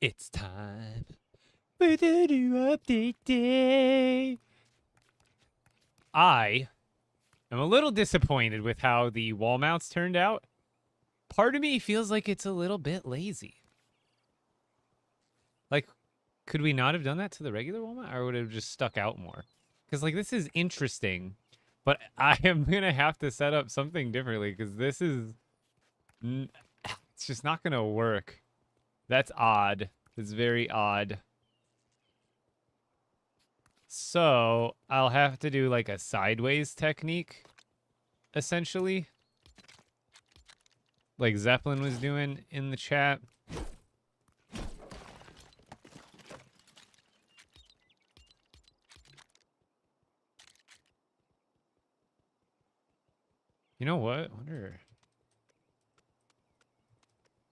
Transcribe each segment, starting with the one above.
It's time for the new update day. I am a little disappointed with how the wall mounts turned out. Part of me feels like it's a little bit lazy. Like, could we not have done that to the regular wall mount, or would it have just stuck out more? Because, like, this is interesting, but I am going to have to set up something differently because this is... It's just not going to work. That's odd. It's very odd. So I'll have to do like a sideways technique, essentially, like Zeppelin was doing in the chat. You know what? I wonder.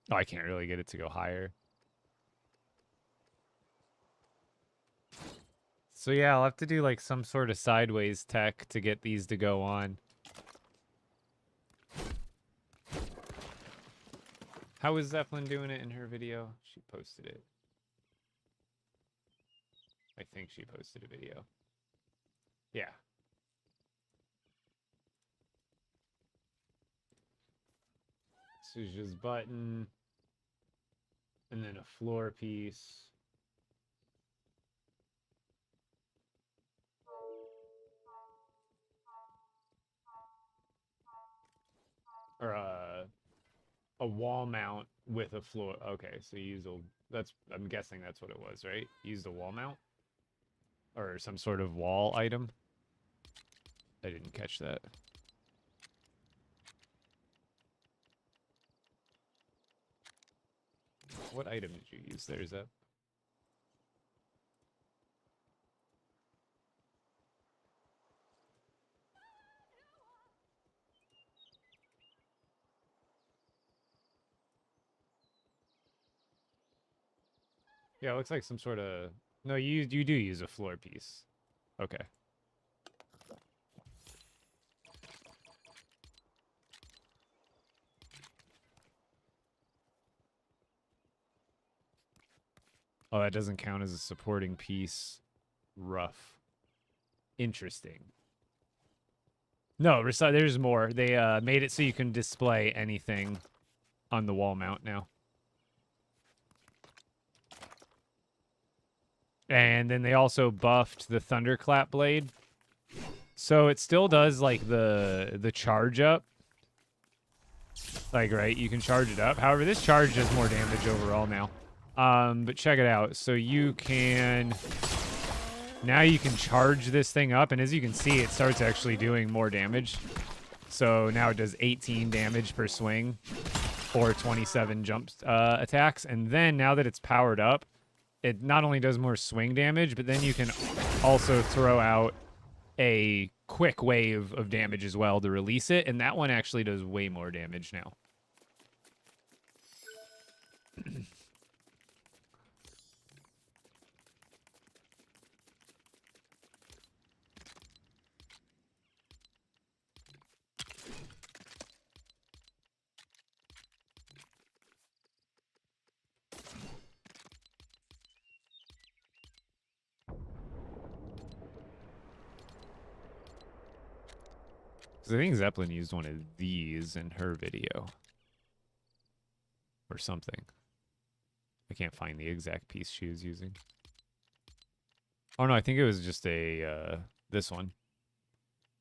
Oh, I can't really get it to go higher. So yeah, I'll have to do like some sort of sideways tech to get these to go on. How was Zeppelin doing it in her video? She posted it. I think she posted a video. Yeah. So it's just button and then a floor piece. Or a wall mount with a floor. Okay, so you use a... That's... I'm guessing that's what it was, right? You used a wall mount? Or some sort of wall item? I didn't catch that. What item did you use there, Zep? Yeah, it looks like some sort of... No, you do use a floor piece. Okay. Oh, that doesn't count as a supporting piece. Rough. Interesting. No, there's more. They made it so you can display anything on the wall mount now. And then they also buffed the thunderclap blade. So it still does like the charge up. Like, right, you can charge it up. However, this charge does more damage overall now. But check it out. So you can... Now you can charge this thing up, and as you can see, it starts actually doing more damage. So now it does 18 damage per swing, or 27 jump attacks. And then now that it's powered up, it not only does more swing damage, but then you can also throw out a quick wave of damage as well to release it, and that one actually does way more damage now. Because I think Zeppelin used one of these in her video. Or something. I can't find the exact piece she was using. Oh no, I think it was just a, this one.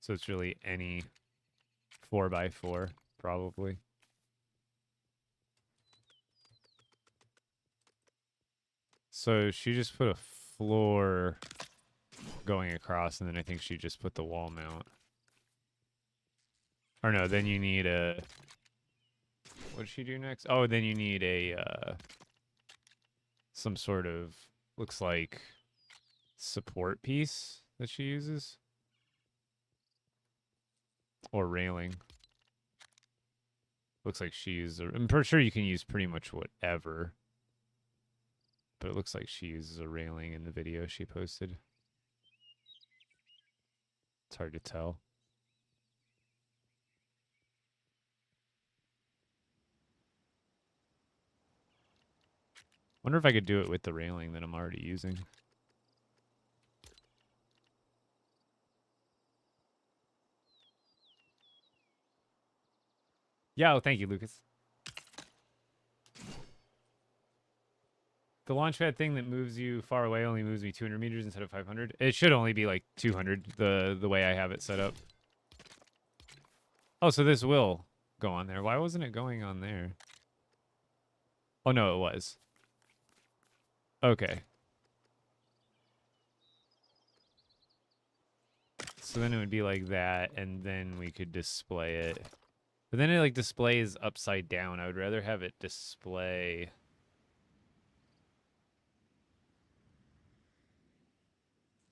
So it's really any 4x4, probably. So she just put a floor going across, and then I think she just put the wall mount. Or no, then you need a... What did she do next? Oh, then you need a, some sort of, looks like, support piece that she uses. Or railing. Looks like she used... I'm pretty sure you can use pretty much whatever. But it looks like she uses a railing in the video she posted. It's hard to tell. Wonder if I could do it with the railing that I'm already using. Yeah, oh, thank you, Lucas. The launchpad thing that moves you far away only moves me 200 meters instead of 500. It should only be like 200, the way I have it set up. Oh, so this will go on there. Why wasn't it going on there? Oh, no, it was. Okay. So then it would be like that, and then we could display it. But then it like displays upside down. I would rather have it display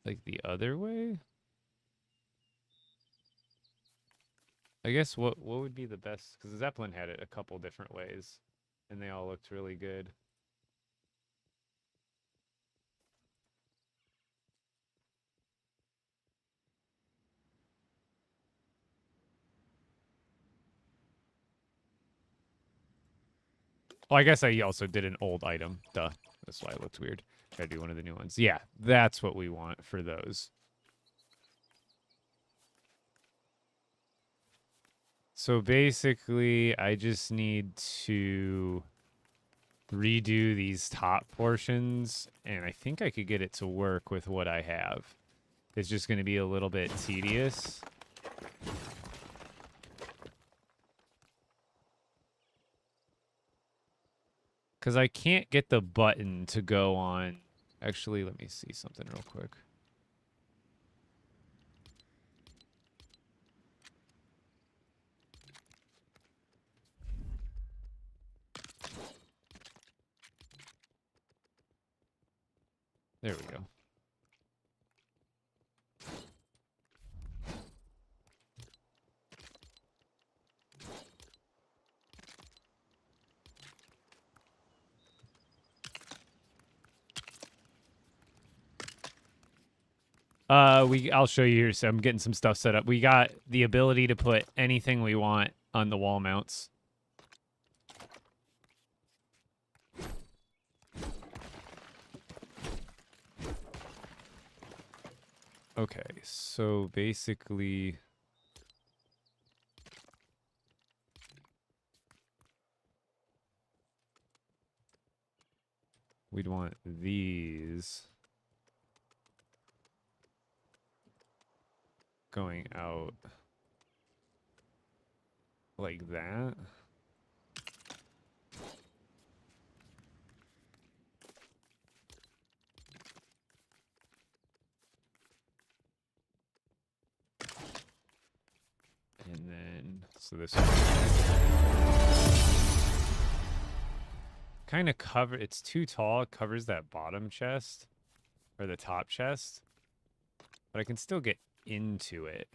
like the other way. I guess what would be the best? Because Zeppelin had it a couple different ways, and they all looked really good. Well, I guess I also did an old item. Duh. That's why it looked weird. Gotta do one of the new ones. Yeah, that's what we want for those. So basically, I just need to redo these top portions, and I think I could get it to work with what I have. It's just going to be a little bit tedious. Because I can't get the button to go on. Actually, let me see something real quick. There we go. I'll show you here. So I'm getting some stuff set up. We got the ability to put anything we want on the wall mounts. Okay, so basically we'd want these going out like that. And then, so this kind of cover, it's too tall, it covers that bottom chest, or the top chest, but I can still get into it.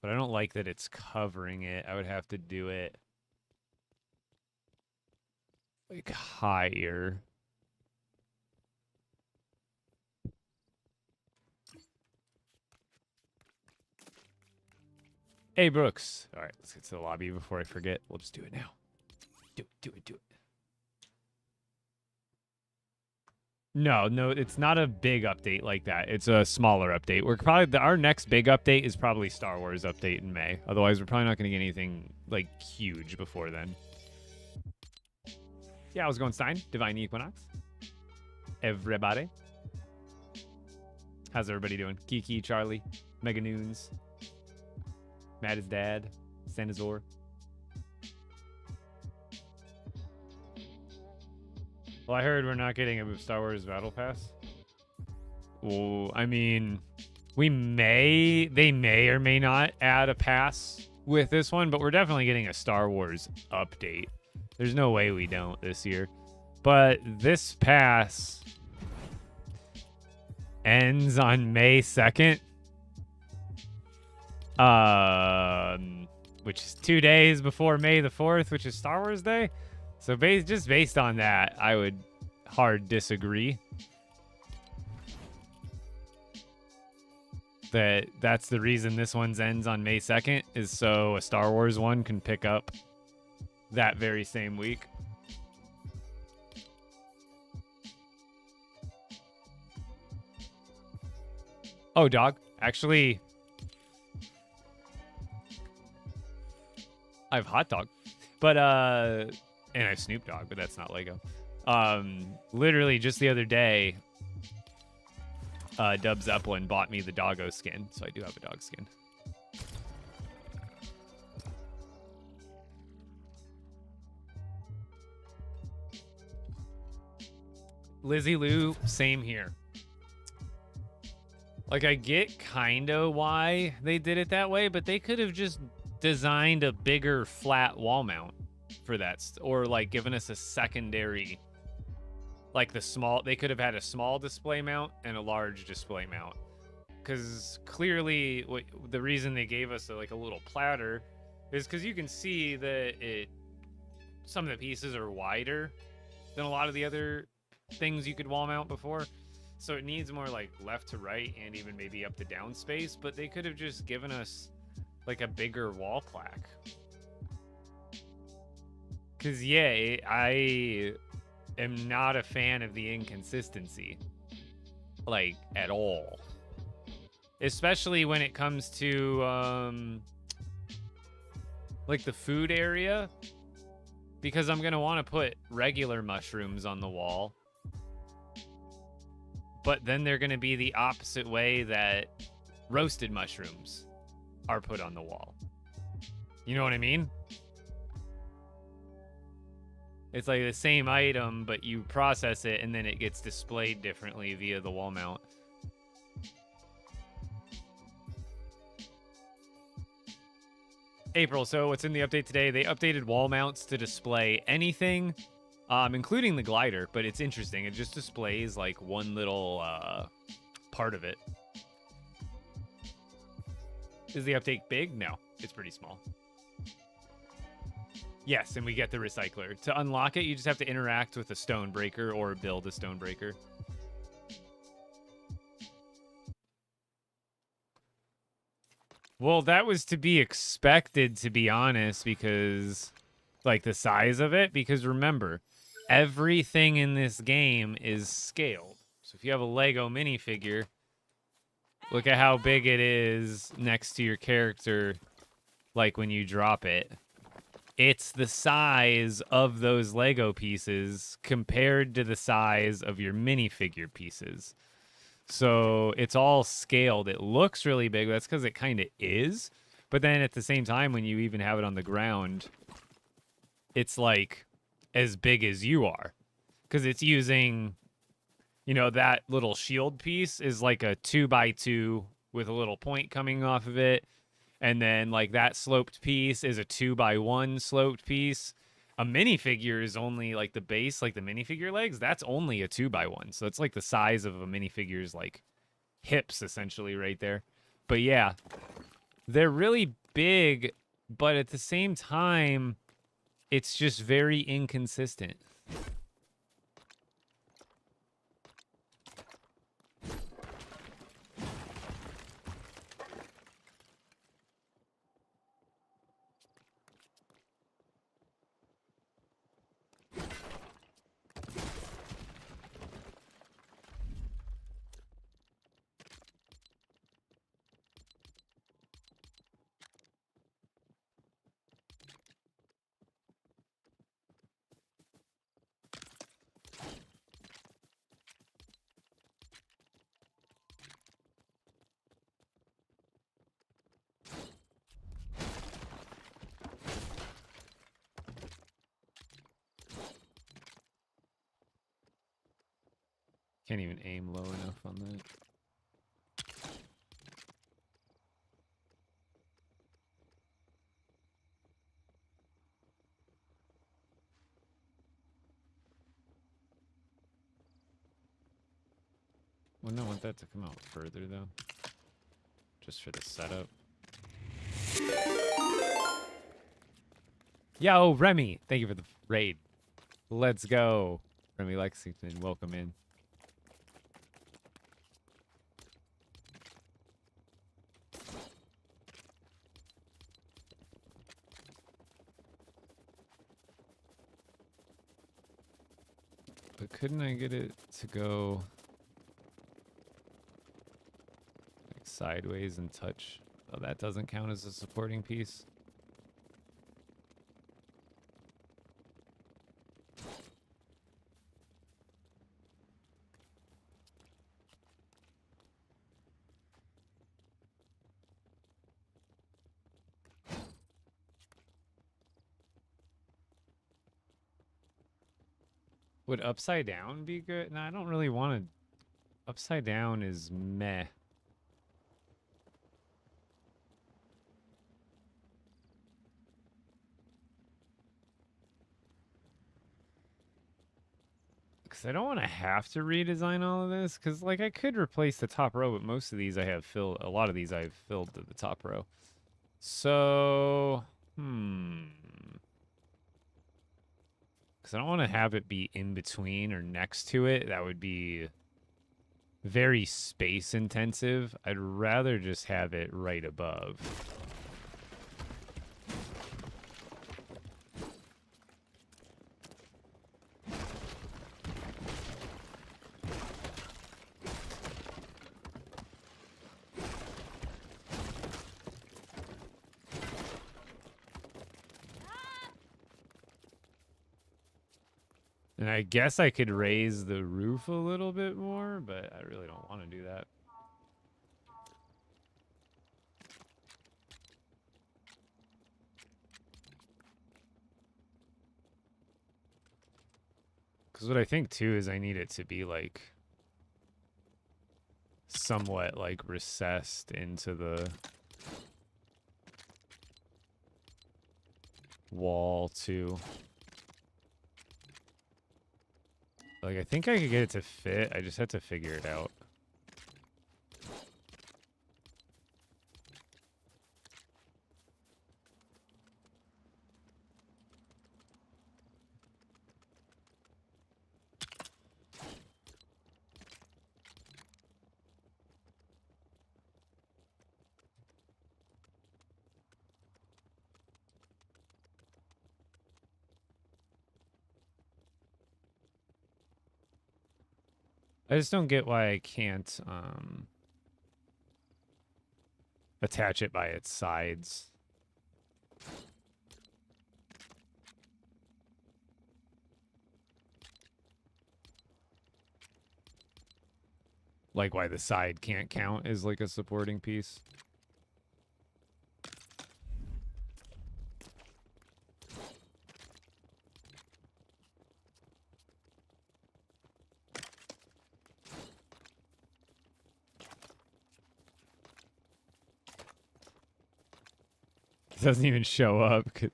But I don't like that it's covering it. I would have to do it like higher. Hey, Brooks. All right, let's get to the lobby before I forget. We'll just do it now. Do it. No, it's not a big update like that. It's a smaller update. We're probably our next big update is probably Star Wars update in May. Otherwise, we're probably not going to get anything like huge before then. Yeah, how's it going, Stein? Divine Equinox. Everybody. How's everybody doing? Kiki, Charlie, Mega Noons, Matt is Dad, Sanazor. Well, I heard we're not getting a Star Wars Battle Pass. Well, I mean, they may or may not add a pass with this one, but we're definitely getting a Star Wars update. There's no way we don't this year. But this pass ends on May 2nd. Which is 2 days before May the 4th, which is Star Wars Day. So just based on that, I would hard disagree that's the reason this one's ends on May 2nd, is so a Star Wars one can pick up that very same week. Oh, dog. Actually, I have hot dog, but and I have Snoop Dogg, but that's not Lego. Literally just the other day, Dub Zeppelin bought me the doggo skin, so I do have a dog skin. Lizzie Lou, same here. Like, I get kinda why they did it that way, but they could have just designed a bigger flat wall mount for that, or like given us a secondary, like they could have had a small display mount and a large display mount, because clearly the reason they gave us a little platter is because you can see that some of the pieces are wider than a lot of the other things you could wall mount before. So it needs more like left to right and even maybe up to down space, but they could have just given us like a bigger wall plaque. Cause yeah, I am not a fan of the inconsistency, like at all. Especially when it comes to like the food area, because I'm gonna want to put regular mushrooms on the wall, but then they're gonna be the opposite way that roasted mushrooms are put on the wall. You know what I mean? It's like the same item, but you process it and then it gets displayed differently via the wall mount. April, so what's in the update today? They updated wall mounts to display anything, including the glider, but it's interesting. It just displays like one little part of it. Is the update big? No, it's pretty small. Yes, and we get the recycler. To unlock it, you just have to interact with a stone breaker or build a stone breaker. Well, that was to be expected, to be honest, because, like, the size of it. Because remember, everything in this game is scaled. So if you have a Lego minifigure, look at how big it is next to your character, like, when you drop it. It's the size of those Lego pieces compared to the size of your minifigure pieces. So it's all scaled. It looks really big. That's because it kind of is. But then at the same time, when you even have it on the ground, it's like as big as you are. Because it's using, you know, that little shield piece is like a 2x2 with a little point coming off of it. And then, like, that sloped piece is a 2x1 sloped piece. A minifigure is only, like, the base, like the minifigure legs, that's only a 2x1. So it's like the size of a minifigure's, like, hips, essentially, right there. But yeah, they're really big, but at the same time, it's just very inconsistent. Can't even aim low enough on that. Wouldn't I want that to come out further, though? Just for the setup. Yo, Remy! Thank you for the raid. Let's go. Remy Lexington, welcome in. But couldn't I get it to go... sideways and touch. Oh, that doesn't count as a supporting piece. Would upside down be good? No, I don't really want to. Upside down is meh. Because I don't want to have to redesign all of this. Because, like, I could replace the top row, but most of these I have filled. A lot of these I've filled to the top row. So, Because I don't want to have it be in between or next to it. That would be very space intensive. I'd rather just have it right above. And I guess I could raise the roof a little bit more, but I really don't want to do that. Because what I think, too, is I need it to be, like, somewhat, like, recessed into the wall, too. Like, I think I could get it to fit. I just have to figure it out. I just don't get why I can't attach it by its sides. Like why the side can't count as like a supporting piece. It doesn't even show up because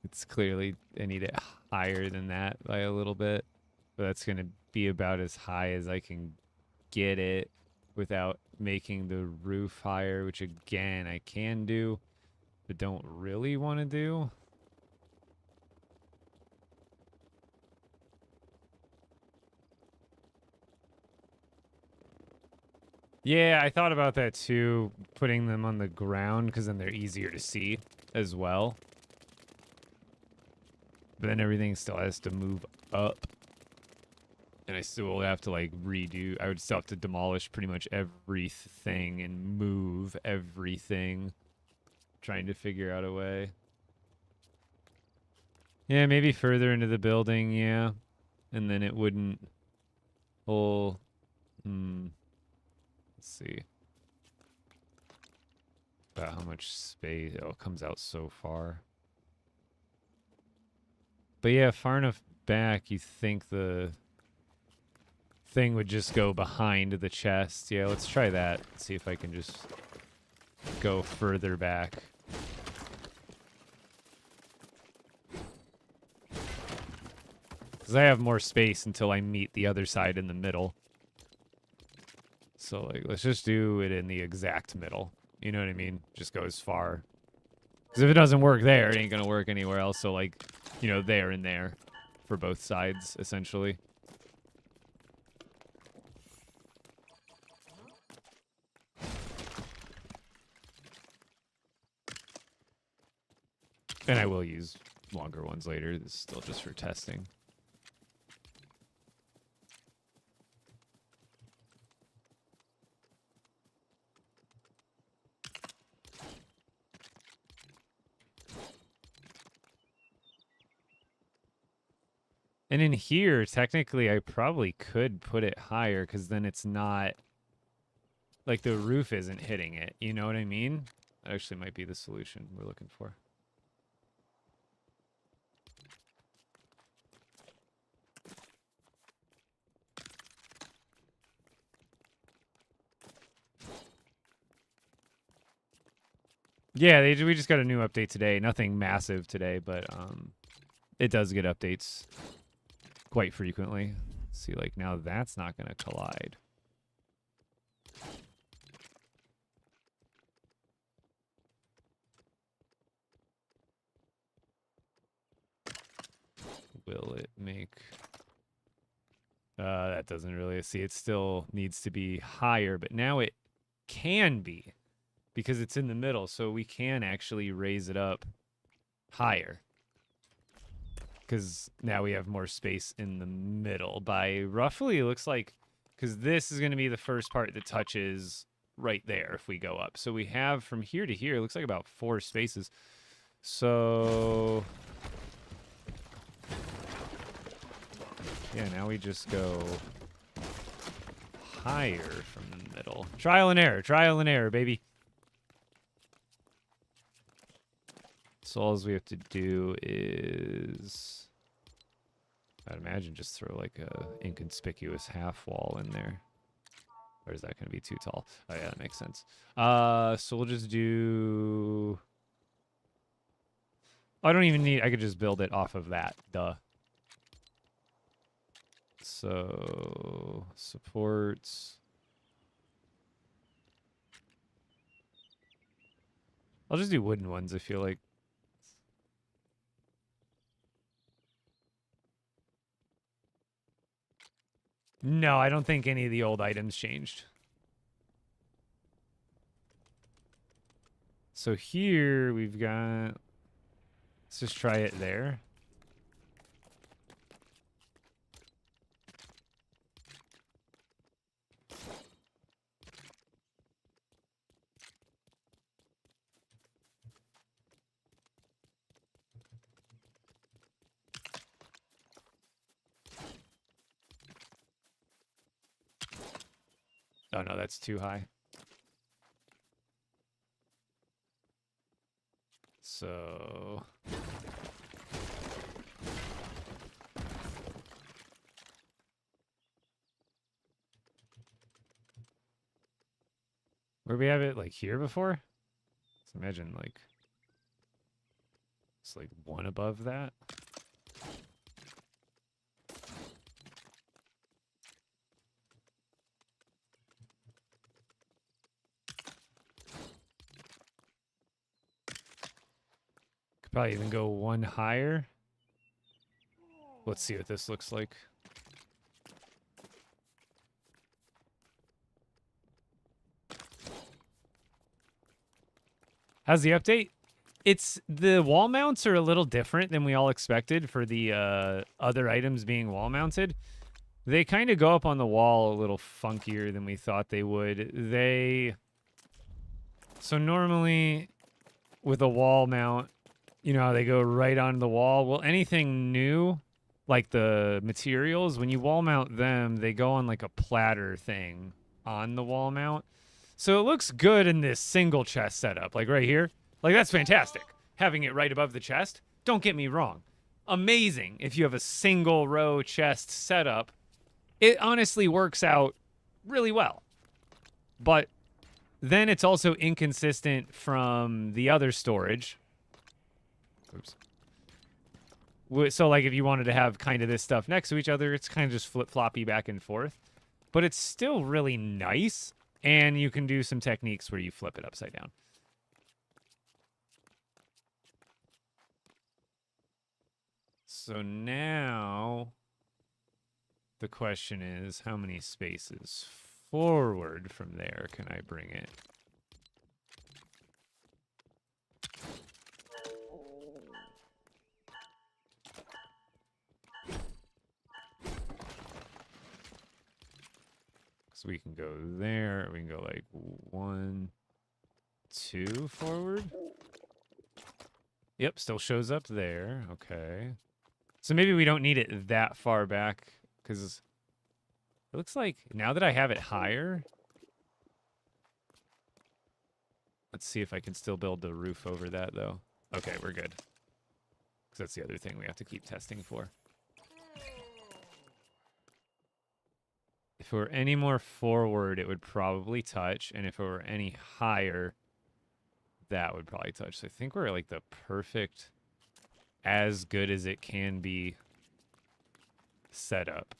it's clearly, I need it higher than that by a little bit. But that's going to be about as high as I can get it without making the roof higher, which again, I can do, but don't really want to do. Yeah, I thought about that too, putting them on the ground because then they're easier to see as well. But then everything still has to move up. And I still will have to like redo, I would still have to demolish pretty much everything and move everything. Trying to figure out a way. Yeah, maybe further into the building, yeah. And then it wouldn't pull. Let's see. About how much space. Oh, it comes out so far. But yeah, far enough back, you think the thing would just go behind the chest. Yeah, let's try that. See if I can just go further back. Because I have more space until I meet the other side in the middle. So, like, let's just do it in the exact middle. You know what I mean? Just go as far. Because if it doesn't work there, it ain't going to work anywhere else. So, like, you know, there and there for both sides, essentially. And I will use longer ones later. This is still just for testing. And in here, technically, I probably could put it higher because then it's not, like, the roof isn't hitting it. You know what I mean? That actually might be the solution we're looking for. Yeah, we just got a new update today. Nothing massive today, but it does get updates quite frequently. See, like, now that's not going to collide. Will it make... that doesn't really... See, it still needs to be higher, but now it can be because it's in the middle, so we can actually raise it up higher. Because now we have more space in the middle by roughly, it looks like, because this is going to be the first part that touches right there if we go up. So we have from here to here, it looks like about 4 spaces. So, yeah, now we just go higher from the middle. Trial and error, baby. So all we have to do is, I'd imagine, just throw like a inconspicuous half wall in there. Or is that going to be too tall? Oh yeah, that makes sense. So we'll just do... I don't even need... I could just build it off of that. Duh. So, supports. I'll just do wooden ones, I feel like. No, I don't think any of the old items changed. So here we've got... Let's just try it there. Oh, no, that's too high. So... Where we have it, like, here before? So imagine, like... It's like one above that. Could probably even go one higher. Let's see what this looks like. How's the update? It's the wall mounts are a little different than we all expected for the other items being wall mounted. They kind of go up on the wall a little funkier than we thought they would. So normally with a wall mount, you know, they go right on the wall. Well, anything new, like the materials, when you wall mount them, they go on like a platter thing on the wall mount. So it looks good in this single chest setup, like right here. Like, that's fantastic. Having it right above the chest, don't get me wrong. Amazing if you have a single row chest setup. It honestly works out really well. But then it's also inconsistent from the other storage. Oops. So, like, if you wanted to have kind of this stuff next to each other, it's kind of just flip-floppy back and forth. But it's still really nice, and you can do some techniques where you flip it upside down. So now the question is, how many spaces forward from there can I bring it? So we can go there. We can go like 1, 2 forward. Yep, still shows up there. Okay. So maybe we don't need it that far back, because it looks like now that I have it higher, let's see if I can still build the roof over that, though. Okay, we're good. Because that's the other thing we have to keep testing for. If it were any more forward, it would probably touch. And if it were any higher, that would probably touch. So I think we're like the perfect, as good as it can be setup.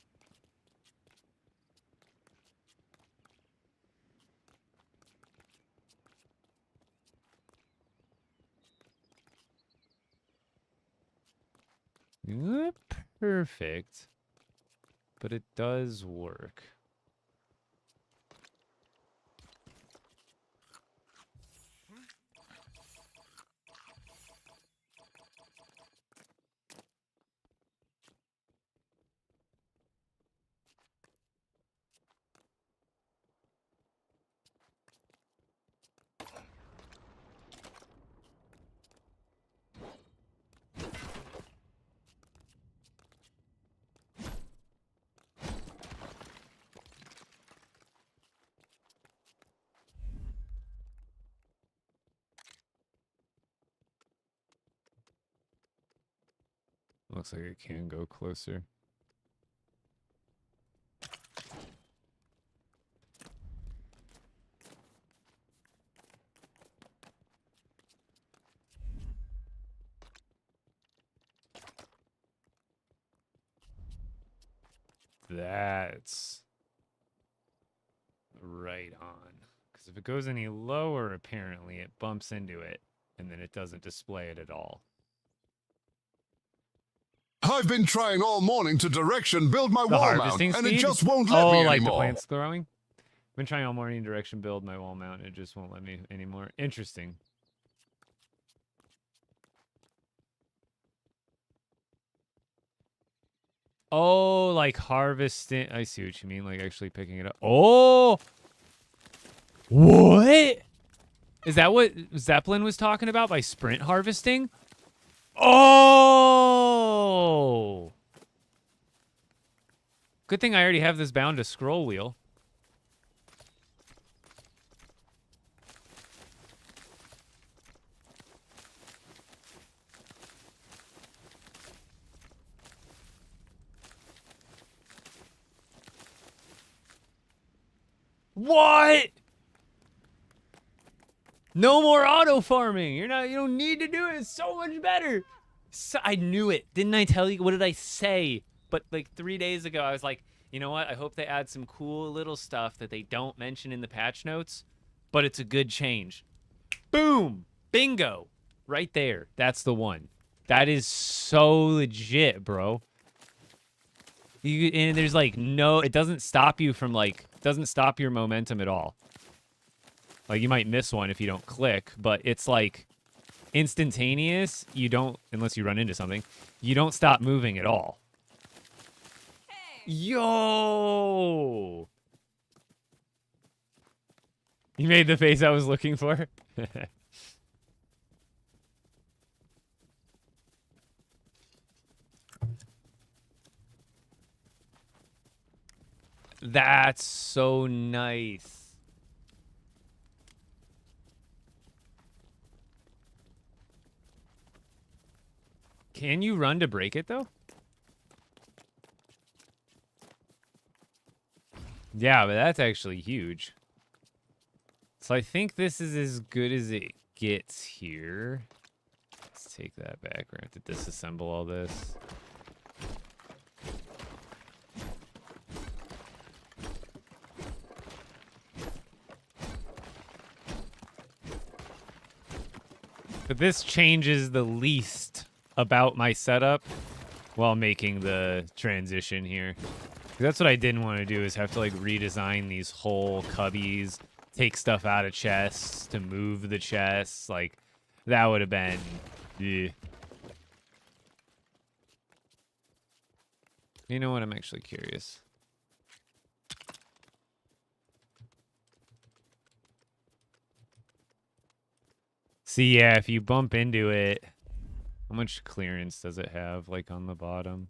Not perfect, but it does work. Looks like it can go closer. That's right on. Because if it goes any lower, apparently, it bumps into it, and then it doesn't display it at all. I've been trying all morning to direction build my The wall mount, harvesting and speed? it just won't let me Oh, anymore. like the plants growing? I've been trying all morning direction build my wall mount, and it just won't let me anymore. Interesting. Oh, like harvesting. I see what you mean. Like actually picking it up. Oh! What? Is that what Zeppelin was talking about by sprint harvesting? Oh! Good thing I already have this bound to scroll wheel. What? No more auto farming. You don't need to do it. It's so much better. So, I knew it. Didn't I tell you? What did I say? But like 3 days ago, I was like, you know what? I hope they add some cool little stuff that they don't mention in the patch notes, but it's a good change. Boom. Bingo. Right there. That's the one. That is so legit, bro. And there's like no, it doesn't stop you from doesn't stop your momentum at all. Like you might miss one if you don't click, but it's like instantaneous. You don't, unless you run into something, you don't stop moving at all. Hey. Yo! You made the face I was looking for. That's so nice. Can you run to break it, though? Yeah, but that's actually huge. So I think this is as good as it gets here. Let's take that back. We're going to have to disassemble all this. But this changes the least about my setup while making the transition here. That's what I didn't want to do, is have to like redesign these whole cubbies, take stuff out of chests to move the chests. Like that would have been You know what? I'm actually curious. See, yeah, if you bump into it, How much clearance does it have, like, on the bottom?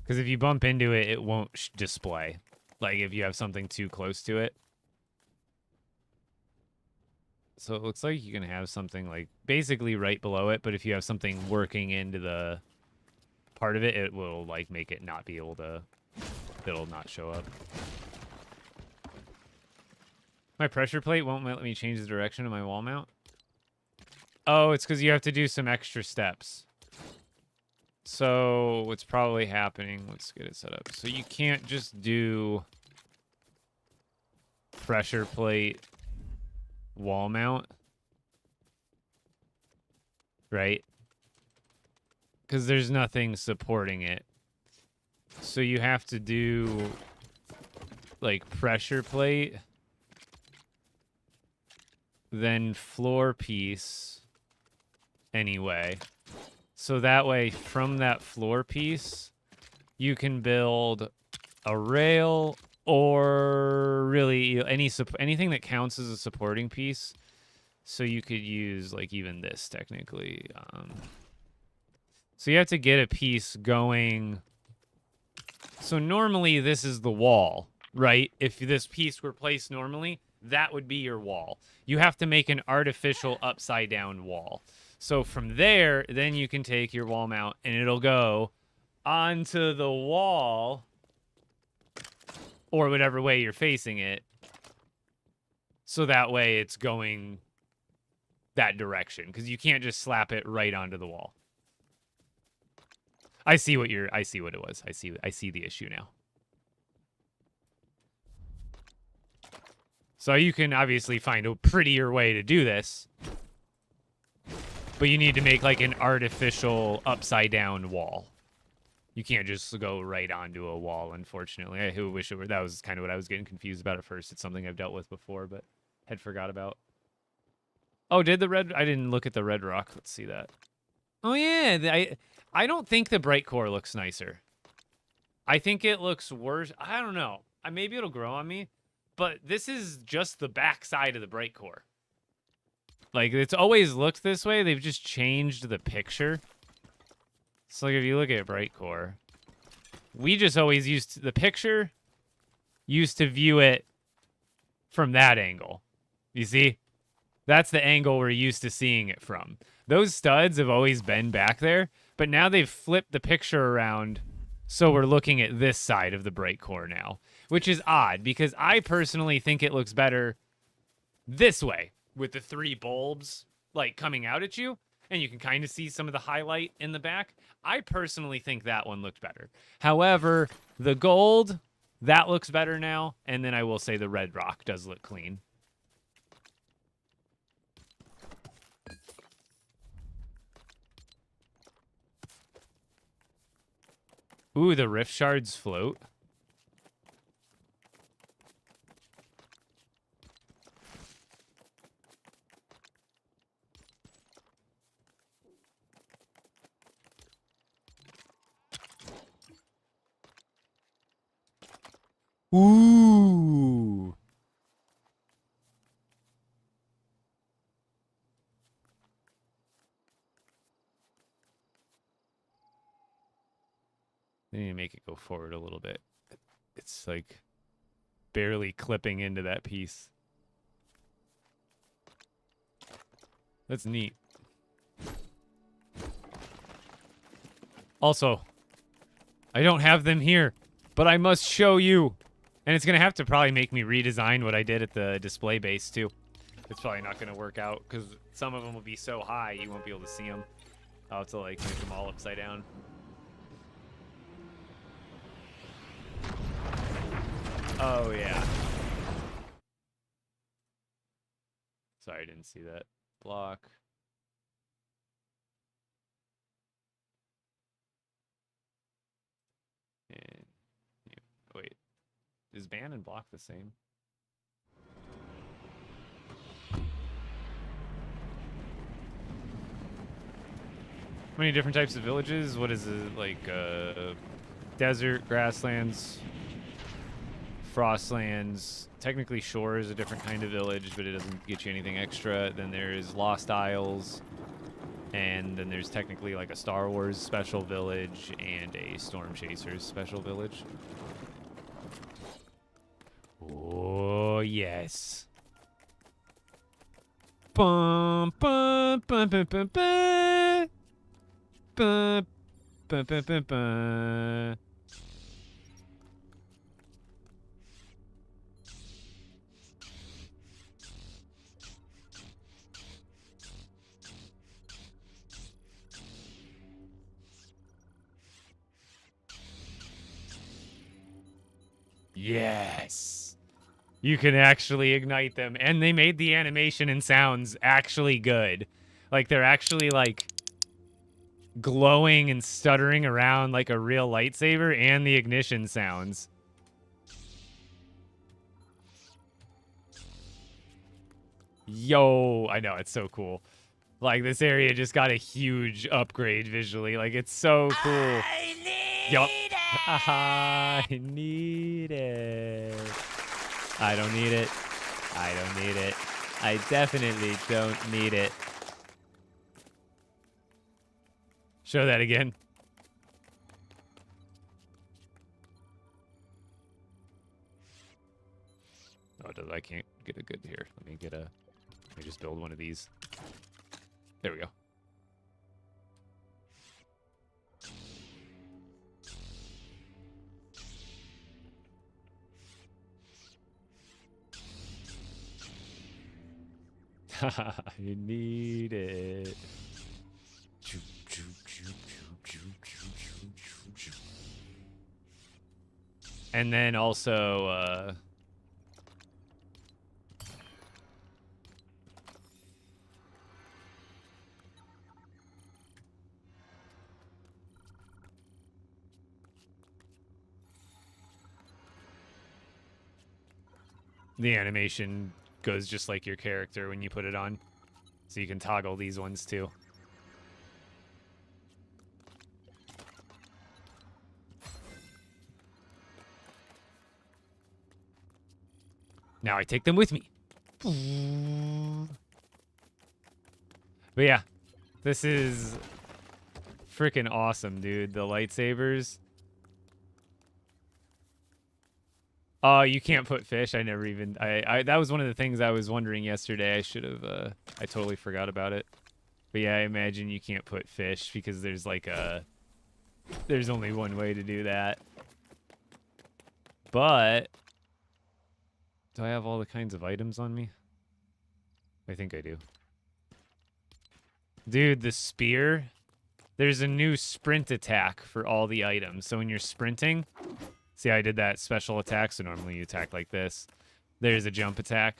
Because if you bump into it, it won't display. Like, if you have something too close to it. So it looks like you can have something, like, basically right below it, but if you have something working into the part of it, it will, like, make it not be able to... It'll not show up. My pressure plate won't let me change the direction of my wall mount? Oh, it's because you have to do some extra steps. So what's probably happening, let's get it set up. So you can't just do pressure plate wall mount, right? Because there's nothing supporting it. So you have to do like pressure plate, then floor piece anyway. So that way, from that floor piece, you can build a rail or really anything that counts as a supporting piece. So you could use like even this technically. So you have to get a piece going. So normally this is the wall, right? If this piece were placed normally, that would be your wall. You have to make an artificial upside down wall. So from there, then you can take your wall mount and it'll go onto the wall or whatever way you're facing it. So that way it's going that direction because you can't just slap it right onto the wall. I see what it was. I see the issue now. So you can obviously find a prettier way to do this. But you need to make like an artificial upside down wall. You can't just go right onto a wall, unfortunately. I wish it were. That was kind of what I was getting confused about at first. It's something I've dealt with before, but had forgot about. Oh, did the red... I didn't look at the red rock. Let's see that. Oh, yeah. I don't think the bright core looks nicer. I think it looks worse. I don't know. Maybe it'll grow on me. But this is just the back side of the bright core. Like, it's always looked this way. They've just changed the picture. So, like, if you look at bright core, we just always used the picture used to view it from that angle. You see? That's the angle we're used to seeing it from. Those studs have always been back there, but now they've flipped the picture around so we're looking at this side of the bright core now, which is odd because I personally think it looks better this way with the 3 bulbs like coming out at you, and you can kind of see some of the highlight in the back. I personally think that one looked better. However, the gold, that looks better now, and then I will say the red rock does look clean. Ooh, the rift shards float. Ooh. They need to make it go forward a little bit. It's like barely clipping into that piece. That's neat. Also, I don't have them here, but I must show you. And it's going to have to probably make me redesign what I did at the display base, too. It's probably not going to work out, because some of them will be so high, you won't be able to see them. I'll have to, like, make them all upside down. Oh, yeah. Sorry, I didn't see that. Block. And, wait. Is ban and block the same? How many different types of villages? What is it, like, desert, grasslands, frostlands. Technically, shore is a different kind of village, but it doesn't get you anything extra. Then there's Lost Isles. And then there's technically like a Star Wars special village and a Storm Chasers special village. Oh, yes. Bum, bum, bum, bum, bum, bum. Bum, bum, bum, bum, bum. Yes. You can actually ignite them. And they made the animation and sounds actually good. Like, they're actually, like, glowing and stuttering around like a real lightsaber, and the ignition sounds. Yo, I know, it's so cool. Like, this area just got a huge upgrade visually. Like, it's so cool. I need Yup. it. I need it. I don't need it. I don't need it. I definitely don't need it. Show that again. Oh, I can't get a good here. Let me just build one of these. There we go. I need it. And then also, the animation goes just like your character when you put it on. So you can toggle these ones too. Now I take them with me. But yeah, this is freaking awesome, dude. The lightsabers. Oh, you can't put fish. I never even... that was one of the things I was wondering yesterday. I should have... I totally forgot about it. But yeah, I imagine you can't put fish because there's like a... There's only one way to do that. But... Do I have all the kinds of items on me? I think I do. Dude, the spear... There's a new sprint attack for all the items. So when you're sprinting... See, I did that special attack, so normally you attack like this. There's a jump attack.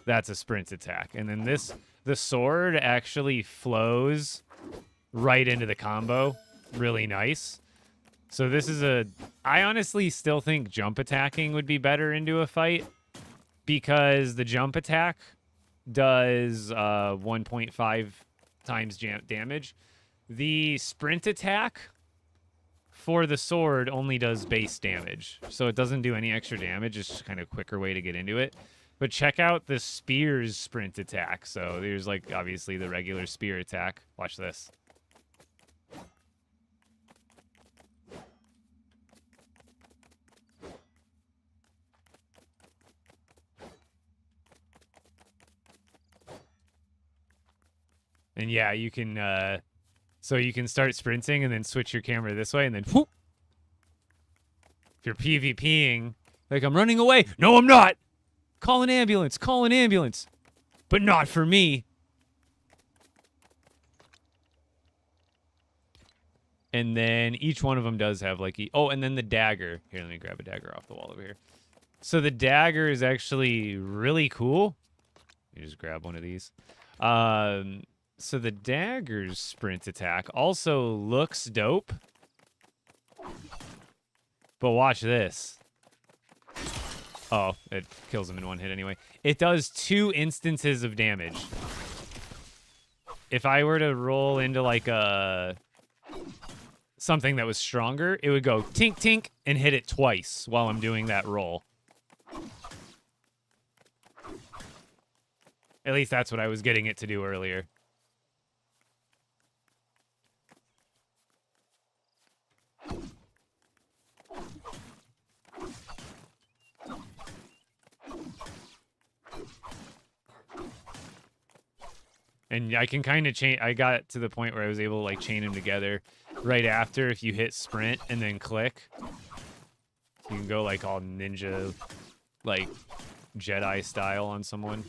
That's a sprint attack. And then the sword actually flows right into the combo. Really nice. So this is I honestly still think jump attacking would be better into a fight, because the jump attack does 1.5 times damage. The sprint attack for the sword only does base damage, so it doesn't do any extra damage. It's just kind of a quicker way to get into it. But check out the spear's sprint attack. So there's like obviously the regular spear attack. Watch this. And yeah, you can so you can start sprinting and then switch your camera this way and then whoop. If you're PvPing, like, I'm running away. No, I'm not. Call an ambulance. Call an ambulance. But not for me. And then each one of them does have like... Oh, and then the dagger. Here, let me grab a dagger off the wall over here. So the dagger is actually really cool. You just grab one of these. So the dagger's sprint attack also looks dope. But watch this. Oh, it kills him in one hit anyway. It does 2 instances of damage. If I were to roll into like something that was stronger, it would go tink tink and hit it twice while I'm doing that roll. At least that's what I was getting it to do earlier. And I can kind of chain. I got to the point where I was able to like chain them together right after. If you hit sprint and then click, you can go like all ninja, like Jedi style on someone.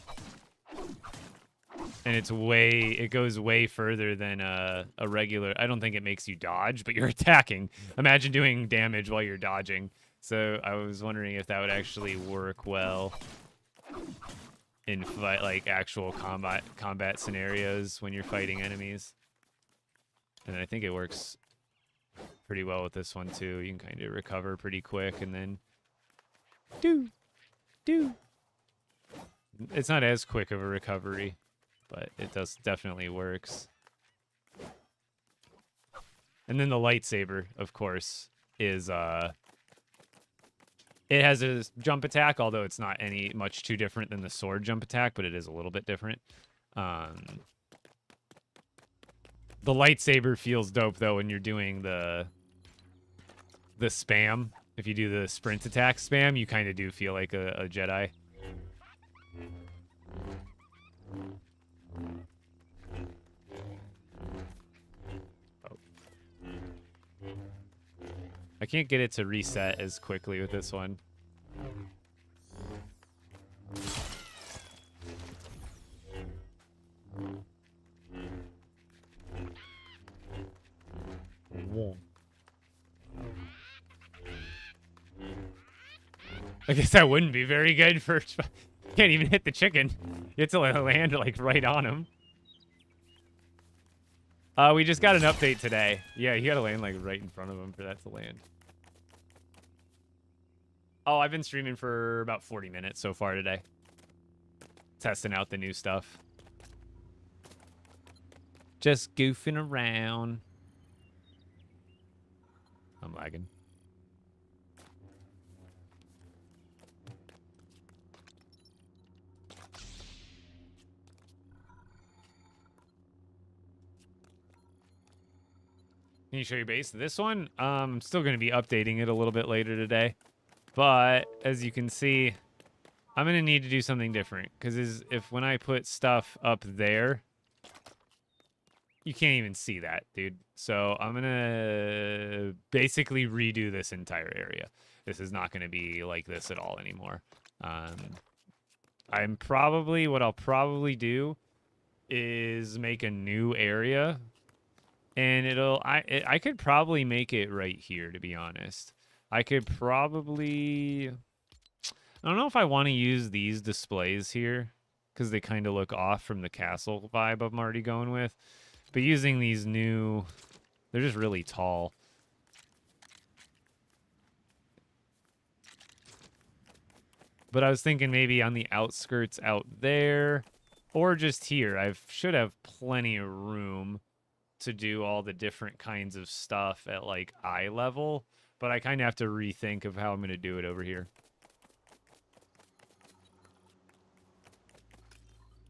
And it goes way further than a regular. I don't think it makes you dodge, but you're attacking. Imagine doing damage while you're dodging. So I was wondering if that would actually work well in like actual combat scenarios when you're fighting enemies. And I think it works pretty well with this one too. You can kind of recover pretty quick and then do. It's not as quick of a recovery, but it definitely works. And then the lightsaber, of course, is it has a jump attack, although it's not any much too different than the sword jump attack, but it is a little bit different. The lightsaber feels dope though when you're doing the spam. If you do the sprint attack spam, you kind of do feel like a Jedi. Oh. I can't get it to reset as quickly with this one. Whoa. I guess that wouldn't be very good for... Can't even hit the chicken. You have to land like right on him. We just got an update today. Yeah, you gotta land like right in front of him for that to land. Oh, I've been streaming for about 40 minutes so far today. Testing out the new stuff. Just goofing around. I'm lagging. Can you show your base? This one, I'm still going to be updating it a little bit later today. But as you can see, I'm going to need to do something different. Because when I put stuff up there, you can't even see that, dude. So I'm going to basically redo this entire area. This is not going to be like this at all anymore. What I'll probably do is make a new area. And I could probably make it right here, to be honest. I could probably... I don't know if I want to use these displays here, because they kind of look off from the castle vibe I'm already going with. But using these new... They're just really tall. But I was thinking maybe on the outskirts out there, or just here. I should have plenty of room to do all the different kinds of stuff at like eye level, but I kind of have to rethink of how I'm going to do it over here.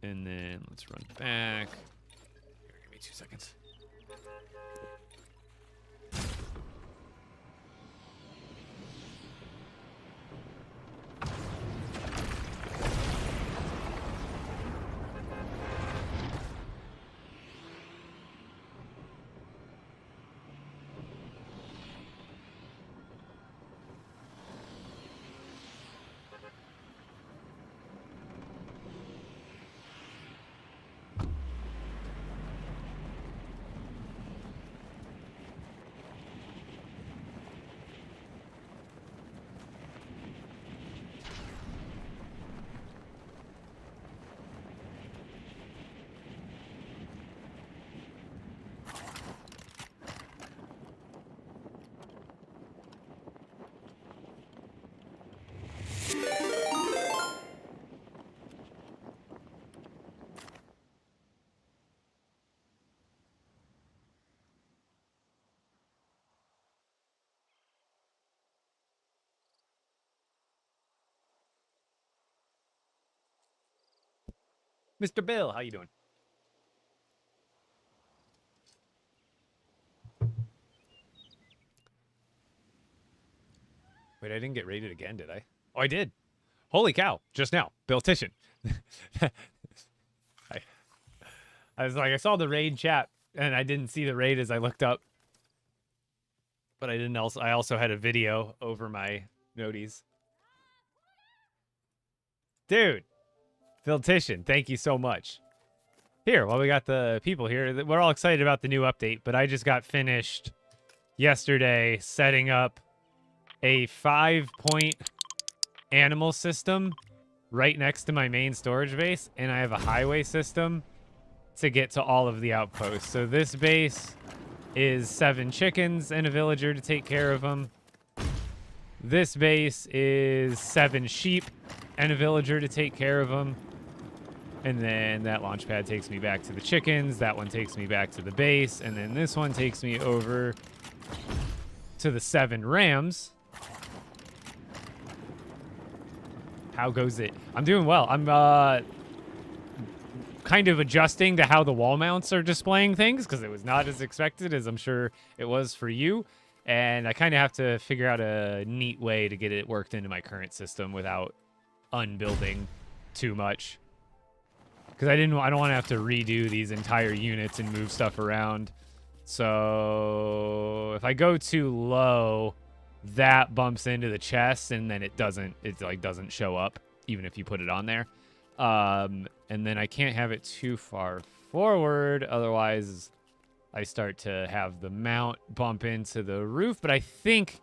And then let's run back. Here, give me 2 seconds. Mr. Bill, how you doing? Wait, I didn't get rated again, did I? Oh, I did. Holy cow, just now. Bill Titian. I I was like, I saw the raid chat, and I didn't see the raid as I looked up. But I didn't also. I also had a video over my noties. Dude, Philtician, thank you so much. Here, while we got the people here, we're all excited about the new update, but I just got finished yesterday setting up a 5-point animal system right next to my main storage base, and I have a highway system to get to all of the outposts. So this base is 7 chickens and a villager to take care of them. This base is 7 sheep and a villager to take care of them. And then that launch pad takes me back to the chickens. That one takes me back to the base. And then this one takes me over to the 7 rams. How goes it? I'm doing well. I'm kind of adjusting to how the wall mounts are displaying things because it was not as expected as I'm sure it was for you. And I kind of have to figure out a neat way to get it worked into my current system without unbuilding too much. Because I don't want to have to redo these entire units and move stuff around. So if I go too low, that bumps into the chest and then it doesn't show up even if you put it on there. And then I can't have it too far forward, otherwise I start to have the mount bump into the roof. But I think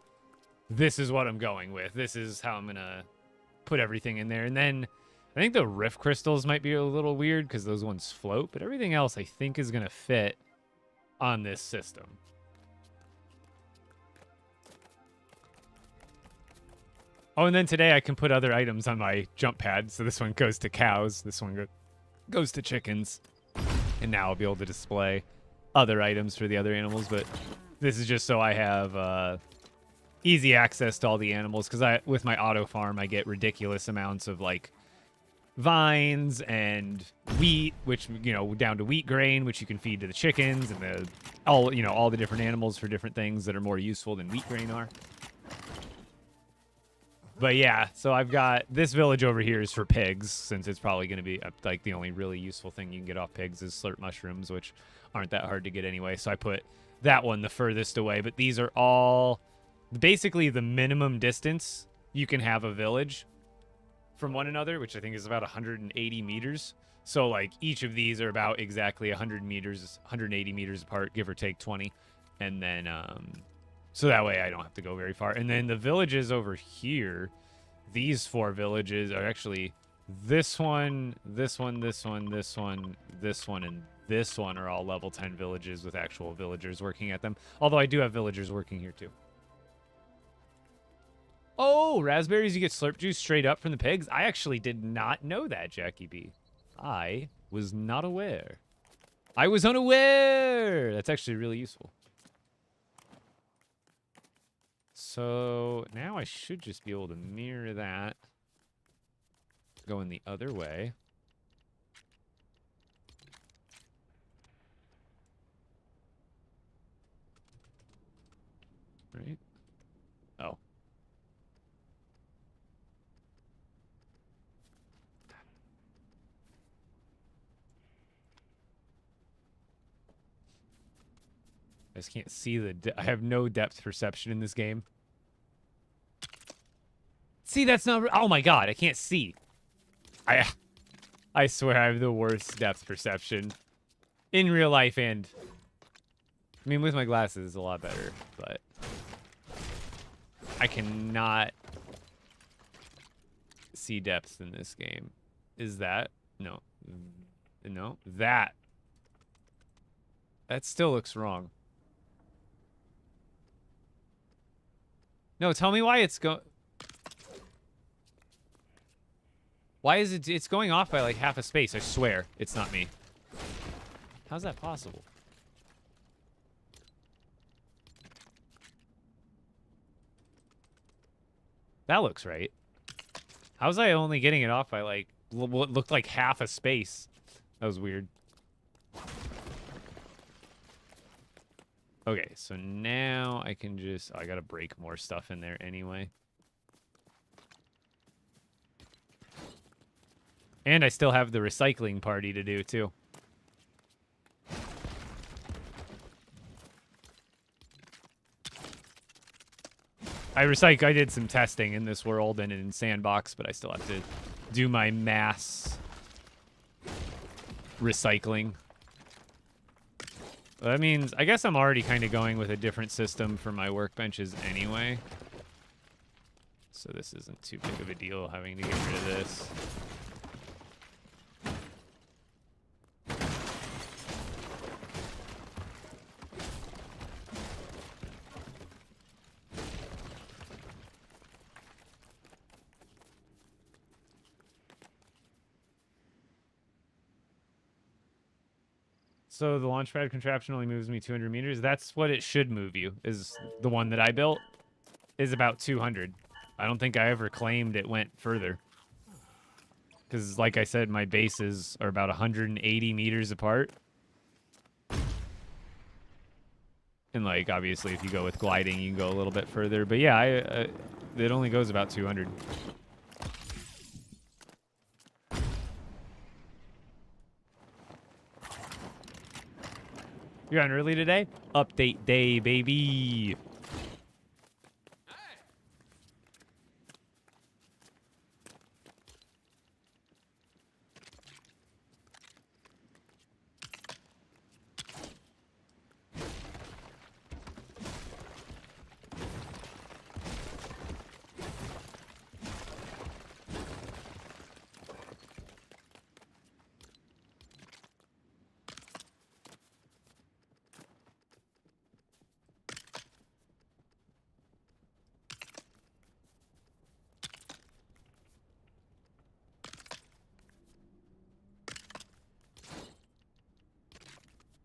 this is what I'm going with. This is how I'm gonna put everything in there. And then I think the rift crystals might be a little weird because those ones float, but everything else I think is going to fit on this system. Oh, and then today I can put other items on my jump pad. So this one goes to cows. This one goes to chickens. And now I'll be able to display other items for the other animals. But this is just so I have easy access to all the animals. Because with my auto farm, I get ridiculous amounts of like vines and wheat, which, you know, down to wheat grain, which you can feed to the chickens and all the different animals for different things that are more useful than wheat grain are. But yeah, so I've got this village over here is for pigs, since it's probably going to be like the only really useful thing you can get off pigs is slurp mushrooms, which aren't that hard to get anyway. So I put that one the furthest away, but these are all basically the minimum distance you can have a village from one another, which I think is about 180 meters. So like each of these are about exactly 100 meters, 180 meters apart, give or take 20. And then, so that way I don't have to go very far. And then the villages over here, these 4 villages are actually this one, this one, this one, this one, this one, and this one are all level 10 villages with actual villagers working at them. Although I do have villagers working here too. Oh, raspberries, you get slurp juice straight up from the pigs? I actually did not know that, Jackie B. I was not aware. I was unaware! That's actually really useful. So now I should just be able to mirror that. Going the other way. Right? Oh. I just can't see I have no depth perception in this game. See, that's not... Oh my god, I can't see. I swear I have the worst depth perception. In real life and... I mean, with my glasses, it's a lot better, but... I cannot see depth in this game. Is that... No. No. That still looks wrong. No, tell me why it's Why is it's going off by like half a space? I swear it's not me. How's that possible? That looks right. How's I only getting it off by like what looked like half a space? That was weird. Okay, so now I can just... I gotta break more stuff in there anyway. And I still have the recycling party to do, too. I did some testing in this world and in Sandbox, but I still have to do my mass recycling. Well, that means, I guess I'm already kind of going with a different system for my workbenches anyway. So this isn't too big of a deal having to get rid of this. So the launchpad contraption only moves me 200 meters. That's what it should move you, is the one that I built is about 200. I don't think I ever claimed it went further. Because like I said, my bases are about 180 meters apart. And like, obviously, if you go with gliding, you can go a little bit further. But yeah, it only goes about 200. You're on early today? Update day, baby.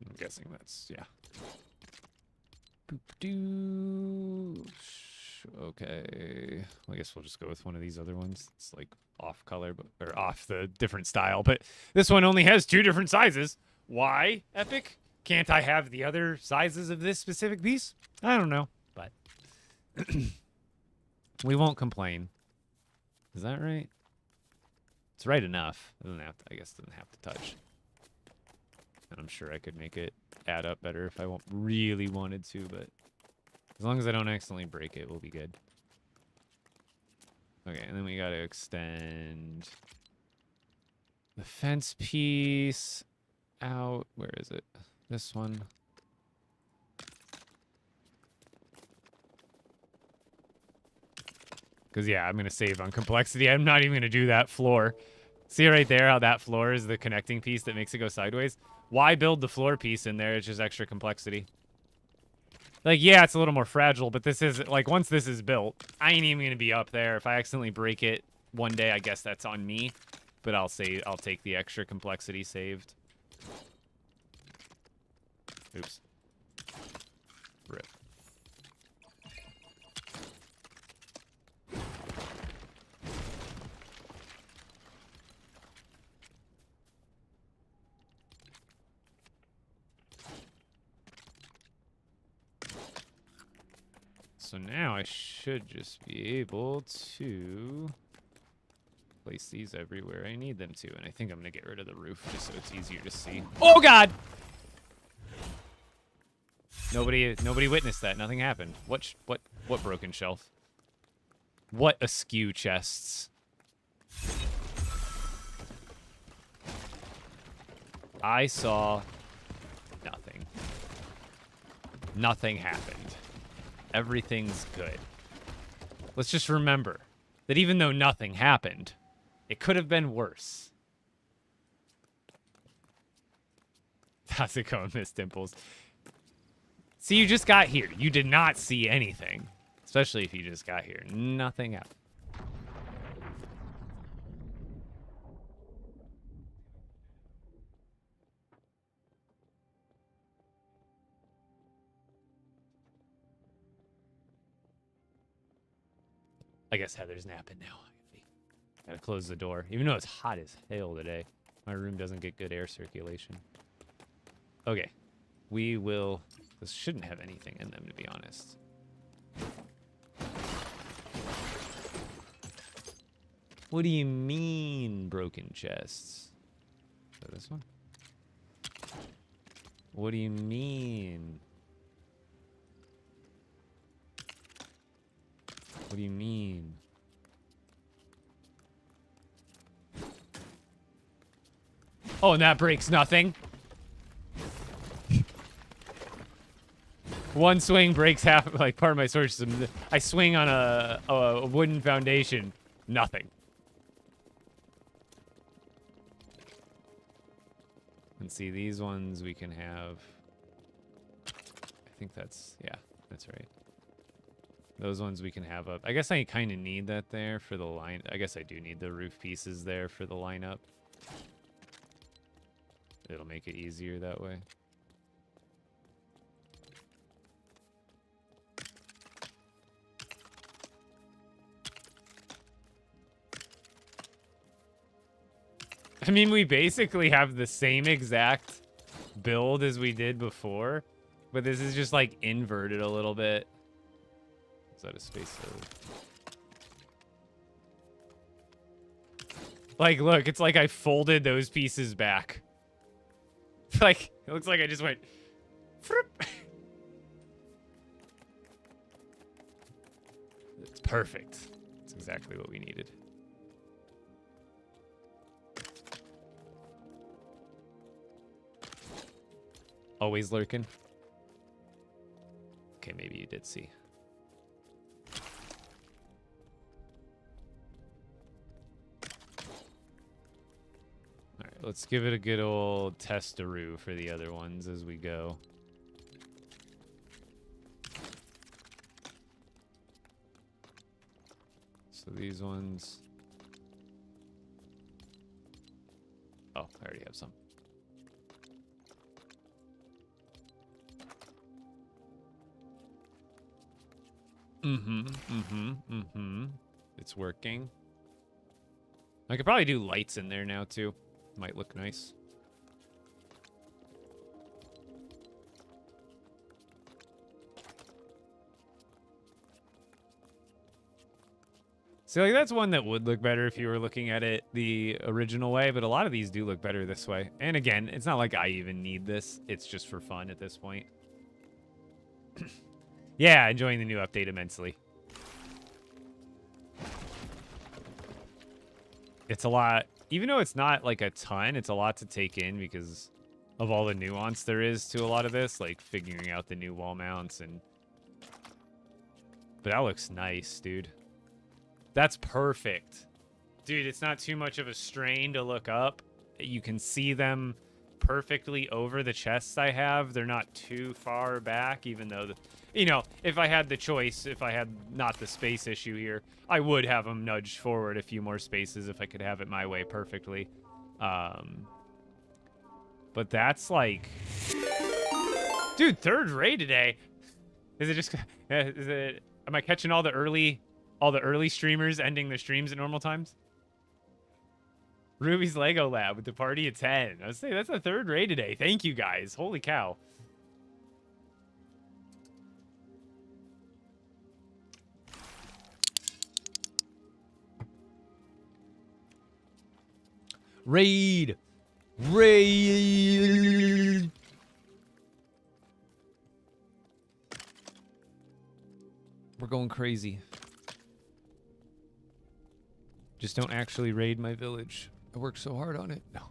I'm guessing that's, yeah. Boop-doo. Okay. I guess we'll just go with one of these other ones. It's like off color, but or off the different style. But this one only has 2 different sizes. Why, Epic? Can't I have the other sizes of this specific piece? I don't know, but we won't complain. Is that right? It's right enough. It doesn't have to, I guess it doesn't have to touch. And I'm sure I could make it add up better if I really wanted to, but as long as I don't accidentally break it, we'll be good. Okay, and then we gotta extend the fence piece out. Where is it? This one. Because, yeah, I'm going to save on complexity. I'm not even going to do that floor. See right there how that floor is the connecting piece that makes it go sideways? Why build the floor piece in there? It's just extra complexity. Like, yeah, it's a little more fragile, but this is, like, once this is built, I ain't even going to be up there. If I accidentally break it one day, I guess that's on me. But I'll take the extra complexity saved. Oops. Rip. So now I should just be able to place these everywhere I need them to. And I think I'm going to get rid of the roof just so it's easier to see. Oh, God! Nobody witnessed that. Nothing happened. What broken shelf? What askew chests? I saw nothing. Nothing happened. Everything's good. Let's just remember that even though nothing happened, it could have been worse. How's it going, Miss Dimples? See, you just got here. You did not see anything. Especially if you just got here. Nothing happened. I guess Heather's napping now. Gotta close the door. Even though it's hot as hell today. My room doesn't get good air circulation. Okay. We will... This shouldn't have anything in them, to be honest. What do you mean, broken chests? Is that this one? What do you mean? What do you mean? Oh, and that breaks nothing. One swing breaks half, like, part of my storage system. I swing on a wooden foundation. Nothing. And see, these ones we can have... I think that's... Yeah, that's right. Those ones we can have up. I guess I kind of need that there for the line. I guess I do need the roof pieces there for the lineup. It'll make it easier that way. I mean, we basically have the same exact build as we did before, but this is just like inverted a little bit. Is that a space load? Like, look, it's like I folded those pieces back. Like, it looks like I just went... It's perfect. It's exactly what we needed. Always lurking. Okay, maybe you did see. All right, let's give it a good old testaroo for the other ones as we go. So these ones... Oh, I already have some. It's working. I could probably do lights in there now, too. Might look nice. See, like, that's one that would look better if you were looking at it the original way, but a lot of these do look better this way. And again, it's not like I even need this. It's just for fun at this point. Yeah, enjoying the new update immensely. It's a lot, even though it's not like a ton, it's a lot to take in because of all the nuance there is to a lot of this, like figuring out the new wall mounts and... But that looks nice, dude. That's perfect. Dude, it's not too much of a strain to look up. You can see them perfectly over the chests I have. They're not too far back, even though, you know, if I had the choice, if I had not the space issue here, I would have them nudged forward a few more spaces if I could have it my way perfectly. But that's like... Dude, third raid today. Is it just... Is it... Am I catching all the early streamers ending their streams at normal times? Ruby's Lego Lab with the party at 10. I was saying that's the third raid today. Thank you guys. Holy cow. Raid. Raid. We're going crazy. Just don't actually raid my village. I worked so hard on it. No.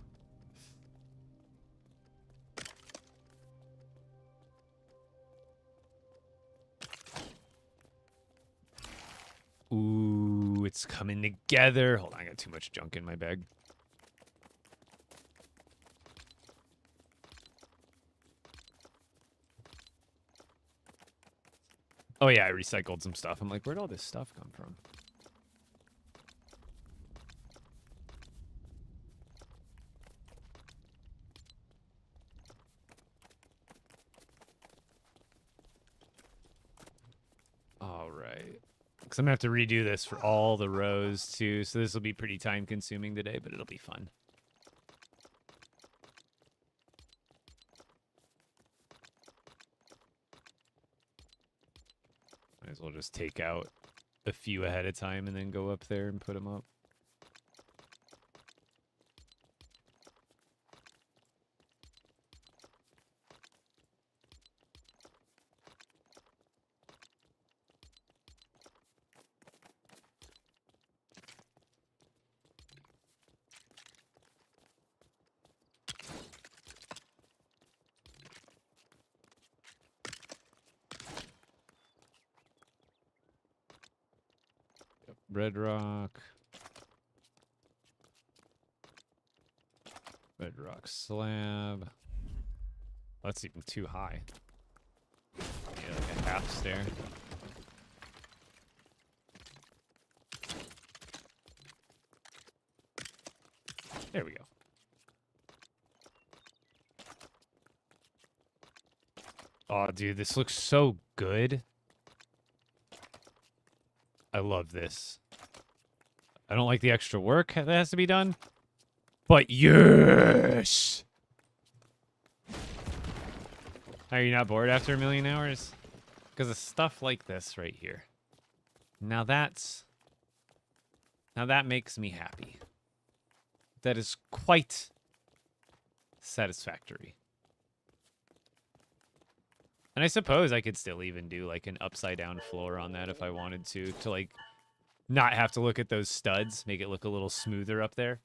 Ooh, it's coming together. Hold on, I got too much junk in my bag. Oh yeah, I recycled some stuff. I'm like, where'd all this stuff come from? All right. Because I'm going to have to redo this for all the rows, too. So this will be pretty time-consuming today, but it'll be fun. Might as well just take out a few ahead of time and then go up there and put them up. Bedrock. Bedrock slab. That's even too high. Yeah, like a half stair. There we go. Oh, dude, this looks so good. I love this. I don't like the extra work that has to be done, but yes! Are you not bored after 1,000,000 hours? Because of stuff like this right here. Now that makes me happy. That is quite satisfactory. And I suppose I could still even do like an upside down floor on that if I wanted to like not have to look at those studs, make it look a little smoother up there.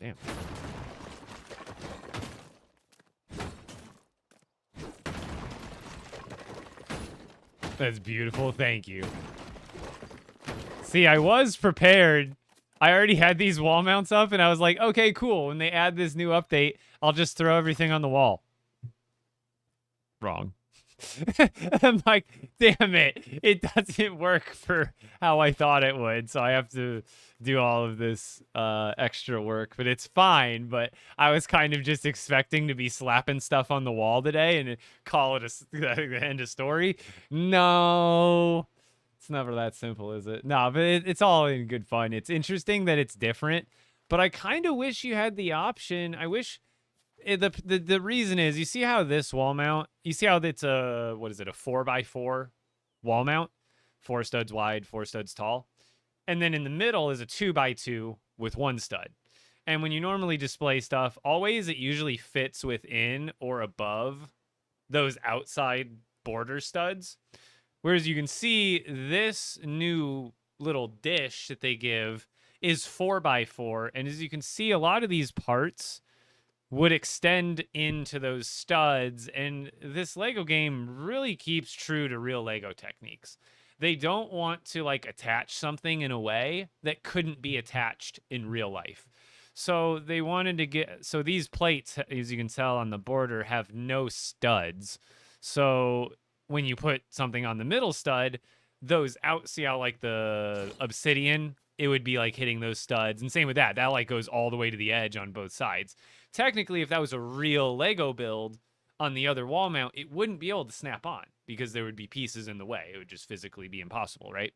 Damn. That's beautiful. Thank you. See, I was prepared. I already had these wall mounts up, and I was like, okay, cool. When they add this new update, I'll just throw everything on the wall. Wrong. I'm like, damn it. It doesn't work for how I thought it would, so I have to do all of this extra work. But it's fine, but I was kind of just expecting to be slapping stuff on the wall today and call it the end of story. No. It's never that simple, is it? No, but it's all in good fun. It's interesting that it's different, but I kind of wish you had the option. I wish... The reason is, you see how this wall mount, you see how it's a, what is it, a 4x4 wall mount? 4 studs wide, 4 studs tall. And then in the middle is a 2x2 with 1 stud. And when you normally display stuff, always it usually fits within or above those outside border studs. Whereas you can see this new little dish that they give is 4x4. And as you can see, a lot of these parts would extend into those studs, and this Lego game really keeps true to real Lego techniques. They don't want to like attach something in a way that couldn't be attached in real life. So they wanted to get, so these plates, as you can tell on the border, have no studs. So when you put something on the middle stud, those out, see how like the obsidian, it would be like hitting those studs. And same with that like goes all the way to the edge on both sides. Technically, if that was a real Lego build on the other wall mount, it wouldn't be able to snap on because there would be pieces in the way. It would just physically be impossible, right?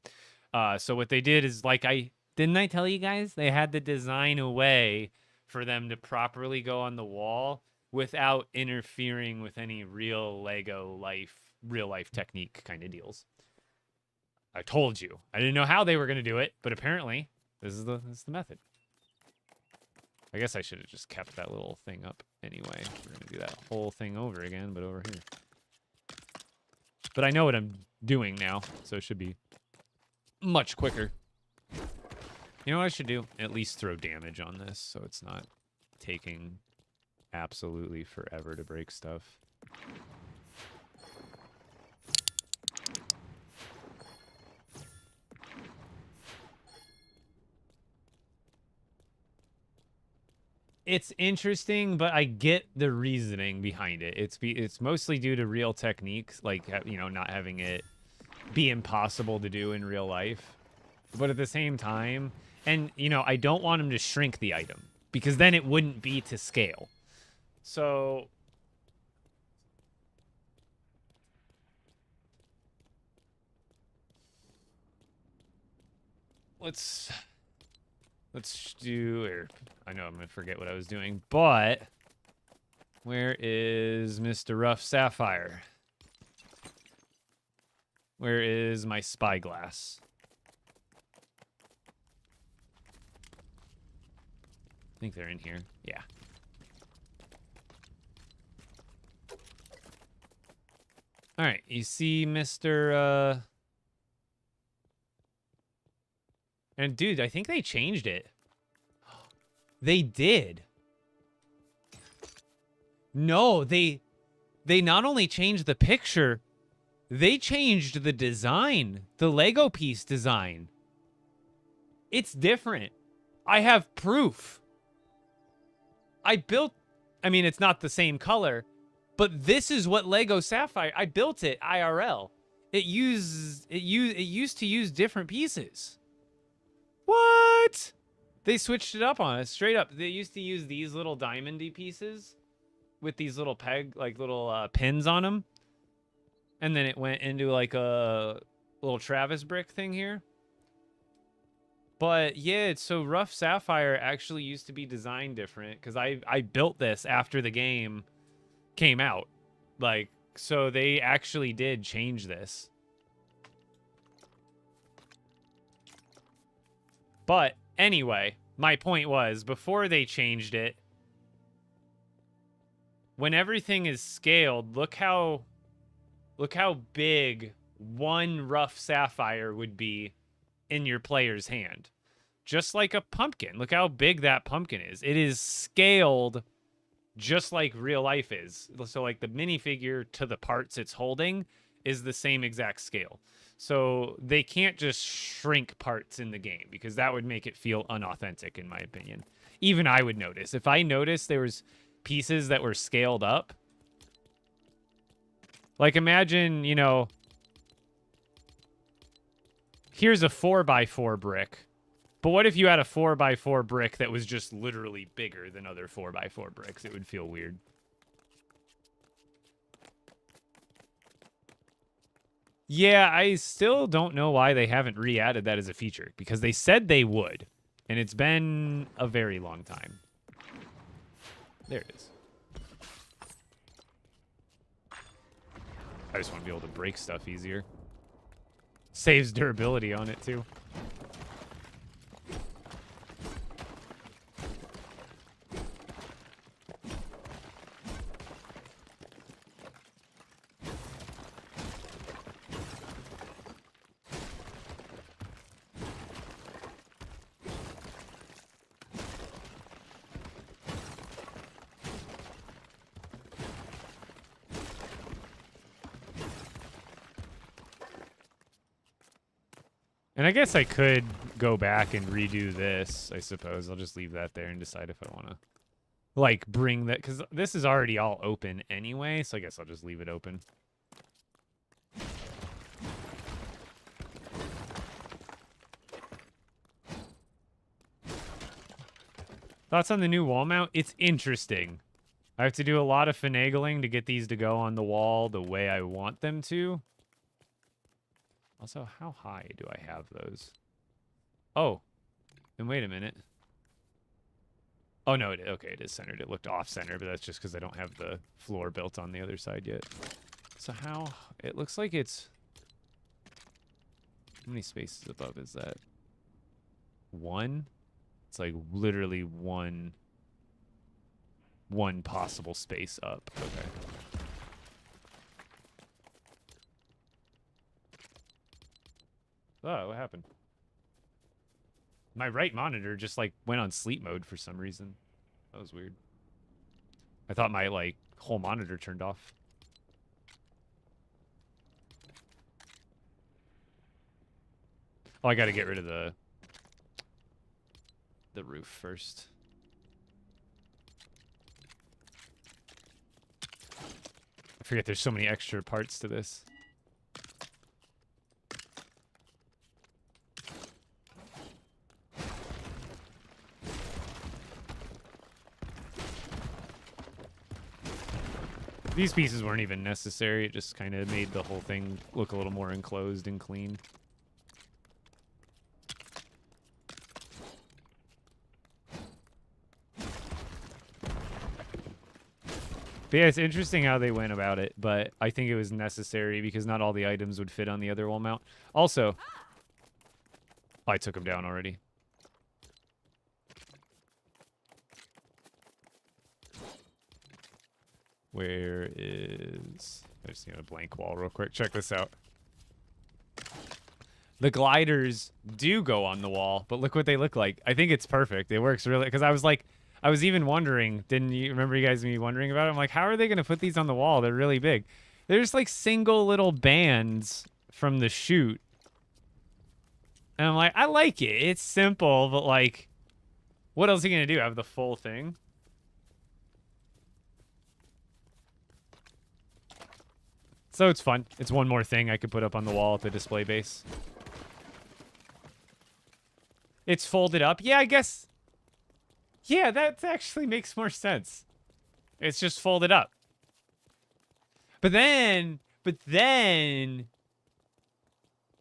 So what they did is, like, didn't I tell you guys? They had to design a way for them to properly go on the wall without interfering with any real Lego real life technique kind of deals. I told you. I didn't know how they were going to do it, but apparently this is the method. I guess I should have just kept that little thing up anyway. We're going to do that whole thing over again, but over here. But I know what I'm doing now, so it should be much quicker. You know what I should do? At least throw damage on this so it's not taking absolutely forever to break stuff. It's interesting, but I get the reasoning behind it. It's mostly due to real techniques, like, you know, not having it be impossible to do in real life. But at the same time, and, you know, I don't want them to shrink the item because then it wouldn't be to scale. So let's do, or I know I'm going to forget what I was doing, but where is Mr. Rough Sapphire? Where is my spyglass? I think they're in here. Yeah. All right, you see Mr. And dude, I think they changed it. They did. No, they not only changed the picture, they changed the design, the Lego piece design. It's different. I have proof. I mean, it's not the same color, but this is what Lego Sapphire, I built it IRL. It used to use different pieces. What? They switched it up on us, straight up. They used to use these little diamondy pieces with these little little pins on them. And then it went into like a little Travis brick thing here. But yeah, so Rough Sapphire actually used to be designed different because I built this after the game came out. Like, so they actually did change this. But anyway, my point was, before they changed it, when everything is scaled, look how big one Rough Sapphire would be in your player's hand. Just like a pumpkin. Look how big that pumpkin is. It is scaled just like real life is. So like the minifigure to the parts it's holding is the same exact scale. So they can't just shrink parts in the game because that would make it feel unauthentic in my opinion. Even I would notice. If I noticed there was pieces that were scaled up, like imagine, you know, here's a 4x4 brick. But what if you had a 4x4 brick that was just literally bigger than other 4x4 bricks? It would feel weird. Yeah, I still don't know why they haven't re-added that as a feature, because they said they would, and it's been a very long time. There it is. I just want to be able to break stuff easier. Saves durability on it, too. And I guess I could go back and redo this, I suppose. I'll just leave that there and decide if I want to, like, bring that... Because this is already all open anyway, so I guess I'll just leave it open. Thoughts on the new wall mount? It's interesting. I have to do a lot of finagling to get these to go on the wall the way I want them to. Also, how high do I have those? Oh, and wait a minute. Oh, no, okay, it is centered. It looked off-center, but that's just because I don't have the floor built on the other side yet. So how... It looks like it's... How many spaces above is that? One? It's like literally one possible space up. Okay. Oh, what happened? My right monitor just, like, went on sleep mode for some reason. That was weird. I thought my, like, whole monitor turned off. Oh, I gotta get rid of the roof first. I forget there's so many extra parts to this. These pieces weren't even necessary. It just kind of made the whole thing look a little more enclosed and clean. But yeah, it's interesting how they went about it, but I think it was necessary because not all the items would fit on the other wall mount. Also, I took them down already. Where is... I just need a blank wall real quick. Check this out. The gliders do go on the wall, but look what they look like. I think it's perfect. It works really... Because I was like, I was even wondering, didn't you remember you guys me wondering about it? I'm like, how are they going to put these on the wall? They're really big. They're just like single little bands from the chute. And I'm like, I like it. It's simple, but like, what else are you going to do? Have the full thing? So it's fun. It's one more thing I could put up on the wall at the display base. It's folded up. Yeah, I guess. Yeah, that actually makes more sense. It's just folded up. But then,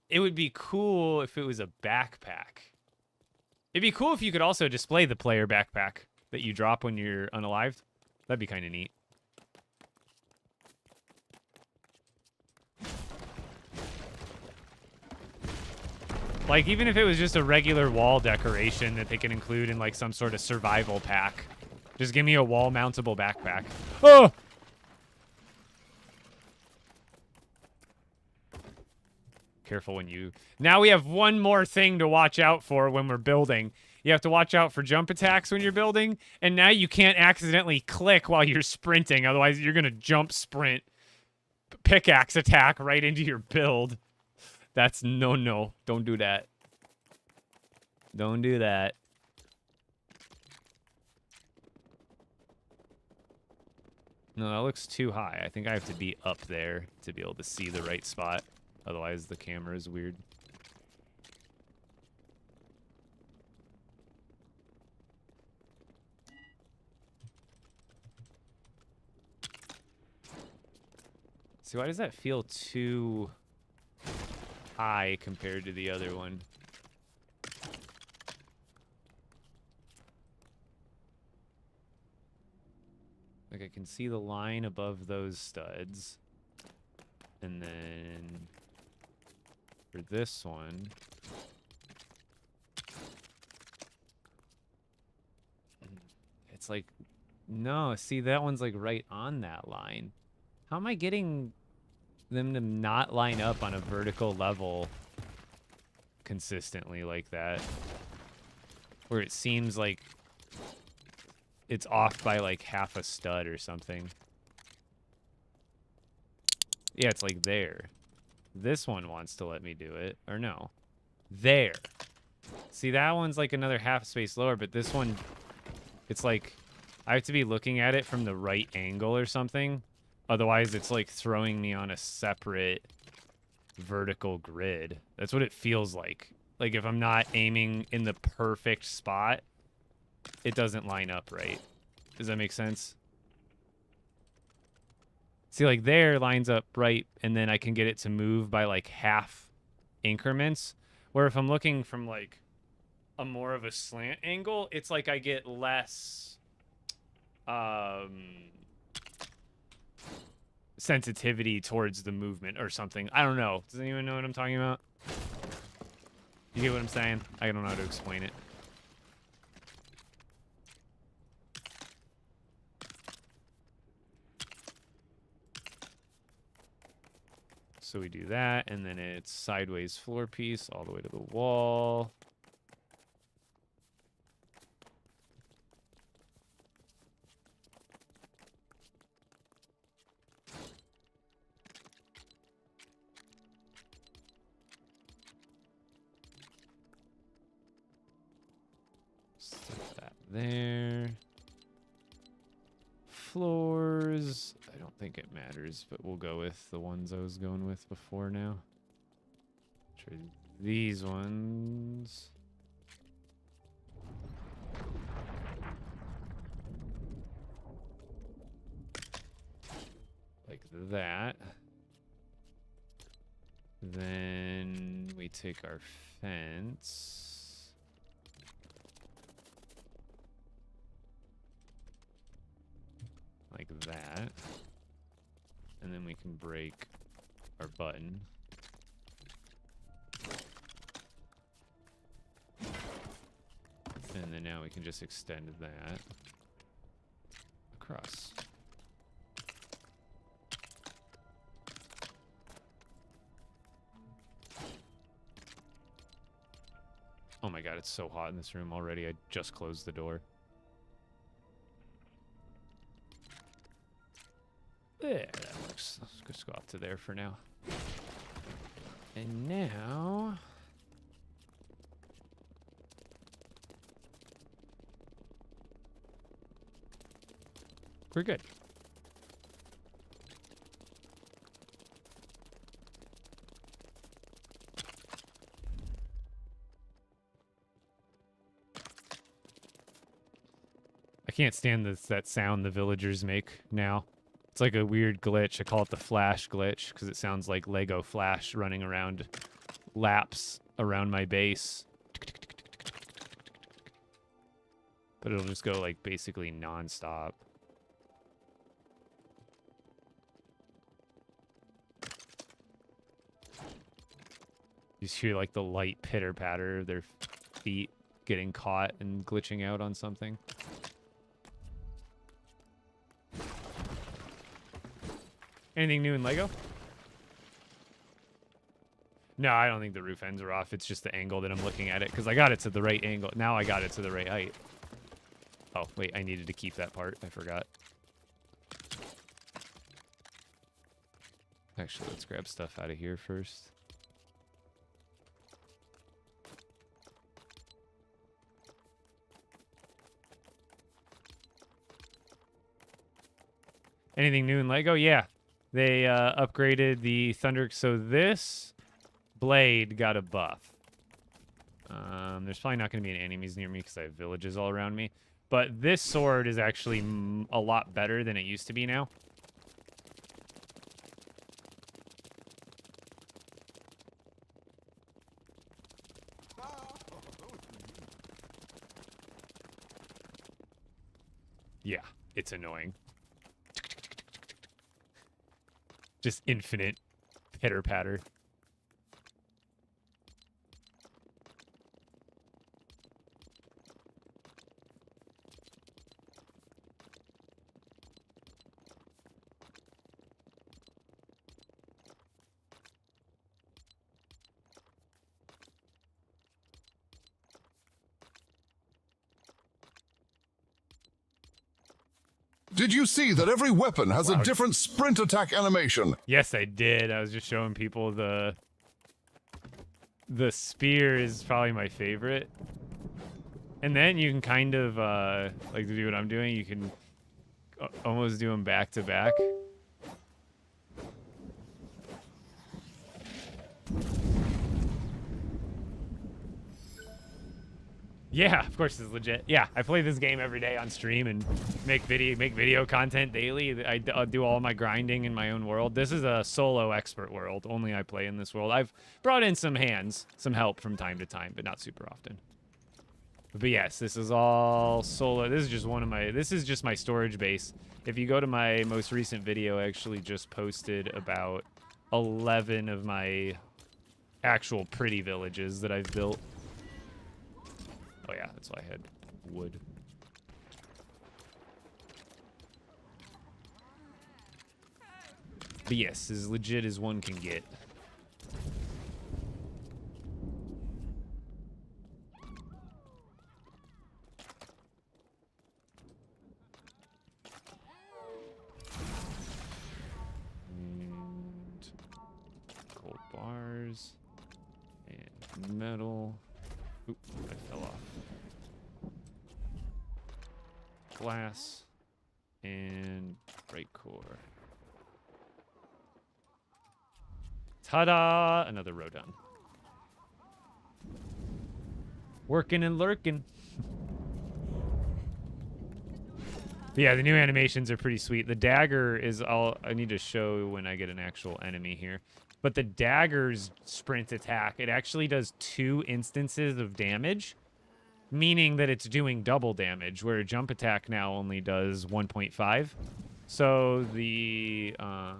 it would be cool if it was a backpack. It'd be cool if you could also display the player backpack that you drop when you're unalived. That'd be kind of neat. Like, even if it was just a regular wall decoration that they can include in, like, some sort of survival pack. Just give me a wall-mountable backpack. Oh! Careful when you... Now we have one more thing to watch out for when we're building. You have to watch out for jump attacks when you're building, and now you can't accidentally click while you're sprinting. Otherwise, you're going to jump sprint, pickaxe attack right into your build. That's no. Don't do that. Don't do that. No, that looks too high. I think I have to be up there to be able to see the right spot. Otherwise, the camera is weird. See, why does that feel too high compared to the other one? Like, I can see the line above those studs. And then for this one, it's like, no, see, that one's like right on that line. How am I getting them to not line up on a vertical level consistently like that? Where it seems like it's off by like half a stud or something. Yeah, it's like there. This one wants to let me do it. Or no. There. See, that one's like another half space lower, but this one, it's like, I have to be looking at it from the right angle or something. Otherwise, it's like throwing me on a separate vertical grid. That's what it feels like. Like, if I'm not aiming in the perfect spot, it doesn't line up right. Does that make sense? See, like, there lines up right, and then I can get it to move by, like, half increments. Where if I'm looking from, like, a more of a slant angle, it's like I get less sensitivity towards the movement or something. I don't know. Does anyone know what I'm talking about? You get what I'm saying? I don't know how to explain it. So we do that, and then it's sideways floor piece all the way to the wall. Stick that there. Floors, I don't think it matters, but we'll go with the ones I was going with before now. Try these ones. Like that. Then we take our fence. Like that. And then we can break our button. And then now we can just extend that across. Oh my god, it's so hot in this room already. I just closed the door. There, that works. Let's just go up to there for now. And now... we're good. I can't stand that sound the villagers make now. It's like a weird glitch. I call it the flash glitch because it sounds like Lego Flash running around laps around my base. But it'll just go like basically non-stop. You just hear like the light pitter-patter of their feet getting caught and glitching out on something. Anything new in Lego? No, I don't think the roof ends are off. It's just the angle that I'm looking at it because I got it to the right angle. Now I got it to the right height. Oh, wait, I needed to keep that part. I forgot. Actually, let's grab stuff out of here first. Anything new in Lego? Yeah. They upgraded the Thunder... so this blade got a buff. There's probably not going to be any enemies near me because I have villages all around me. But this sword is actually a lot better than it used to be now. Yeah, it's annoying. Just infinite pitter-patter. Did you see that every weapon has a different sprint attack animation? Yes, I did. I was just showing people the spear is probably my favorite. And then you can kind of, like to do what I'm doing, you can almost do them back to back. Yeah, of course it's legit. Yeah, I play this game every day on stream and make video content daily. I do all my grinding in my own world. This is a solo expert world. Only I play in this world. I've brought in some help from time to time, but not super often. But yes, this is all solo. This is just my storage base. If you go to my most recent video, I actually just posted about 11 of my actual pretty villages that I've built. Oh yeah, that's why I had wood. But yes, as legit as one can get. And gold bars and metal. Oop, I fell off. Glass and bright core. Ta-da! Another row done. Working and lurking. But yeah, the new animations are pretty sweet. The dagger is all I need to show when I get an actual enemy here. But the dagger's sprint attack, it actually does 2 instances of damage, meaning that it's doing double damage, where a jump attack now only does 1.5. So the, I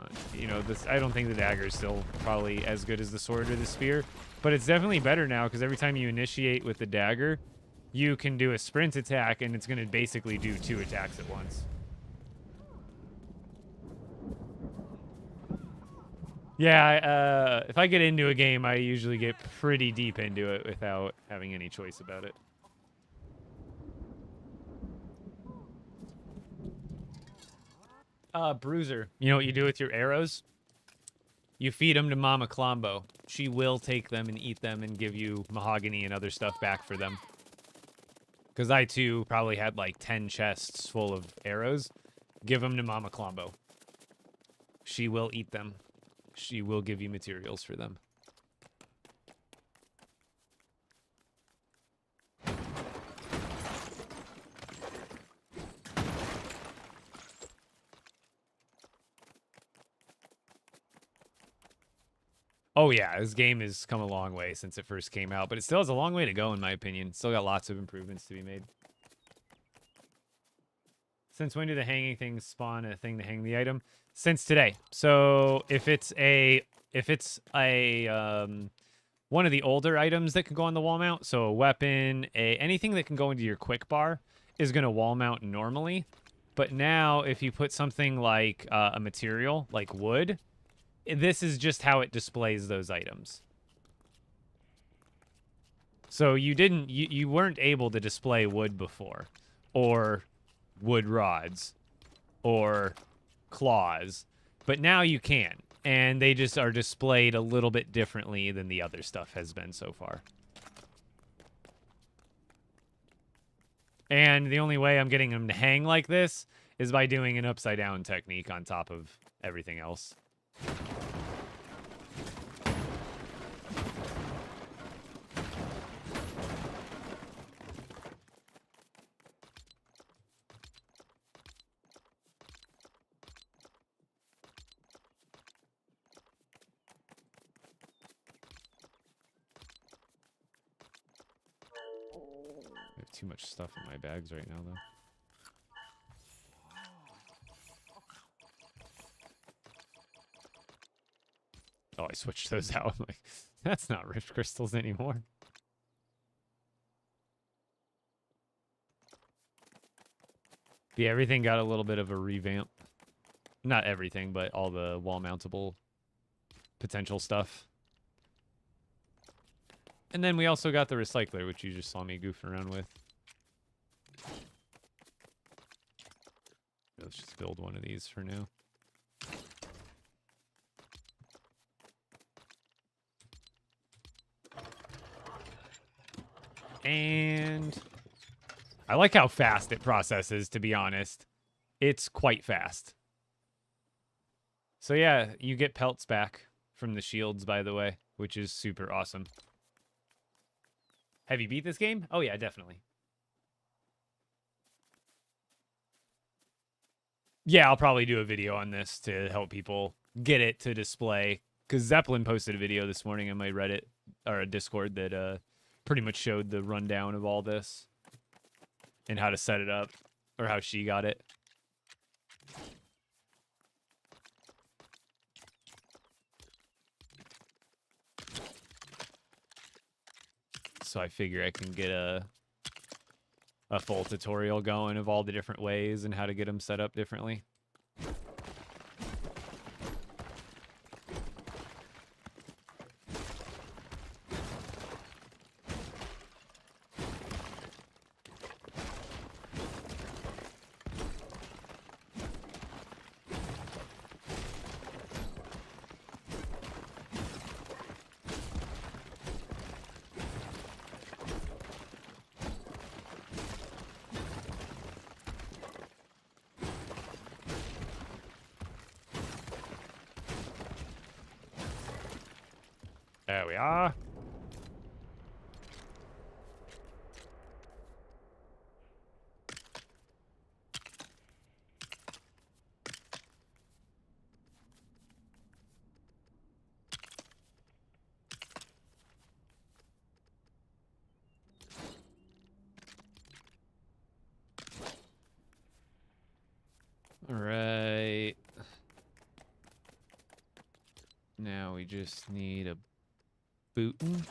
don't think the dagger is still probably as good as the sword or the spear, but it's definitely better now because every time you initiate with the dagger, you can do a sprint attack and it's going to basically do 2 attacks at once. Yeah, if I get into a game, I usually get pretty deep into it without having any choice about it. Bruiser. You know what you do with your arrows? You feed them to Mama Klombo. She will take them and eat them and give you mahogany and other stuff back for them. Because I, too, probably had like 10 chests full of arrows. Give them to Mama Klombo. She will eat them. She will give you materials for them. Oh yeah, this game has come a long way since it first came out, but it still has a long way to go in my opinion. Still got lots of improvements to be made. Since when do the hanging things spawn a thing to hang the item? Since today. So if it's a one of the older items that can go on the wall mount, so a weapon, anything that can go into your quick bar is going to wall mount normally. But now if you put something like a material like wood, this is just how it displays those items. So you weren't able to display wood before, or wood rods, or claws, but now you can, and they just are displayed a little bit differently than the other stuff has been so far. And the only way I'm getting them to hang like this is by doing an upside down technique on top of everything else. I have too much stuff in my bags right now, though. Oh, I switched those out. I'm like, that's not rift crystals anymore. Yeah, everything got a little bit of a revamp. Not everything, but all the wall mountable potential stuff. And then we also got the recycler, which you just saw me goofing around with. Let's just build one of these for now. And I like how fast it processes, to be honest. It's quite fast. So yeah, you get pelts back from the shields, by the way, which is super awesome. Have you beat this game? Oh yeah, definitely. Yeah, I'll probably do a video on this to help people get it to display. Because Zeppelin posted a video this morning on my Reddit, or a Discord, that pretty much showed the rundown of all this. And how to set it up, or how she got it. So I figure I can get a full tutorial going of all the different ways and how to get them set up differently. There we are. All right. Now we just need a bootin'.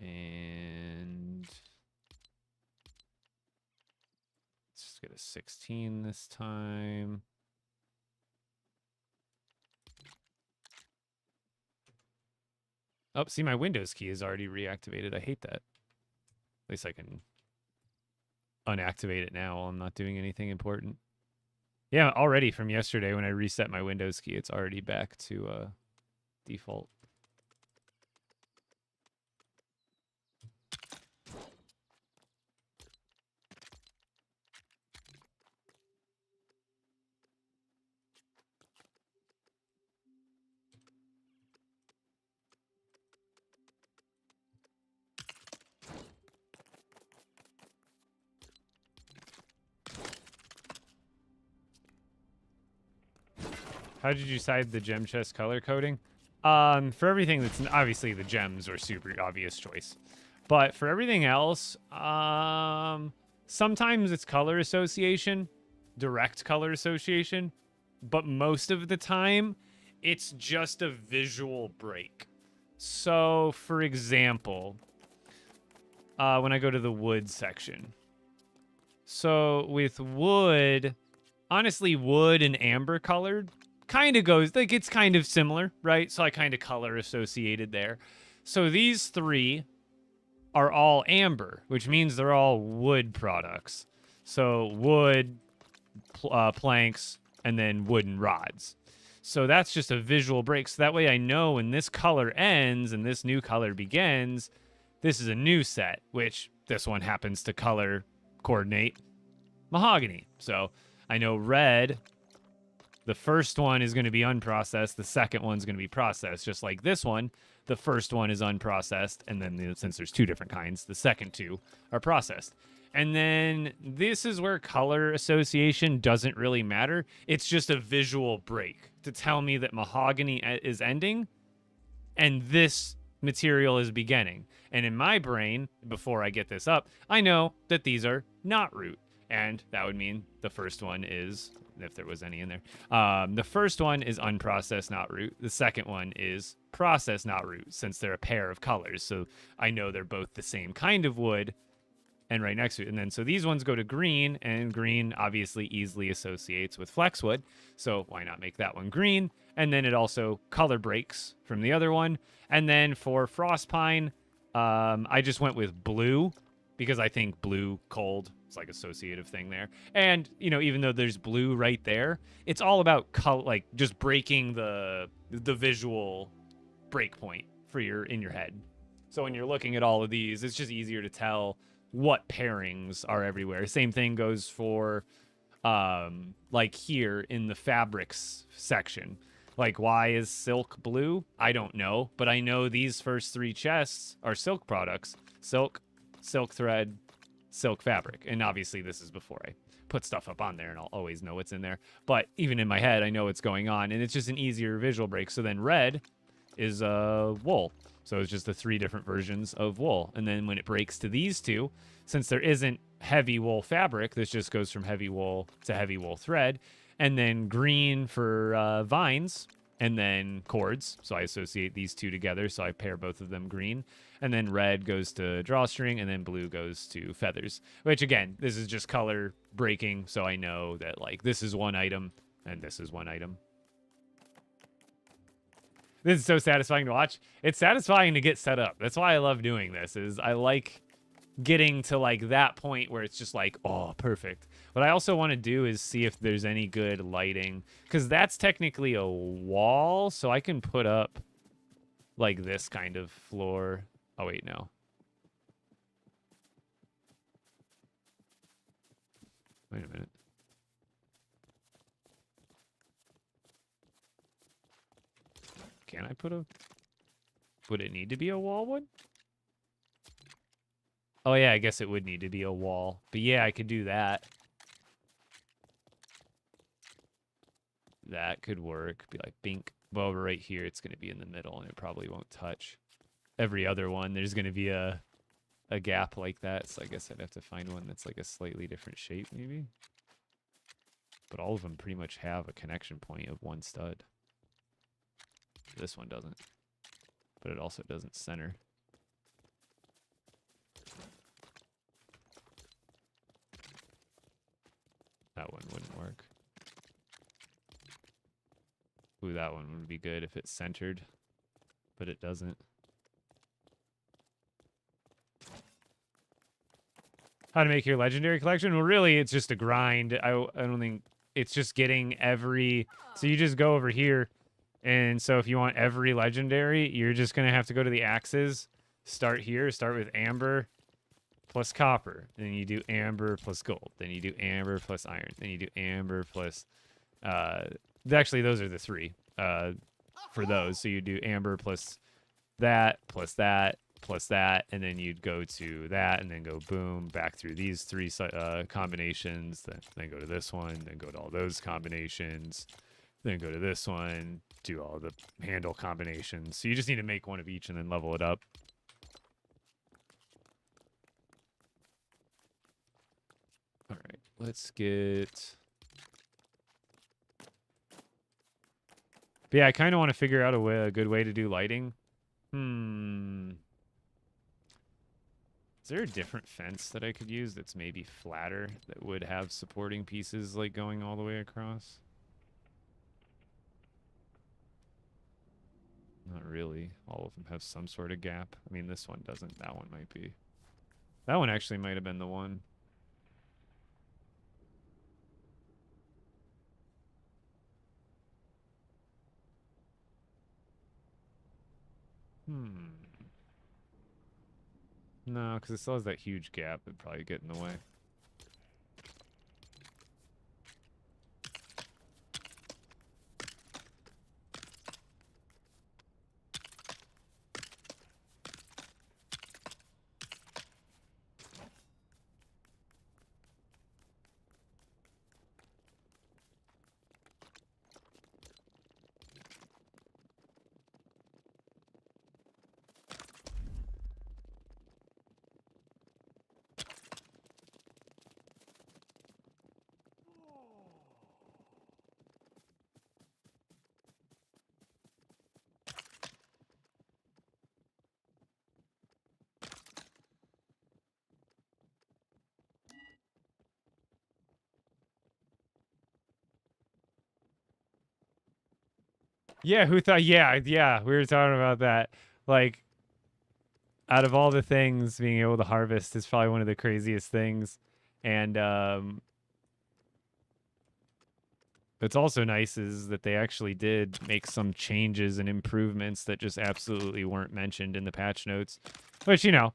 And let's just get a 16 this time. Oh, see, my Windows key is already reactivated. I hate that. At least I can unactivate it now while I'm not doing anything important. Yeah, already from yesterday when I reset my Windows key, it's already back to default. How did you decide the gem chest color coding? For everything that's obviously the gems are super obvious choice, but for everything else, sometimes it's color association, direct color association, but most of the time, it's just a visual break. So, for example, when I go to the wood section, so with wood, honestly, wood and amber colored kind of goes like it's kind of similar, right? So I kind of color associated there. So these three are all amber, which means they're all wood products. So wood, planks, and then wooden rods. So that's just a visual break. So that way I know when this color ends and this new color begins, this is a new set, which this one happens to color coordinate mahogany. So I know red, the first one is going to be unprocessed, the second one's going to be processed. Just like this one, the first one is unprocessed, and then since there's two different kinds, the second two are processed. And then this is where color association doesn't really matter. It's just a visual break to tell me that mahogany is ending and this material is beginning. And in my brain, before I get this up, I know that these are not root. And that would mean the first one is, if there was any in there, the first one is unprocessed, not root. The second one is processed, not root, since they're a pair of colors. So I know they're both the same kind of wood and right next to it. And then so these ones go to green, and green obviously easily associates with flexwood. So why not make that one green? And then it also color breaks from the other one. And then for frost pine, I just went with blue because I think blue cold is like associative thing there. And you know, even though there's blue right there, it's all about color, like just breaking the visual break point for in your head. So when you're looking at all of these, it's just easier to tell what pairings are everywhere. Same thing goes for like here in the fabrics section. Like, why is silk blue? I don't know, but I know these first three chests are silk products. Silk, silk thread, silk fabric. And obviously this is before I put stuff up on there, and I'll always know what's in there. But even in my head, I know what's going on, and it's just an easier visual break. So then red is wool. So it's just the three different versions of wool. And then when it breaks to these two, since there isn't heavy wool fabric, this just goes from heavy wool to heavy wool thread. And then green for vines, and then cords. So I associate these two together, so I pair both of them green. And then red goes to drawstring, and then blue goes to feathers. Which, again, this is just color breaking, so I know that, like, this is one item, and this is one item. This is so satisfying to watch. It's satisfying to get set up. That's why I love doing this, is I like getting to like that point where it's just like, oh, perfect. What I also want to do is see if there's any good lighting, because that's technically a wall, so I can put up like this kind of floor. Oh, wait, no. Wait a minute. Can I put a... Would it need to be a wall wood? Oh, yeah, I guess it would need to be a wall. But yeah, I could do that. That could work. Be like, bink. But over right here, it's going to be in the middle, and it probably won't touch. Every other one, there's going to be a gap like that. So I guess I'd have to find one that's like a slightly different shape, maybe. But all of them pretty much have a connection point of one stud. This one doesn't. But it also doesn't center. That one wouldn't work. Ooh, that one would be good if it's centered. But it doesn't. How to make your legendary collection? Well, really, it's just a grind. I don't think it's just getting every. So you just go over here, and so if you want every legendary, you're just gonna have to go to the axes. Start here. Start with amber plus copper. Then you do amber plus gold. Then you do amber plus iron. Then you do amber plus. Actually, those are the three. For those, so you do amber plus that, and then you'd go to that, and then go boom back through these three combinations. Then go to this one. Then go to all those combinations. Then go to this one. Do all the handle combinations. So you just need to make one of each and then level it up. All right, let's get. But yeah, I kind of want to figure out a good way to do lighting. Is there a different fence that I could use that's maybe flatter that would have supporting pieces like going all the way across? Not really. All of them have some sort of gap. I mean, this one doesn't. That one might be. That one actually might have been the one. No, because it still has that huge gap. It'd probably get in the way. Yeah, who thought? Yeah, we were talking about that. Like, out of all the things, being able to harvest is probably one of the craziest things. And what's also nice is that they actually did make some changes and improvements that just absolutely weren't mentioned in the patch notes. Which, you know,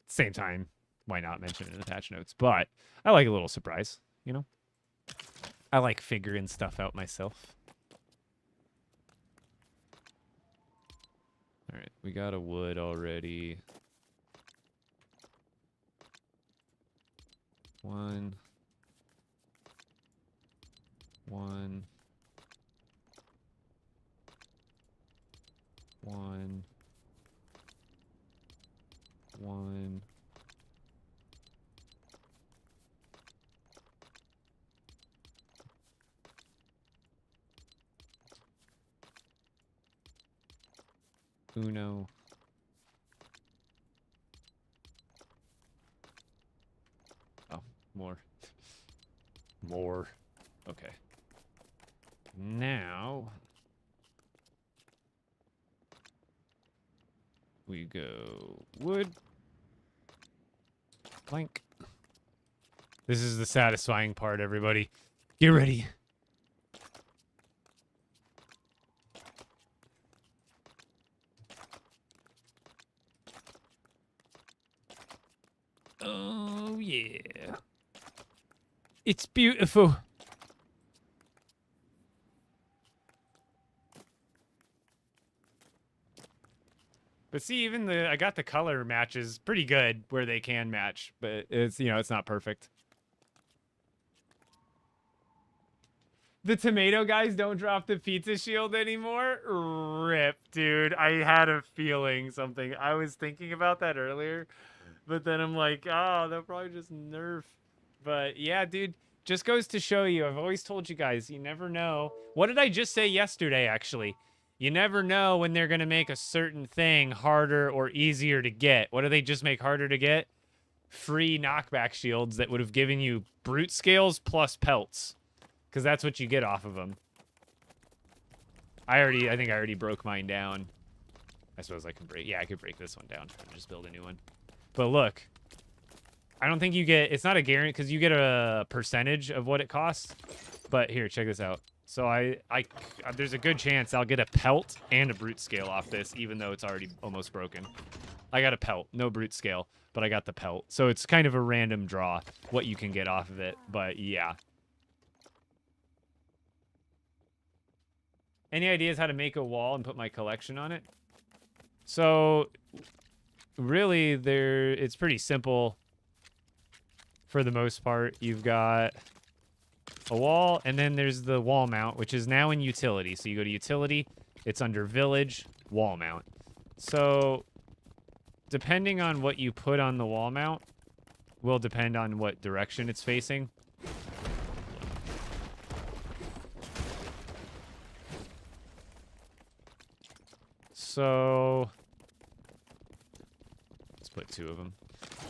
same time, why not mention it in the patch notes? But I like a little surprise, you know? I like figuring stuff out myself. All right, we got a wood already. One. One. One. One. Uno. Oh, more. More. Okay. Now we go wood. Plank. This is the satisfying part, everybody. Get ready. Oh, yeah. It's beautiful. But see, even I got the color matches pretty good where they can match, but it's, you know, it's not perfect. The tomato guys don't drop the pizza shield anymore? Rip, dude. I had a feeling something. I was thinking about that earlier, but then I'm like, oh, they'll probably just nerf. But yeah, dude, just goes to show you. I've always told you guys, you never know. What did I just say yesterday, actually? You never know when they're going to make a certain thing harder or easier to get. What do they just make harder to get? Free knockback shields that would have given you brute scales plus pelts. Because that's what you get off of them. I think I already broke mine down. I suppose I can break. Yeah, I could break this one down and just build a new one. But look. I don't think you get, it's not a guarantee because you get a percentage of what it costs. But here, check this out. So there's a good chance I'll get a pelt and a brute scale off this, even though it's already almost broken. I got a pelt, no brute scale, but I got the pelt. So it's kind of a random draw what you can get off of it. But yeah. Any ideas how to make a wall and put my collection on it? So really it's pretty simple for the most part. You've got a wall, and then there's the wall mount, which is now in utility. So you go to utility, it's under village, wall mount. So depending on what you put on the wall mount will depend on what direction it's facing. So let's put 2 of them.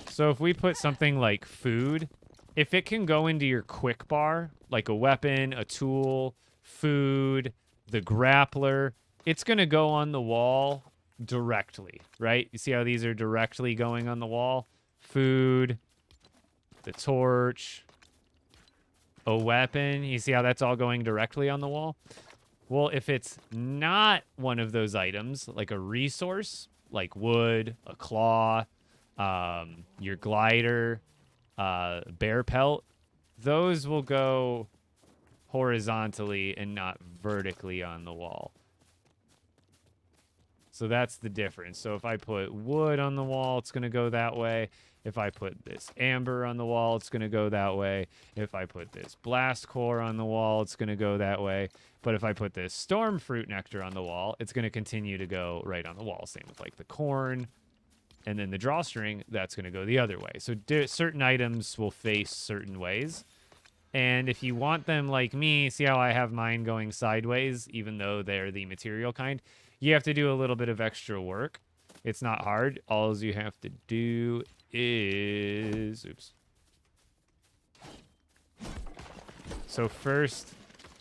So if we put something like food, if it can go into your quick bar, like a weapon, a tool, food, the grappler, it's going to go on the wall directly, right? You see how these are directly going on the wall? Food, the torch, a weapon. You see how that's all going directly on the wall? Well, if it's not one of those items, like a resource, like wood, a claw, your glider, bear pelt, those will go horizontally and not vertically on the wall. So that's the difference. So if I put wood on the wall, it's going to go that way. If I put this amber on the wall, it's going to go that way. If I put this blast core on the wall, it's going to go that way. But if I put this storm fruit nectar on the wall, it's going to continue to go right on the wall. Same with like the corn. And then the drawstring, that's going to go the other way. So certain items will face certain ways. And if you want them like me, see how I have mine going sideways, even though they're the material kind? You have to do a little bit of extra work. It's not hard. All you have to do is... Oops. So first,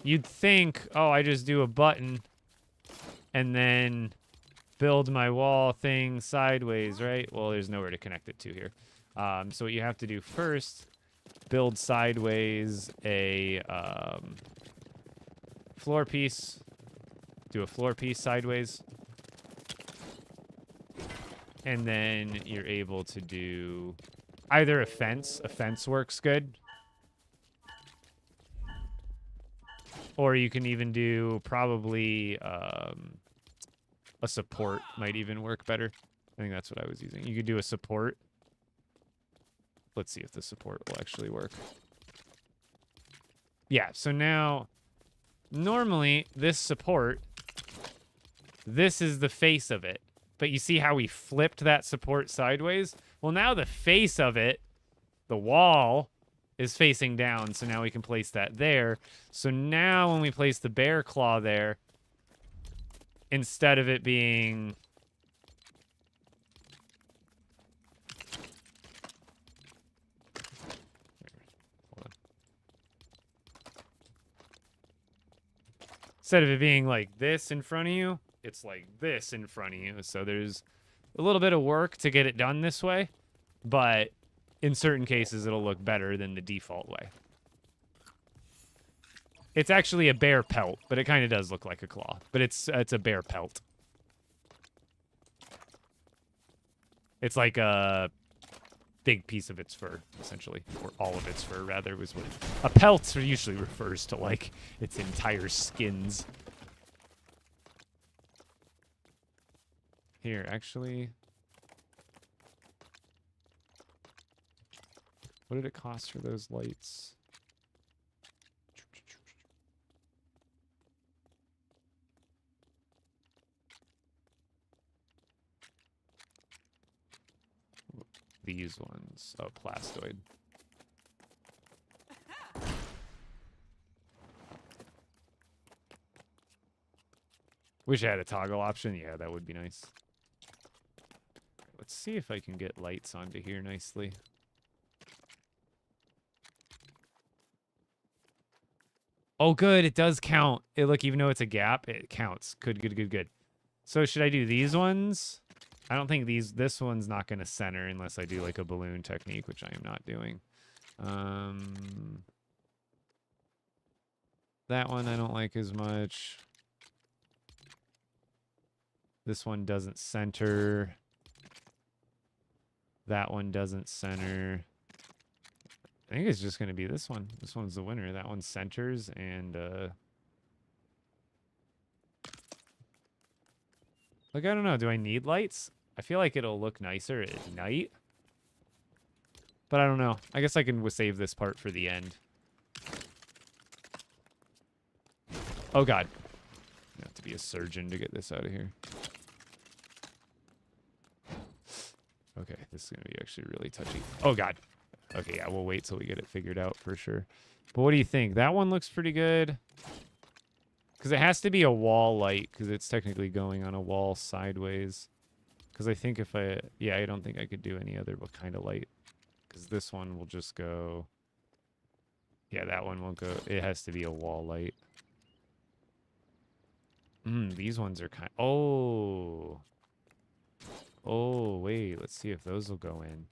you'd think, oh, I just do a button and then build my wall thing sideways, right? Well, there's nowhere to connect it to here. So what you have to do first, build sideways a floor piece. Do a floor piece sideways. And then you're able to do either a fence. A fence works good. Or you can even do probably a support might even work better. I think that's what I was using. You could do a support. Let's see if the support will actually work. Yeah, so now, normally, this support, this is the face of it. But you see how we flipped that support sideways? Well, now the face of it, the wall, is facing down. So now we can place that there. So now when we place the bear claw there, instead of it being... Instead of it being like this in front of you, it's like this in front of you. So there's a little bit of work to get it done this way, but in certain cases, it'll look better than the default way. It's actually a bear pelt, but it kind of does look like a claw. But it's a bear pelt. It's like a big piece of its fur, essentially. Or all of its fur, rather, was what... A pelt usually refers to, like, its entire skins. Here, actually... What did it cost for those lights? These ones. Oh, plastoid. Wish I had a toggle option. Yeah, that would be nice. Let's see if I can get lights onto here nicely. Oh, good. It does count. Look, even though it's a gap, it counts. Good, good, good, good. So should I do these ones? I don't think this one's not going to center unless I do like a balloon technique, which I am not doing. That one I don't like as much. This one doesn't center. That one doesn't center. I think it's just going to be this one. This one's the winner. That one centers and like, I don't know. Do I need lights? I feel like it'll look nicer at night. But I don't know. I guess I can save this part for the end. Oh, God. I have to be a surgeon to get this out of here. Okay, this is going to be actually really touchy. Oh, God. Okay, yeah, we'll wait till we get it figured out for sure. But what do you think? That one looks pretty good. Because it has to be a wall light, because it's technically going on a wall sideways. Because I think if I... Yeah, I don't think I could do any other kind of light. Because this one will just go... Yeah, that one won't go... It has to be a wall light. These ones are kind... Oh! Oh, wait. Let's see if those will go in.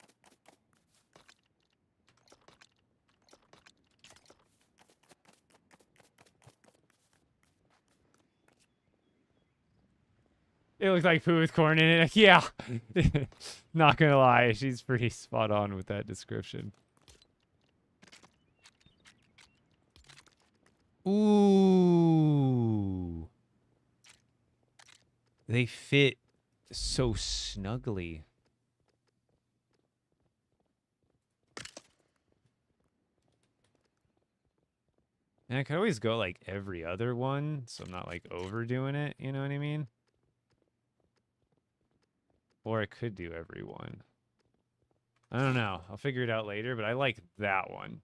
It looks like poo with corn in it. Yeah. Not gonna lie, she's pretty spot on with that description. Ooh. They fit so snugly. And I could always go like every other one, so I'm not like overdoing it, you know what I mean? Or I could do every one. I don't know. I'll figure it out later, but I like that one.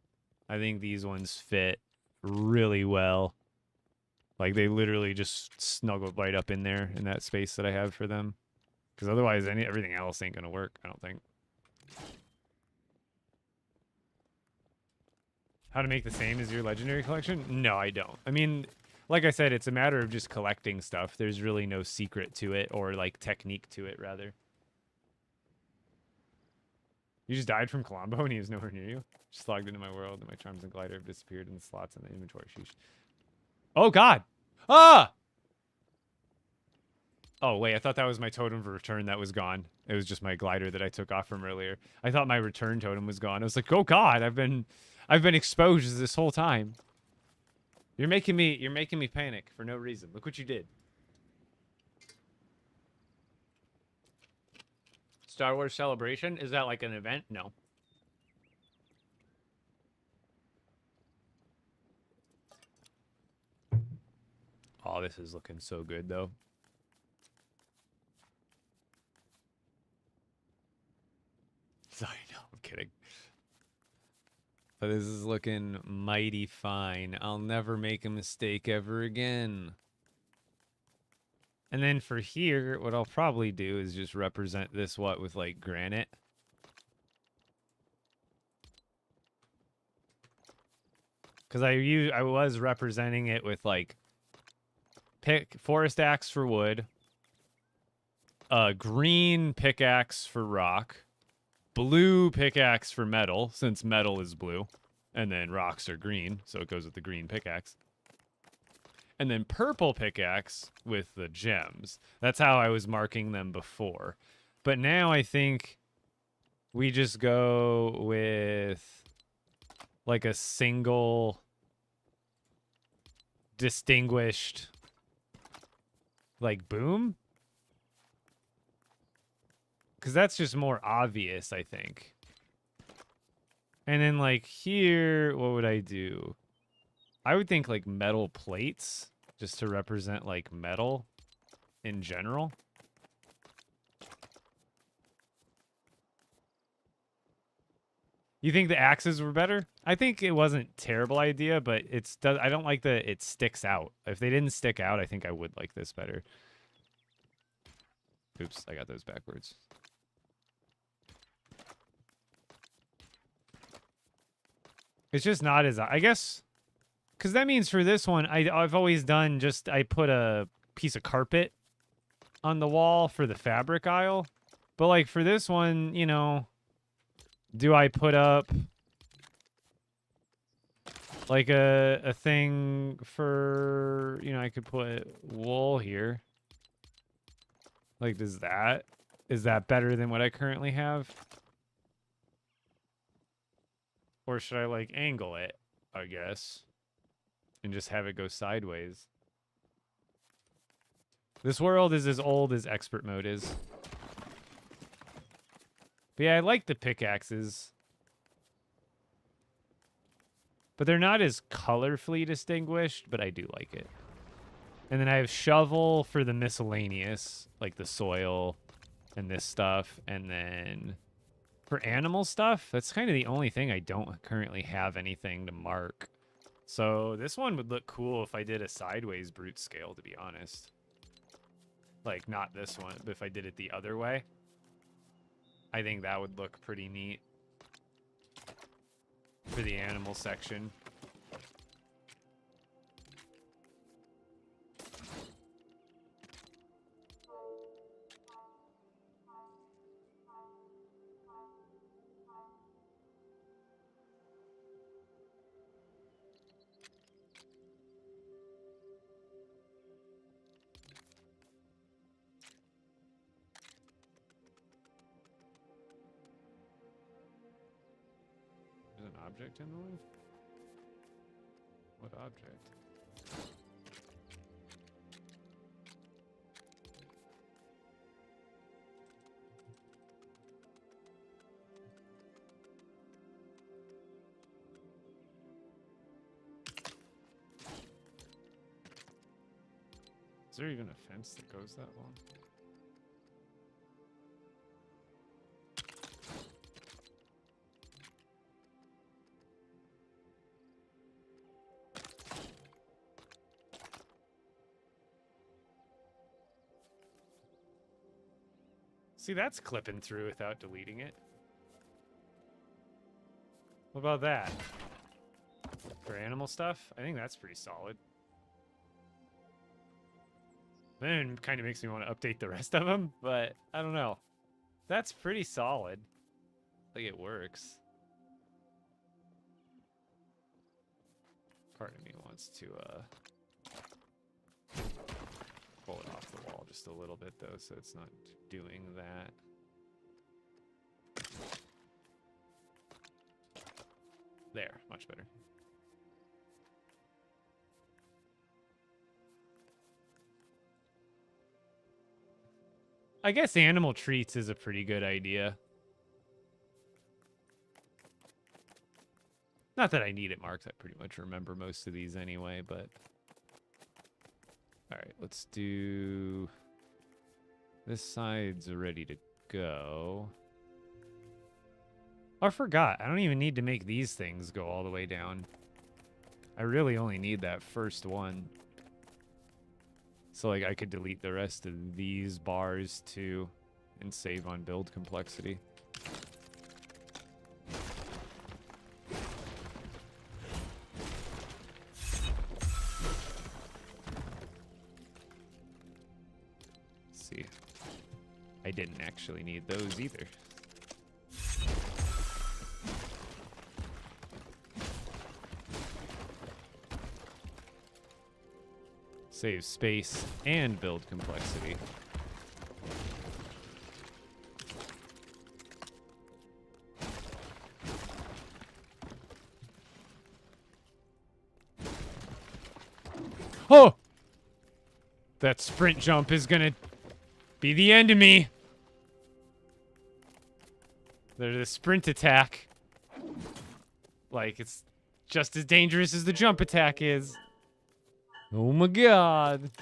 I think these ones fit really well. Like, they literally just snuggled right up in there in that space that I have for them. Because otherwise, everything else ain't going to work, I don't think. How to make the same as your legendary collection? No, I don't. I mean, like I said, it's a matter of just collecting stuff. There's really no secret to it, or, like, technique to it, rather. You just died from Colombo and he was nowhere near you? Just logged into my world and my charms and glider have disappeared in the slots in the inventory. Sheesh. Oh, God! Ah! Oh, wait, I thought that was my totem of return that was gone. It was just my glider that I took off from earlier. I thought my return totem was gone. I was like, oh, God, I've been exposed this whole time. You're making me panic for no reason. Look what you did. Star Wars Celebration? Is that like an event? No. Oh, this is looking so good, though. Sorry, no, I'm kidding. But this is looking mighty fine. I'll never make a mistake ever again. And then for here, what I'll probably do is just represent this, with like granite. Because I was representing it with like forest axe for wood, green pickaxe for rock, blue pickaxe for metal, since metal is blue, and then rocks are green, so it goes with the green pickaxe. And then purple pickaxe with the gems. That's how I was marking them before. But now I think we just go with like a single distinguished like boom. Because that's just more obvious, I think. And then like here, what would I do? I would think like metal plates, just to represent like metal in general. You think the axes were better? I think it wasn't a terrible idea, but I don't like that it sticks out. If they didn't stick out, I think I would like this better. Oops, I got those backwards. It's just not as, I guess... Because that means for this one, I've always done I put a piece of carpet on the wall for the fabric aisle. But like for this one, you know, do I put up like a thing for, you know, I could put wool here. Like, is that better than what I currently have? Or should I like angle it, I guess, and just have it go sideways? This world is as old as expert mode is. But yeah, I like the pickaxes. But they're not as colorfully distinguished, but I do like it. And then I have shovel for the miscellaneous, like the soil and this stuff. And then for animal stuff, that's kind of the only thing I don't currently have anything to mark. So this one would look cool if I did a sideways brute scale, to be honest. Like, not this one, but if I did it the other way, I think that would look pretty neat for the animal section. There's an object in the way? What object? Is there even a fence that goes that long? See, that's clipping through without deleting it. What about that? For animal stuff? I think that's pretty solid. Then it kind of makes me want to update the rest of them, but I don't know. That's pretty solid. Like, it works. Part of me wants to pull it off the wall just a little bit, though, so it's not doing that. There, much better. I guess animal treats is a pretty good idea. Not that I need it marked. I pretty much remember most of these anyway, but... Alright, let's do... This side's ready to go. Oh, I forgot. I don't even need to make these things go all the way down. I really only need that first one. So, like, I could delete the rest of these bars, too, and save on build complexity. Let's see. I didn't actually need those either. Save space and build complexity. Oh! That sprint jump is gonna be the end of me. There's a sprint attack. Like, it's just as dangerous as the jump attack is. Oh my god.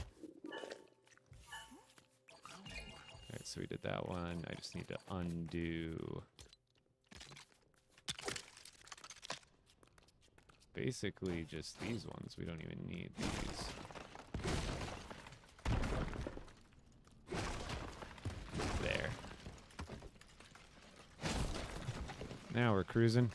Alright, so we did that one. I just need to undo. Basically just these ones. We don't even need these. There. Now we're cruising.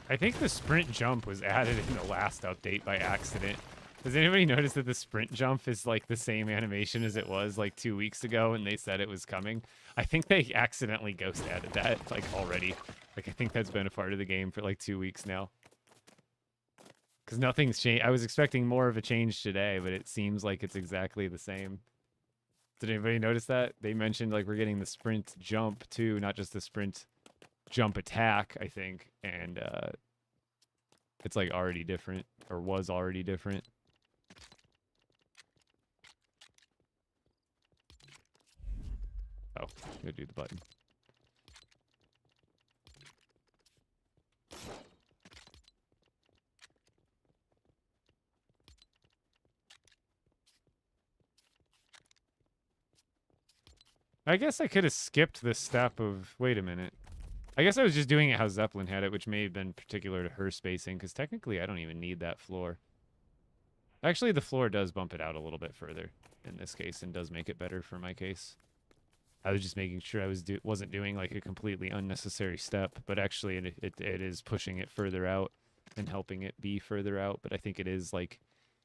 I think the sprint jump was added in the last update by accident. Does anybody notice that the sprint jump is like the same animation as it was like 2 weeks ago when they said it was coming? I think they accidentally ghost added that like already. Like I think that's been a part of the game for like 2 weeks now. Because nothing's changed. I was expecting more of a change today, but it seems like it's exactly the same. Did anybody notice that? They mentioned like we're getting the sprint jump too, not just the sprint jump attack, I think. And it's like already different, or was already different. Oh, gotta do the button. I guess I could have skipped the step of... Wait a minute. I guess I was just doing it how Zeppelin had it, which may have been particular to her spacing, because technically I don't even need that floor. Actually, the floor does bump it out a little bit further in this case, and does make it better for my case. I was just making sure I wasn't doing like a completely unnecessary step, but actually it is pushing it further out and helping it be further out. But I think it is like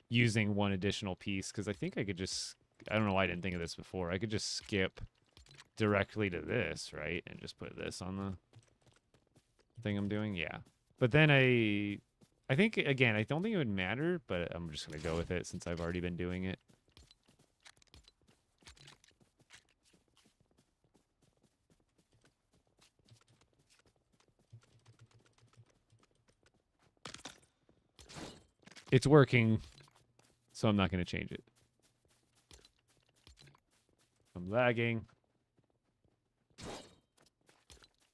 using one additional piece, because I think I could just... I don't know why I didn't think of this before. I could just skip directly to this, right? And just put this on the thing I'm doing. Yeah. But then I think, again, I don't think it would matter, but I'm just going to go with it since I've already been doing it. It's working, so I'm not going to change it. I'm lagging.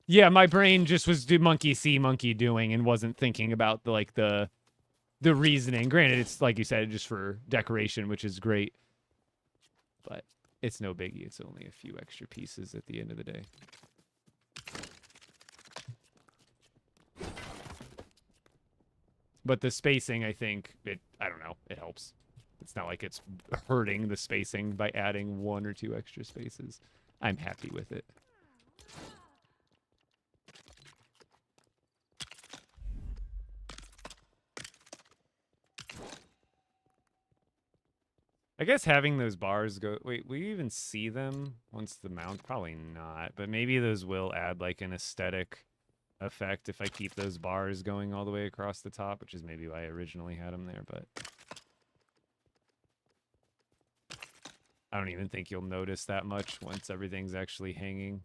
Yeah, my brain just was do monkey see, monkey doing, and wasn't thinking about the reasoning. Granted, it's like you said, just for decoration, which is great, but it's no biggie. It's only a few extra pieces at the end of the day. But the spacing, I think, I don't know, it helps. It's not like it's hurting the spacing by adding 1 or 2 extra spaces. I'm happy with it. I guess having those bars go... Wait, will you even see them once the mount? Probably not, but maybe those will add like an aesthetic effect if I keep those bars going all the way across the top, which is maybe why I originally had them there, but... I don't even think you'll notice that much once everything's actually hanging.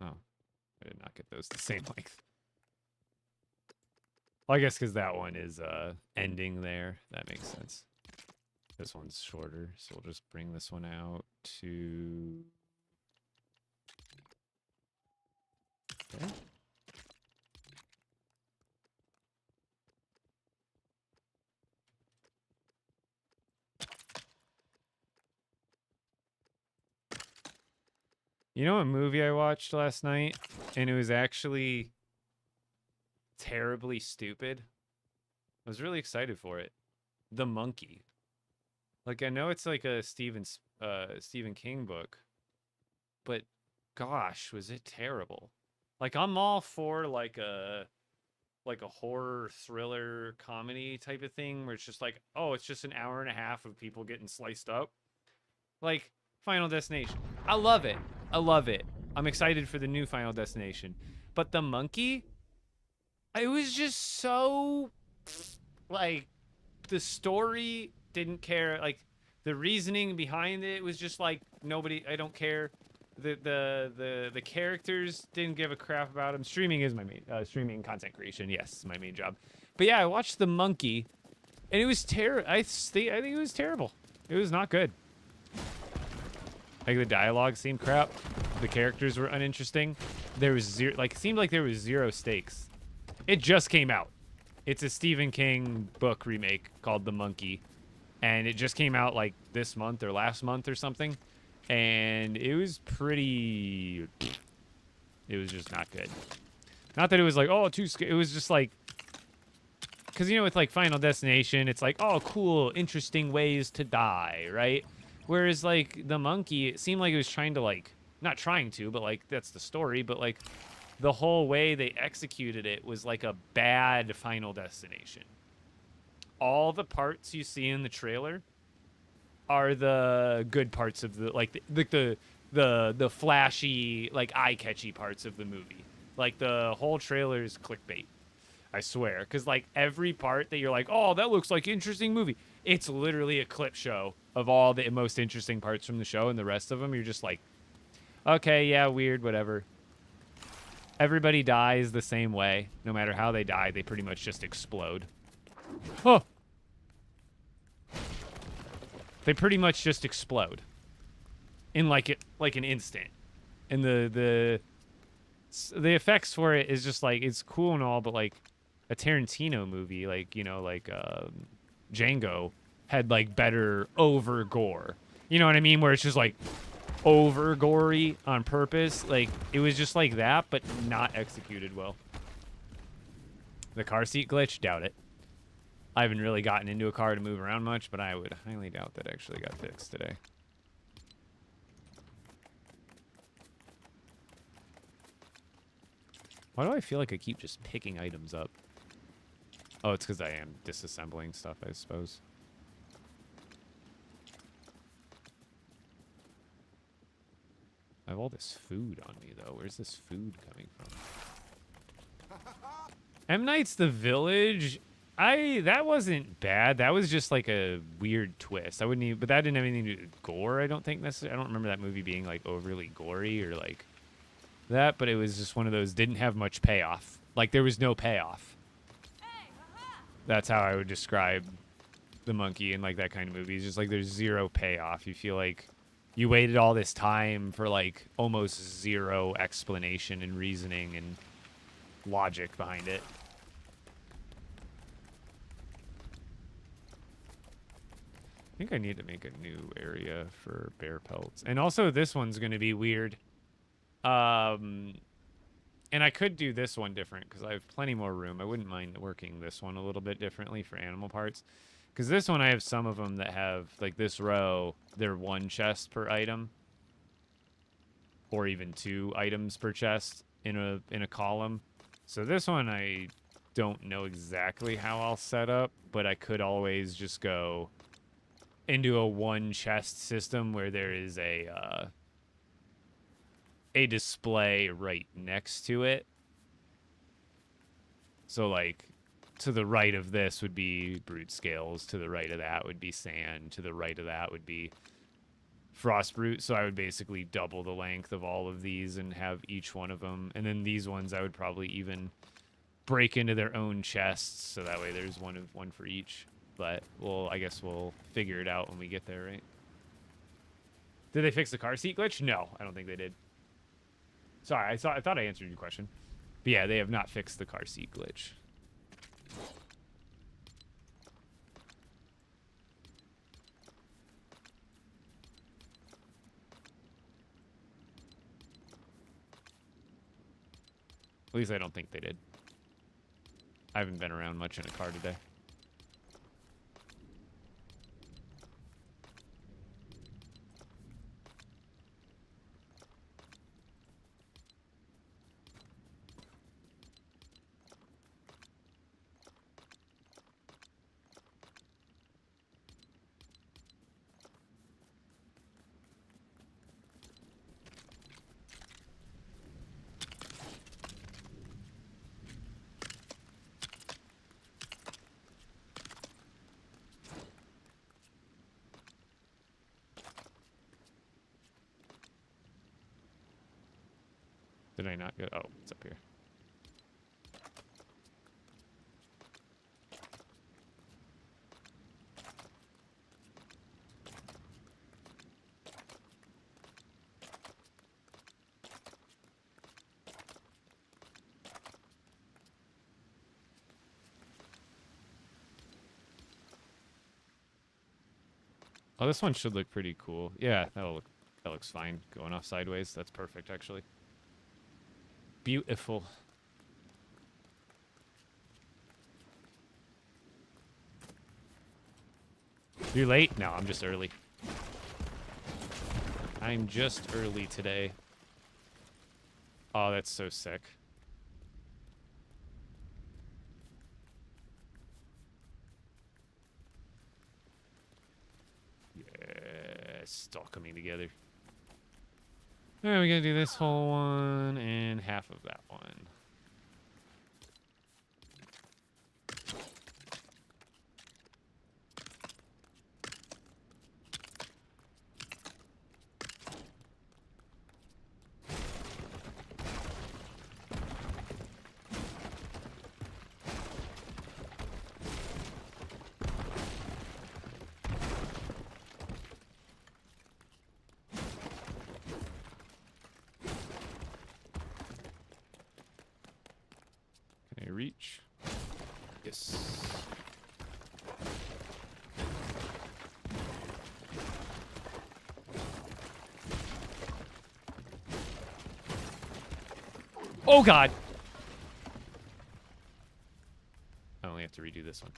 Oh, I did not get those the same length. Well, I guess because that one is ending there. That makes sense. This one's shorter, so we'll just bring this one out to... Okay. You know a movie I watched last night, and it was actually terribly stupid? I was really excited for it. The Monkey. Like, I know it's like a Stephen King book, but gosh, was it terrible. Like, I'm all for like a horror thriller comedy type of thing where it's just like, oh, it's just an hour and a half of people getting sliced up. Like Final Destination. I love it. I love it. I'm excited for the new Final Destination. But The Monkey, it was just so, like, the story didn't care. Like, the reasoning behind it was just like, nobody, I don't care. The characters didn't give a crap about them. Streaming is my main, streaming content creation, yes, is my main job. But yeah, I watched The Monkey, and it was I think it was terrible. It was not good. Like, the dialogue seemed crap. The characters were uninteresting. There was zero, like, it seemed like there was zero stakes. It just came out. It's a Stephen King book remake called The Monkey. And it just came out, like, this month or last month or something. And it was pretty... It was just not good. Not that it was like, oh, too scary. It was just like... because you know, with like Final Destination, it's like, oh, cool, interesting ways to die, right? Whereas like the monkey, it seemed like it was trying to like, not trying to, but like that's the story, but like the whole way they executed it was like a bad Final Destination. All the parts you see in the trailer are the good parts of the like the flashy, like eye-catchy parts of the movie. Like the whole trailer is clickbait. I swear, because like every part that you're like, oh, that looks like interesting movie, it's literally a clip show of all the most interesting parts from the show, and the rest of them you're just like, okay, yeah, weird, whatever. Everybody dies the same way. No matter how they die, they pretty much just explode. Oh, they pretty much just explode in like an instant, and the effects for it is just like, it's cool and all, but like a Tarantino movie, like, you know, like Django had like better over gore. You know what I mean? Where it's just like over gory on purpose. Like it was just like that, but not executed well. The car seat glitch, doubt it. I haven't really gotten into a car to move around much, but I would highly doubt that actually got fixed today. Why do I feel like I keep just picking items up? Oh, it's because I am disassembling stuff, I suppose. I have all this food on me, though. Where's this food coming from? M. Night's The Village... that wasn't bad. That was just like a weird twist. I wouldn't even... But that didn't have anything to do with gore, I don't think necessarily. I don't remember that movie being like overly gory or like that, but it was just one of those, didn't have much payoff. Like there was no payoff. That's how I would describe the monkey in like that kind of movie. It's just like there's zero payoff. You feel like you waited all this time for like almost zero explanation and reasoning and logic behind it. I think I need to make a new area for bear pelts. And also this one's going to be weird. And I could do this one different because I have plenty more room. I wouldn't mind working this one a little bit differently for animal parts. Because this one, I have some of them that have, like this row, they're one chest per item. Or even 2 items per chest in a column. So this one, I don't know exactly how I'll set up. But I could always just go into a one chest system where there is a display right next to it. So like to the right of this would be brute scales, to the right of that would be sand, to the right of that would be frost brute. So I would basically double the length of all of these and have each one of them. And then these ones I would probably even break into their own chests, so that way there's one for each. But I guess we'll figure it out when we get there, right? Did they fix the car seat glitch? No, I don't think they did. Sorry, I thought I answered your question. But yeah, they have not fixed the car seat glitch. At least I don't think they did. I haven't been around much in a car today. Did I not go? Oh, it's up here. Oh, this one should look pretty cool. Yeah, that looks fine. Going off sideways. That's perfect, actually. Beautiful. You late? No, I'm just early. I'm just early today. Oh, that's so sick. Yeah, it's all coming together. All right, we gotta do this whole one and half of that one. Can I reach? Yes. Oh God! I only have to redo this one.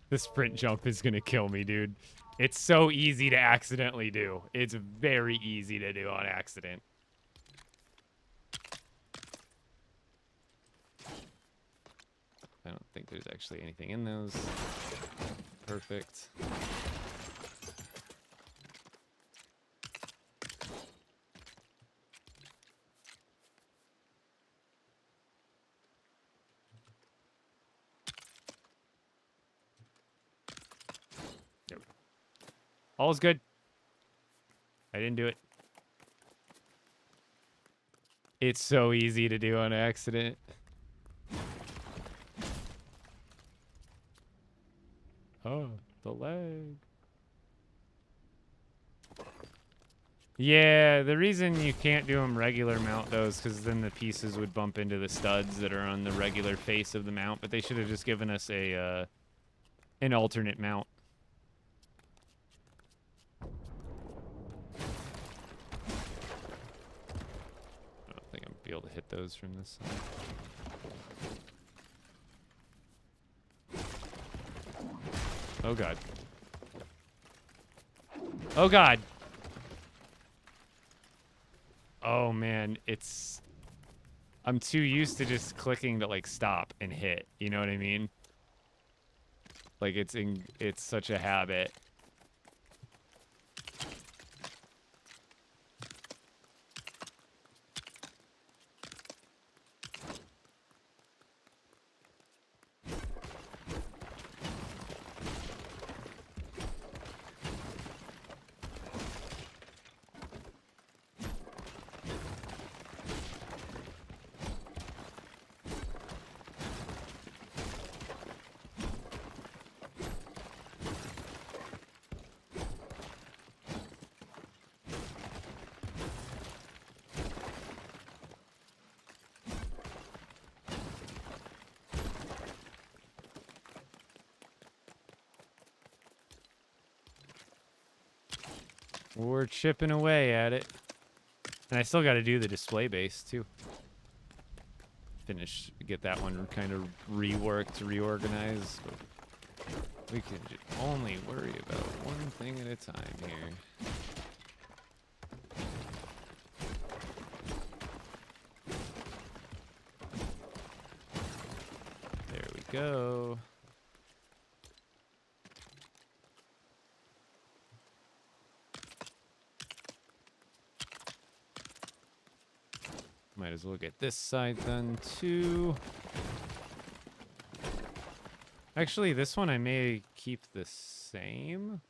The sprint jump is gonna kill me, dude. It's so easy to accidentally do. It's very easy to do on accident. I don't think there's actually anything in those. Perfect. There we go. All's good. I didn't do it. It's so easy to do on accident. Oh, the leg. Yeah, the reason you can't do them regular mount though is because then the pieces would bump into the studs that are on the regular face of the mount, but they should have just given us a an alternate mount. I don't think I'm gonna be able to hit those from this side. Oh God. Oh God. Oh man, I'm too used to just clicking to like stop and hit. You know what I mean? Like it's such a habit. We're chipping away at it. And I still got to do the display base, too. Get that one kind of reworked, reorganized. But we can only worry about one thing at a time here. There we go. Might as well get this side done too. Actually, this one I may keep the same.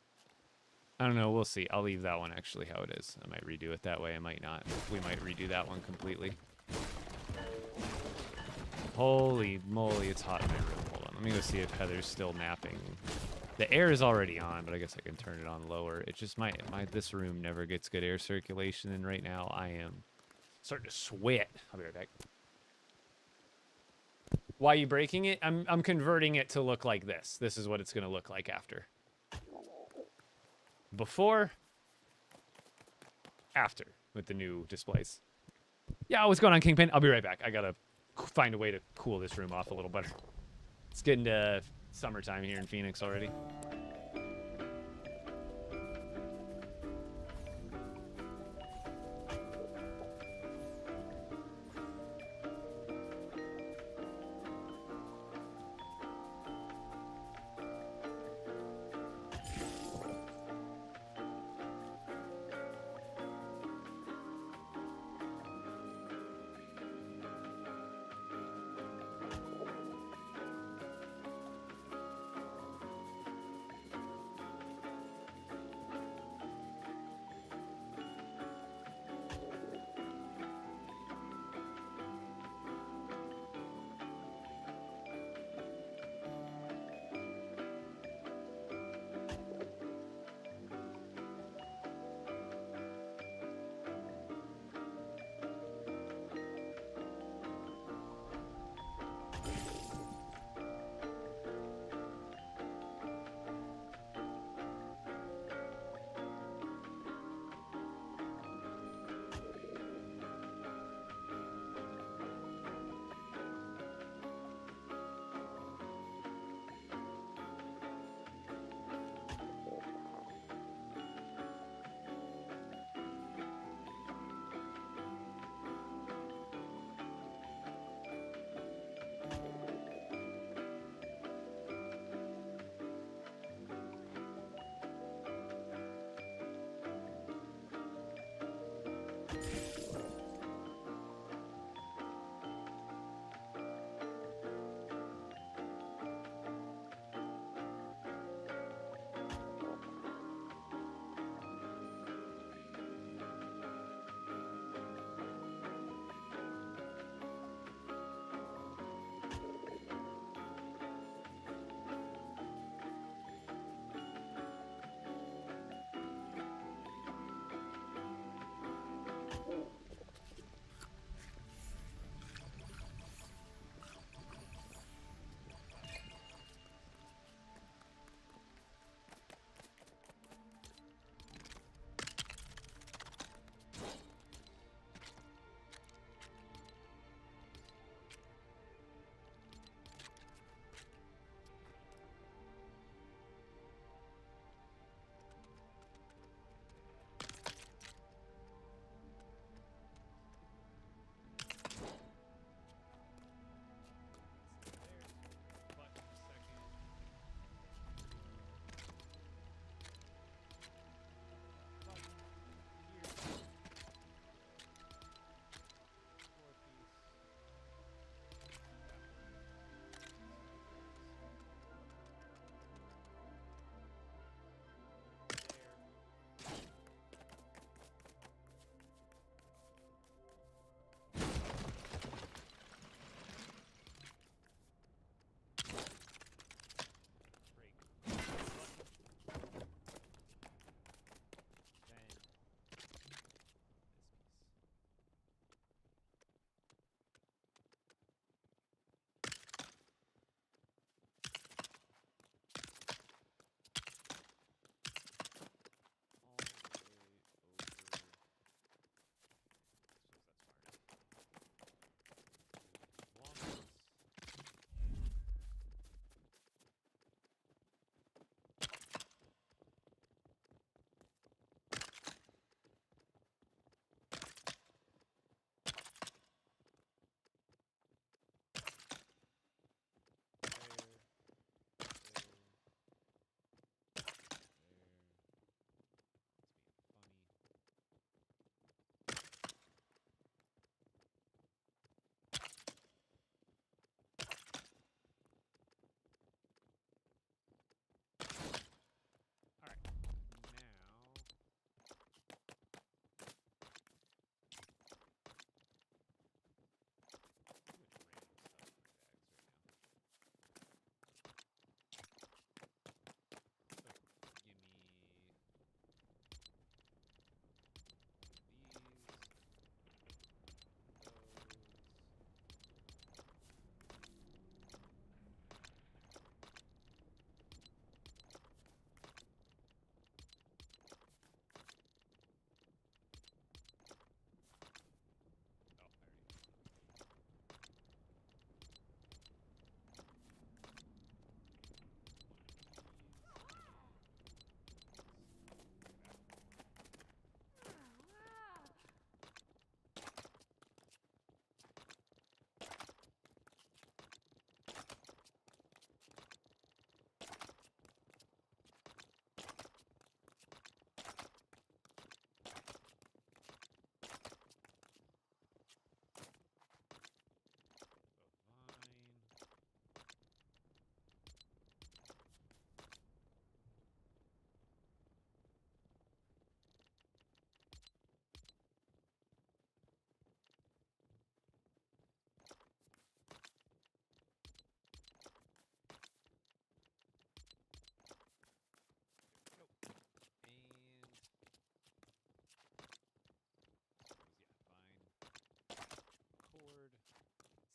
I don't know. We'll see. I'll leave that one actually how it is. I might redo it that way. I might not. We might redo that one completely. Holy moly, it's hot in my room. Hold on. Let me go see if Heather's still napping. The air is already on, but I guess I can turn it on lower. It just this room never gets good air circulation, and right now I am starting to sweat. I'll be right back. Why are you breaking it? I'm converting it to look like this. This is what it's going to look like after. Before, after with the new displays. Yeah, what's going on, Kingpin? I'll be right back. I got to find a way to cool this room off a little better. It's getting to summertime here in Phoenix already.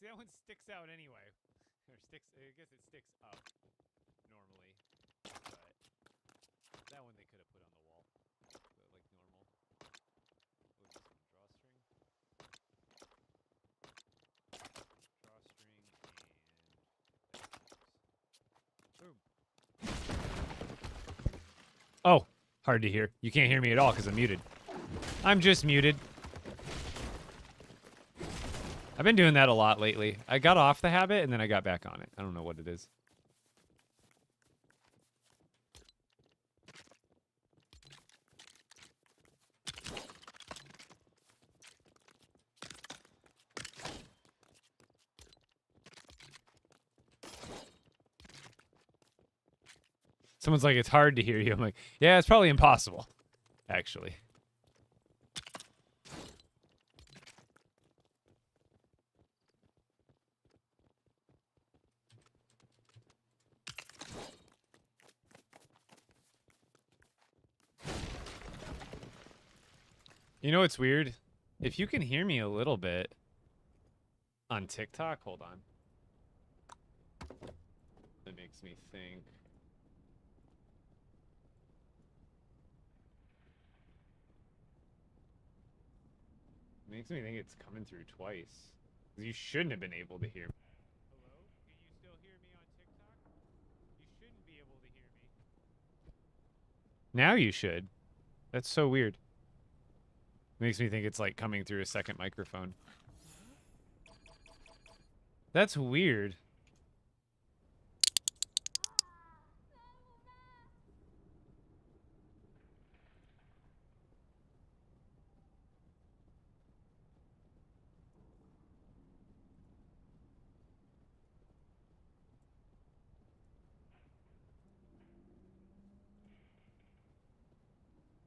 See, that one sticks out anyway. Or sticks, I guess it sticks up normally. But that one they could have put on the wall. Like normal. What is this one? Drawstring. Boom. Oh, hard to hear. You can't hear me at all because I'm muted. I'm just muted. I've been doing that a lot lately. I got off the habit and then I got back on it. I don't know what it is. Someone's like, it's hard to hear you. I'm like, yeah, it's probably impossible, actually. You know what's weird? If you can hear me a little bit on TikTok, hold on. That makes me think. Makes me think it's coming through twice. You shouldn't have been able to hear me. Hello? Can you still hear me on TikTok? You shouldn't be able to hear me. Now you should. That's so weird. Makes me think it's like coming through a second microphone. That's weird.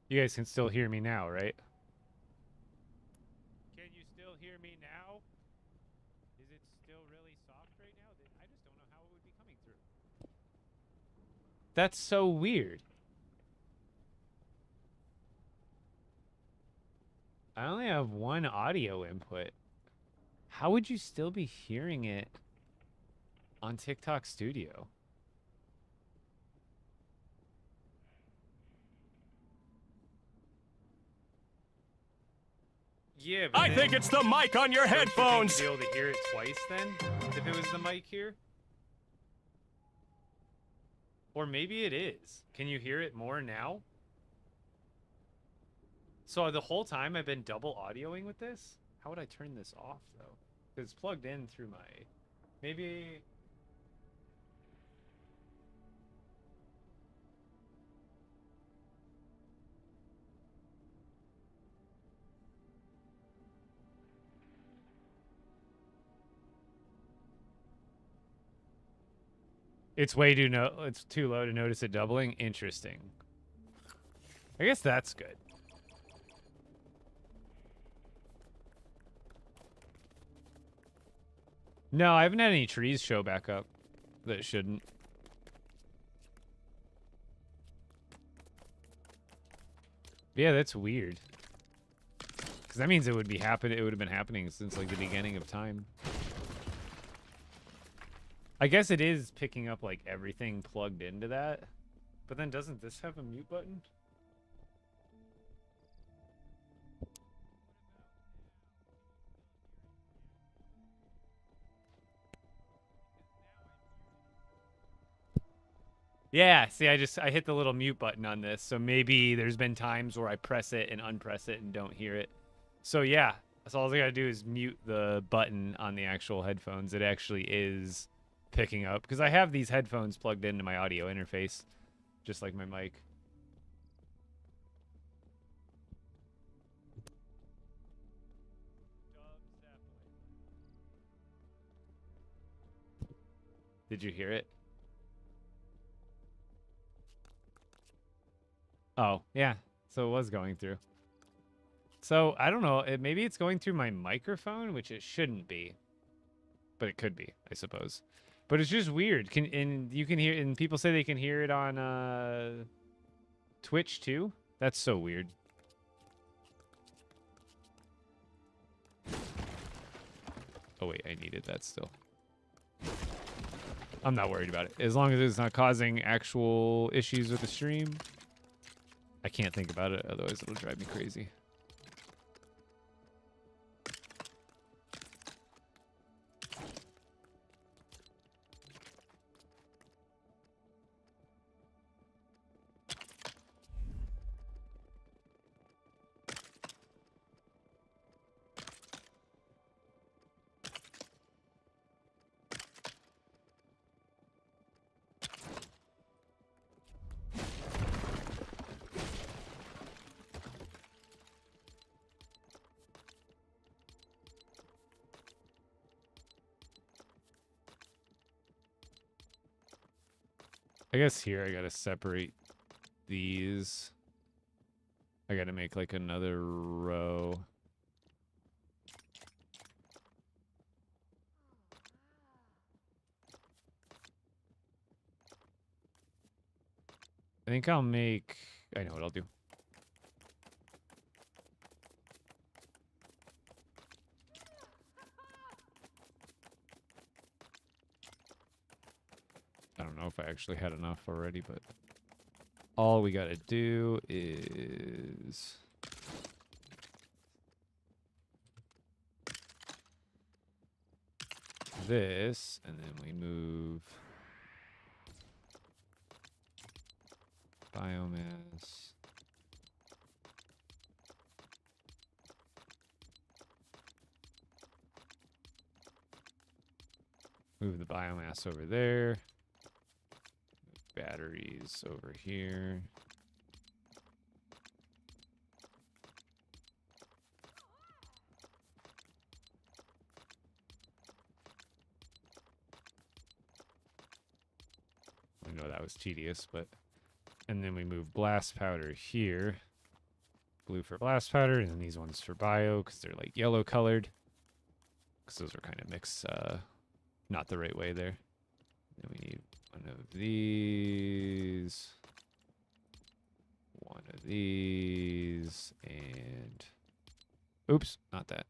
You guys can still hear me now, right? Can you still hear me now? Is it still really soft right now? I just don't know how it would be coming through. That's so weird. I only have one audio input. How would you still be hearing it on TikTok Studio? Yeah, but I think it's the mic on your headphones. Be able to hear it twice then, if it was the mic here. Or maybe it is. Can you hear it more now? So the whole time I've been double audioing with this? How would I turn this off though? Because it's plugged in through my... Maybe... It's it's too low to notice it doubling. Interesting. I guess that's good. No, I haven't had any trees show back up that shouldn't. Yeah, that's weird. Because that means it would be it would have been happening since like the beginning of time. I guess it is picking up like everything plugged into that. But then doesn't this have a mute button? Yeah, see, I hit the little mute button on this, so maybe there's been times where I press it and unpress it and don't hear it. So yeah, that's all I gotta do is mute the button on the actual headphones. It actually is picking up, because I have these headphones plugged into my audio interface, just like my mic. Did you hear it? Oh, yeah. So it was going through. So, I don't know. Maybe it's going through my microphone, which it shouldn't be. But it could be, I suppose. But it's just weird. And you can hear, and people say they can hear it on Twitch too? That's so weird. Oh, wait, I needed that still. I'm not worried about it. As long as it's not causing actual issues with the stream. I can't think about it, otherwise it'll drive me crazy. I guess here I gotta separate these. I gotta make like another row. I think I'll make... I know what I'll do. I don't know if I actually had enough already, but all we gotta do is this, and then we move biomass. Move the biomass over there. Batteries over here. I know that was tedious, but... And then we move blast powder here. Blue for blast powder, and then these ones for bio, because they're like yellow colored. Because those are kind of mixed, not the right way there. Then we need one of these. One of these, and... Oops, not that.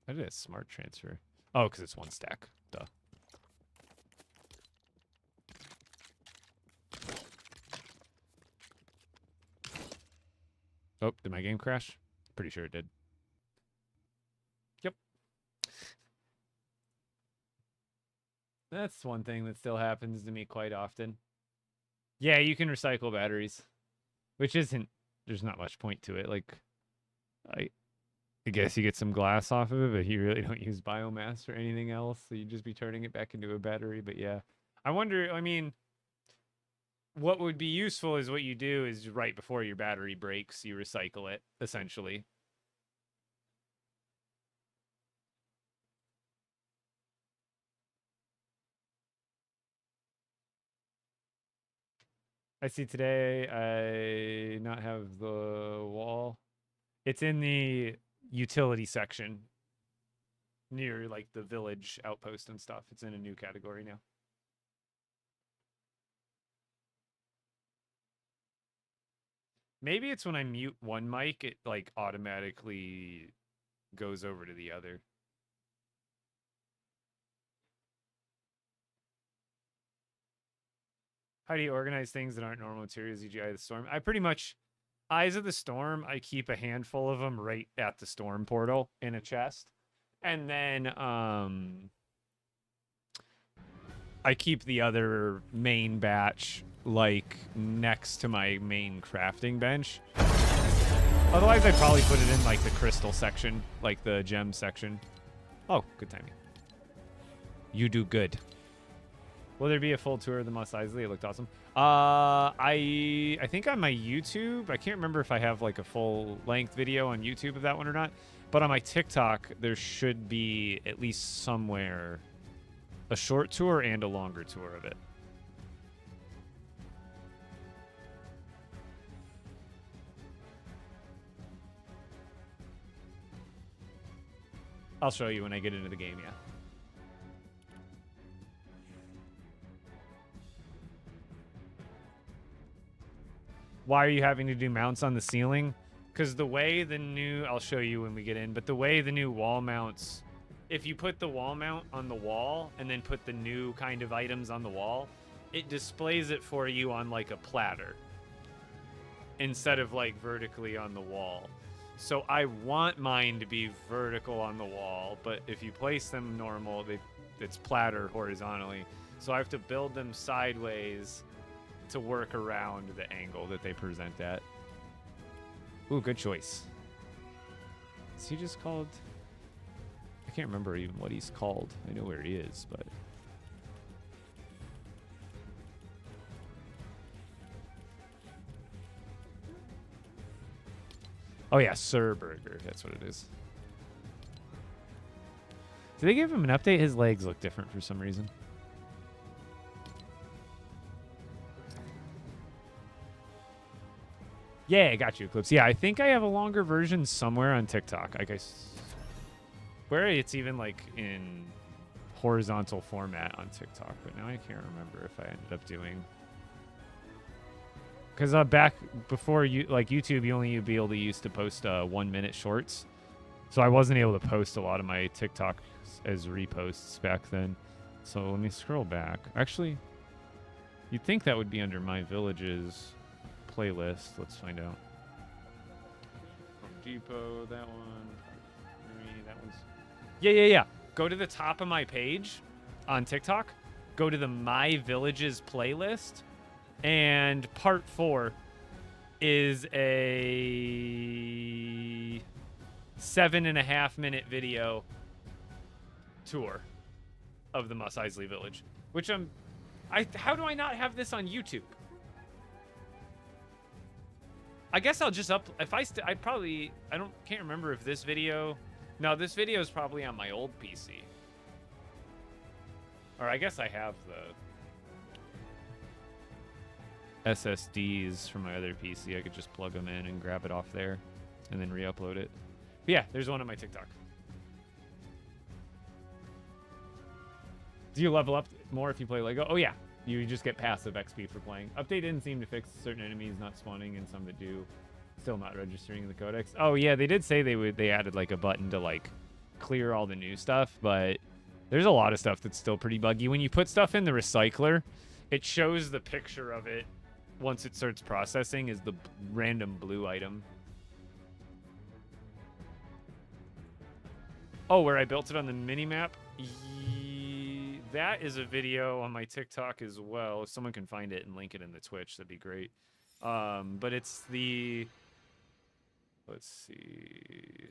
I did a smart transfer. Oh, because it's one stack. Duh. Oh, did my game crash? Pretty sure it did. Yep. That's one thing that still happens to me quite often. Yeah, you can recycle batteries. Which isn't... There's not much point to it. Like, I guess you get some glass off of it, but you really don't use biomass or anything else. So you'd just be turning it back into a battery. But yeah. I wonder, I mean... What would be useful is what you do is right before your battery breaks, you recycle it, essentially. I see today I not have the wall. It's in the utility section near like the village outpost and stuff. It's in a new category now. Maybe it's when I mute one mic, it like automatically goes over to the other. How do you organize things that aren't normal materials, e.g. Eye of the Storm? I pretty much, Eyes of the Storm, I keep a handful of them right at the storm portal in a chest. And then I keep the other main batch like next to my main crafting bench. Otherwise, I'd probably put it in like the crystal section, like the gem section. Oh, good timing. You do good. Will there be a full tour of the Mos Eisley? It looked awesome. I think on my YouTube, I can't remember if I have like a full length video on YouTube of that one or not. But on my TikTok, there should be at least somewhere a short tour and a longer tour of it. I'll show you when I get into the game, yeah. Why are you having to do mounts on the ceiling? Because the way the new... I'll show you when we get in, but the way the new wall mounts if you put the wall mount on the wall and then put the new kind of items on the wall, it displays it for you on like a platter instead of like vertically on the wall. So I want mine to be vertical on the wall, but if you place them normal, it's platter horizontally. So I have to build them sideways to work around the angle that they present at. Ooh, good choice. Is he just called? I can't remember even what he's called. I know where he is, but... Oh yeah, Sir Burger. That's what it is. Did they give him an update? His legs look different for some reason. Yeah, I got you, Eclipse. Yeah, I think I have a longer version somewhere on TikTok. Like where it's even like in horizontal format on TikTok, but now I can't remember if I ended up doing. Because back before YouTube, you only be able to use to post 1 minute shorts, so I wasn't able to post a lot of my TikToks as reposts back then. So let me scroll back. Actually, you'd think that would be under My Villages playlist. Let's find out. Home Depot, that one. That one's. Yeah. Go to the top of my page on TikTok. Go to the My Villages playlist. And part 4 is a 7.5 minute video tour of the Mos Eisley Village, which how do I not have this on YouTube? I guess I'll just can't remember if this video, no, this video is probably on my old PC. Or I guess I have the SSDs from my other PC. I could just plug them in and grab it off there and then re-upload it. But yeah, there's one on my TikTok. Do you level up more if you play Lego? Oh yeah, you just get passive XP for playing. Update didn't seem to fix certain enemies not spawning and some that do. Still not registering in the codex. Oh yeah, they did say they added like a button to like clear all the new stuff, but there's a lot of stuff that's still pretty buggy. When you put stuff in the recycler, it shows the picture of it once it starts processing is the random blue item. Oh, where I built it on the mini-map? That is a video on my TikTok as well. If someone can find it and link it in the Twitch, that'd be great. But it's the... Let's see...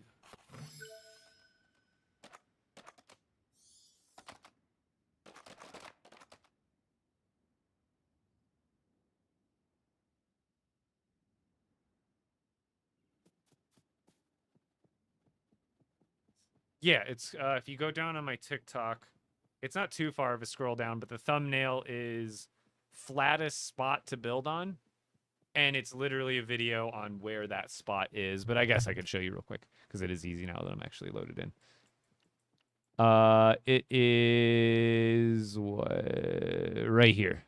Yeah, it's if you go down on my TikTok, it's not too far of a scroll down, but the thumbnail is flattest spot to build on, and it's literally a video on where that spot is. But I guess I could show you real quick because it is easy now that I'm actually loaded in. It is right here.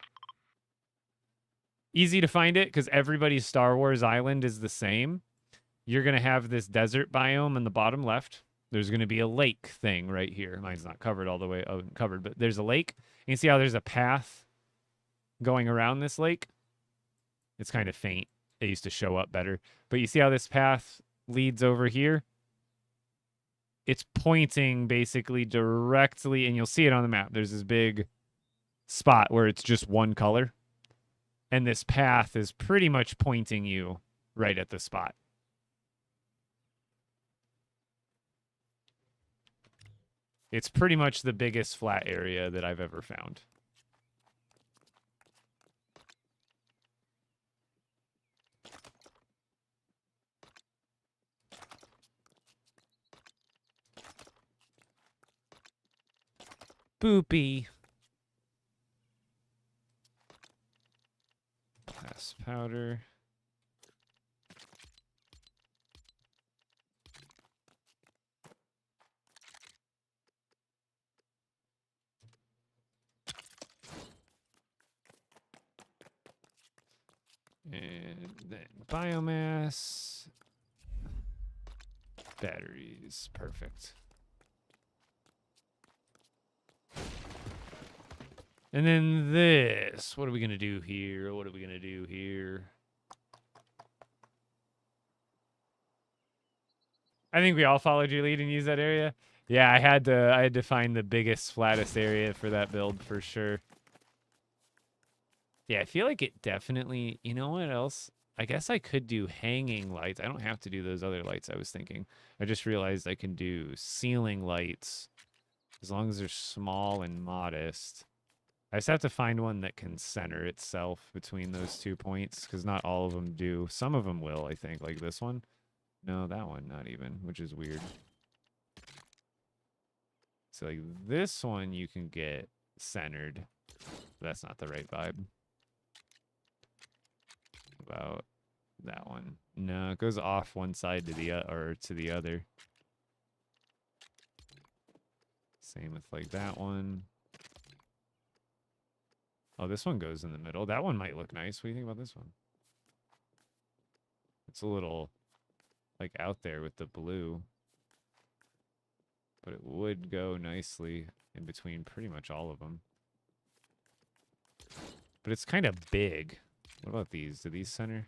Easy to find it because everybody's Star Wars island is the same. You're gonna have this desert biome in the bottom left. There's going to be a lake thing right here. Mine's not covered all the way covered, but there's a lake. You can see how there's a path going around this lake. It's kind of faint. It used to show up better. But you see how this path leads over here? It's pointing basically directly, and you'll see it on the map. There's this big spot where it's just one color. And this path is pretty much pointing you right at the spot. It's pretty much the biggest flat area that I've ever found. Boopy. Glass powder. And then biomass. Batteries. Perfect. And then this. What are we going to do here? What are we going to do here? I think we all followed your lead and used that area. Yeah, I had to find the biggest, flattest area for that build for sure. Yeah, I feel like it definitely, you know what else? I guess I could do hanging lights. I don't have to do those other lights I was thinking. I just realized I can do ceiling lights as long as they're small and modest. I just have to find one that can center itself between those 2 points because not all of them do. Some of them will, I think, like this one. No, that one, not even, which is weird. So like this one you can get centered. That's not the right vibe. About that one. No, it goes off one side to the or to the other. Same with like that one. Oh, this one goes in the middle. That one might look nice. What do you think about this one? It's a little like out there with the blue. But it would go nicely in between pretty much all of them. But it's kind of big. What about these? Do these center?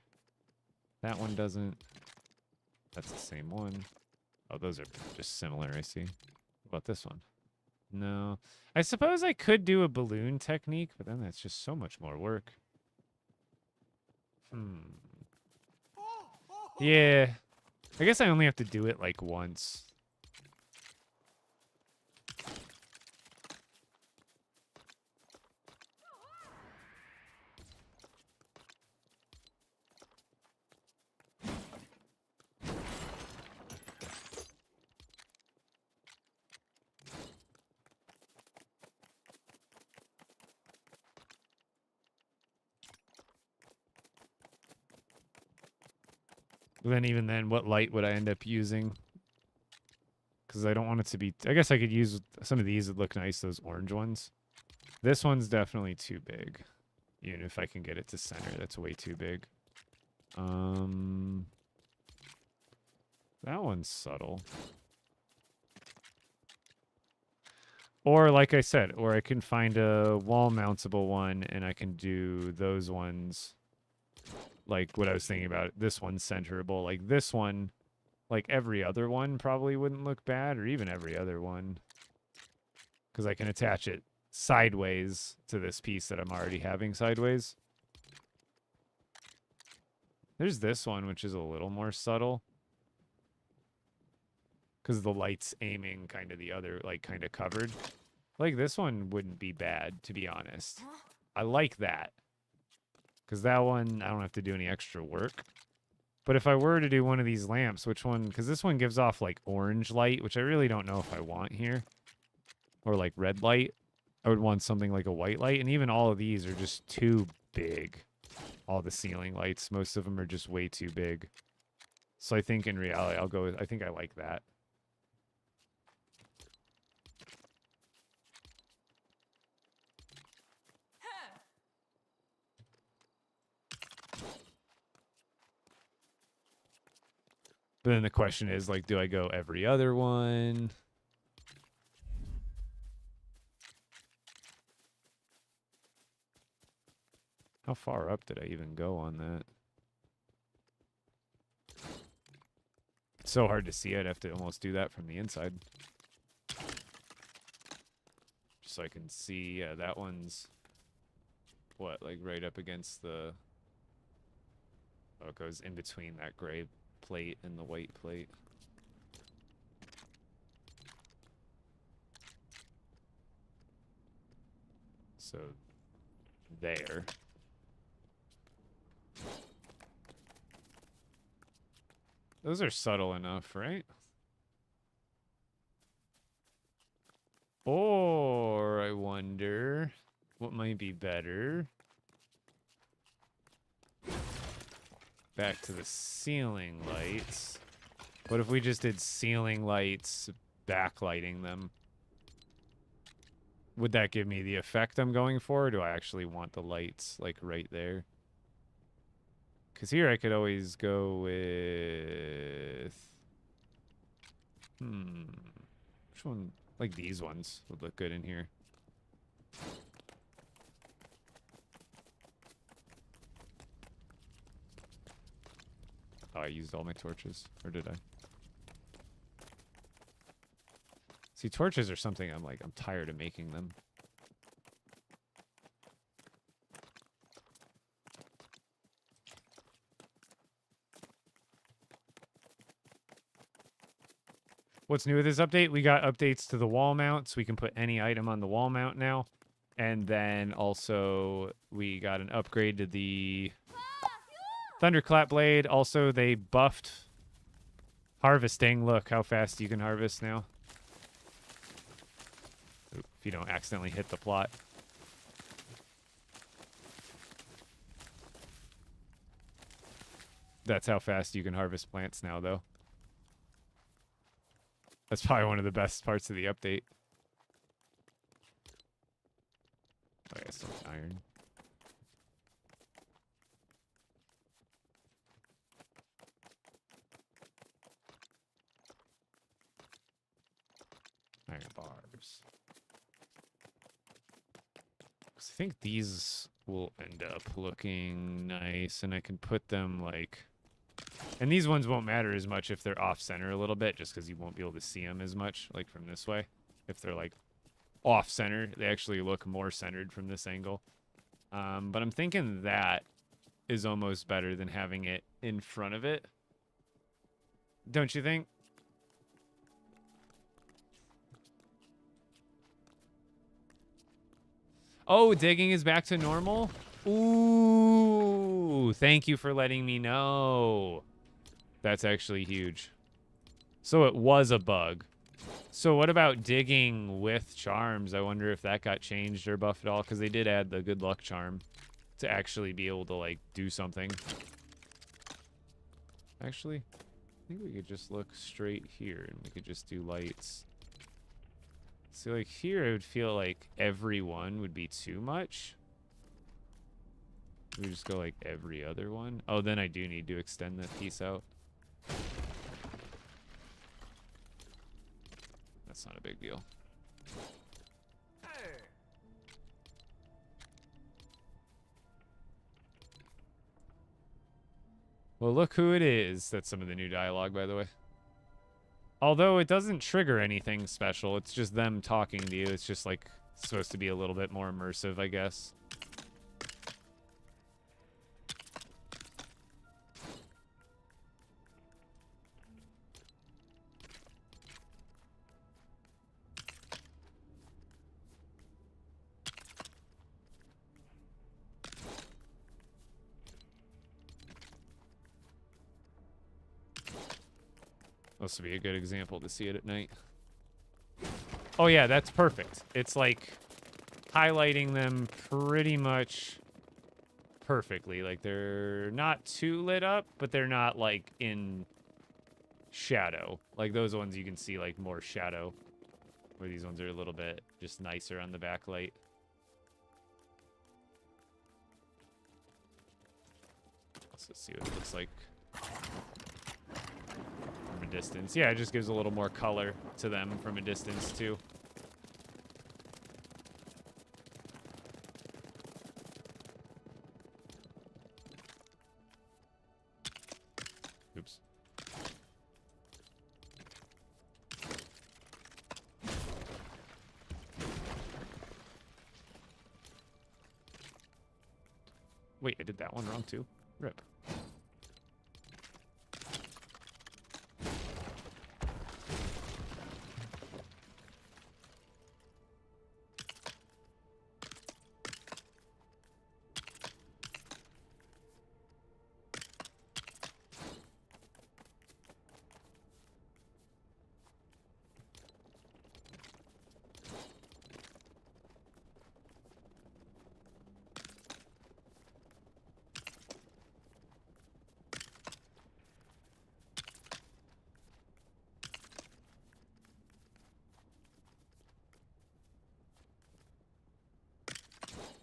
That one doesn't. That's the same one. Oh, those are just similar, I see. What about this one? No. I suppose I could do a balloon technique, but then that's just so much more work. Yeah. I guess I only have to do it like once. Then even then, what light would I end up using? Because I don't want it to be... I guess I could use some of these that look nice, those orange ones. This one's definitely too big. Even if I can get it to center, that's way too big. That one's subtle. Or like I said, or I can find a wall mountable one and I can do those ones like what I was thinking about. This one's centerable. Like this one, like every other one probably wouldn't look bad, or even every other one. Because I can attach it sideways to this piece that I'm already having sideways. There's this one, which is a little more subtle. Because the light's aiming kind of the other, like kind of covered. Like this one wouldn't be bad, to be honest. I like that. Because that one, I don't have to do any extra work. But if I were to do one of these lamps, which one? Because this one gives off like orange light, which I really don't know if I want here. Or like red light. I would want something like a white light. And even all of these are just too big. All the ceiling lights, most of them are just way too big. So I think in reality, I'll go with, I think I like that. But then the question is, like, do I go every other one? How far up did I even go on that? It's so hard to see. I'd have to almost do that from the inside. Just so I can see, yeah, that one's, what, like right up against the... Oh, it goes in between that gray plate and the white plate. So, there. Those are subtle enough, right? Or, I wonder, what might be better? Back to the ceiling lights. What if we just did ceiling lights, backlighting them? Would that give me the effect I'm going for, or do I actually want the lights, like, right there? Because here I could always go with... Which one? Like these ones would look good in here. Oh, I used all my torches. Or did I? See, torches are something I'm tired of making them. What's new with this update? We got updates to the wall mounts. We can put any item on the wall mount now. And then also we got an upgrade to the Thunderclap Blade. Also, they buffed harvesting. Look how fast you can harvest now. Oop, if you don't accidentally hit the plot. That's how fast you can harvest plants now, though. That's probably one of the best parts of the update. Oh, yeah, so much iron. Iron bars. 'Cause I think these will end up looking nice, and I can put them like... And these ones won't matter as much if they're off-center a little bit, just because you won't be able to see them as much, like from this way. If they're like off-center, they actually look more centered from this angle. But I'm thinking that is almost better than having it in front of it. Don't you think? Oh, digging is back to normal? Ooh, thank you for letting me know. That's actually huge. So it was a bug. So what about digging with charms? I wonder if that got changed or buffed at all, because they did add the good luck charm to actually be able to, like, do something. Actually, I think we could just look straight here, and we could just do lights. See, like, here, it would feel like every one would be too much. We just go, like, every other one. Oh, then I do need to extend that piece out. That's not a big deal. Well, look who it is. That's some of the new dialogue, by the way. Although it doesn't trigger anything special. It's just them talking to you. It's just, like, supposed to be a little bit more immersive, I guess. This would be a good example to see it at night. Oh yeah, that's perfect. It's like highlighting them pretty much perfectly. Like they're not too lit up, but they're not like in shadow. Like those ones you can see like more shadow, where these ones are a little bit just nicer on the backlight. Let's see what it looks like from a distance. Yeah, it just gives a little more color to them from a distance too. Oops. Wait, I did that one wrong too. Rip.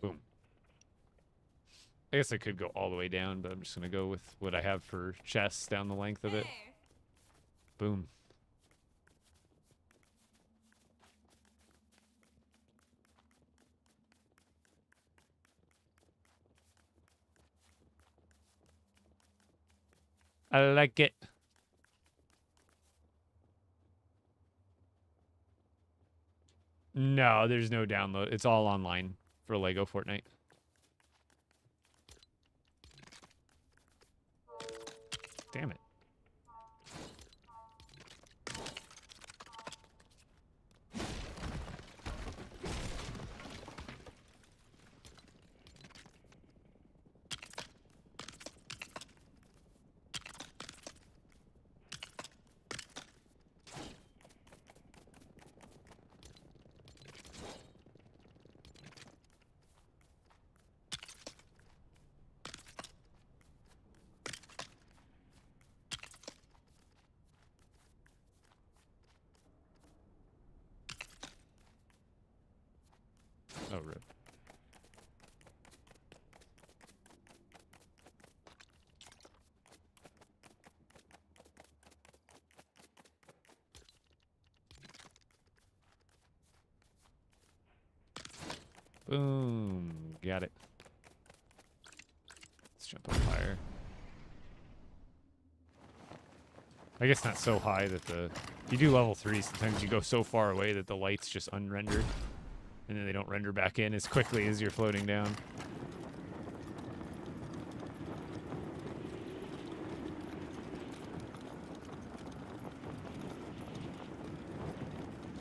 Boom. I guess I could go all the way down, but I'm just going to go with what I have for chests down the length of it. Boom. I like it. No, there's no download. It's all online for LEGO Fortnite. Damn it. Oh, rip. Boom. Got it. Let's jump up higher. I guess not so high that the... If you do level 3, sometimes you go so far away that the lights just unrendered. And then they don't render back in as quickly as you're floating down.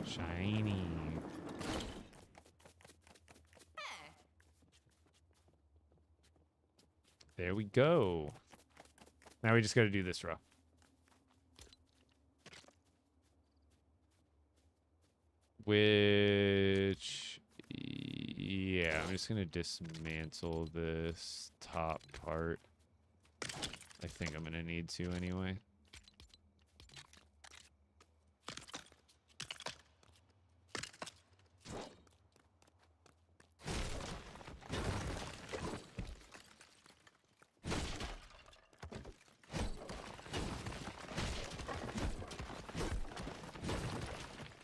Shiny. There we go. Now we just got to do this row. Which, yeah, I'm just gonna dismantle this top part. I think I'm gonna need to anyway.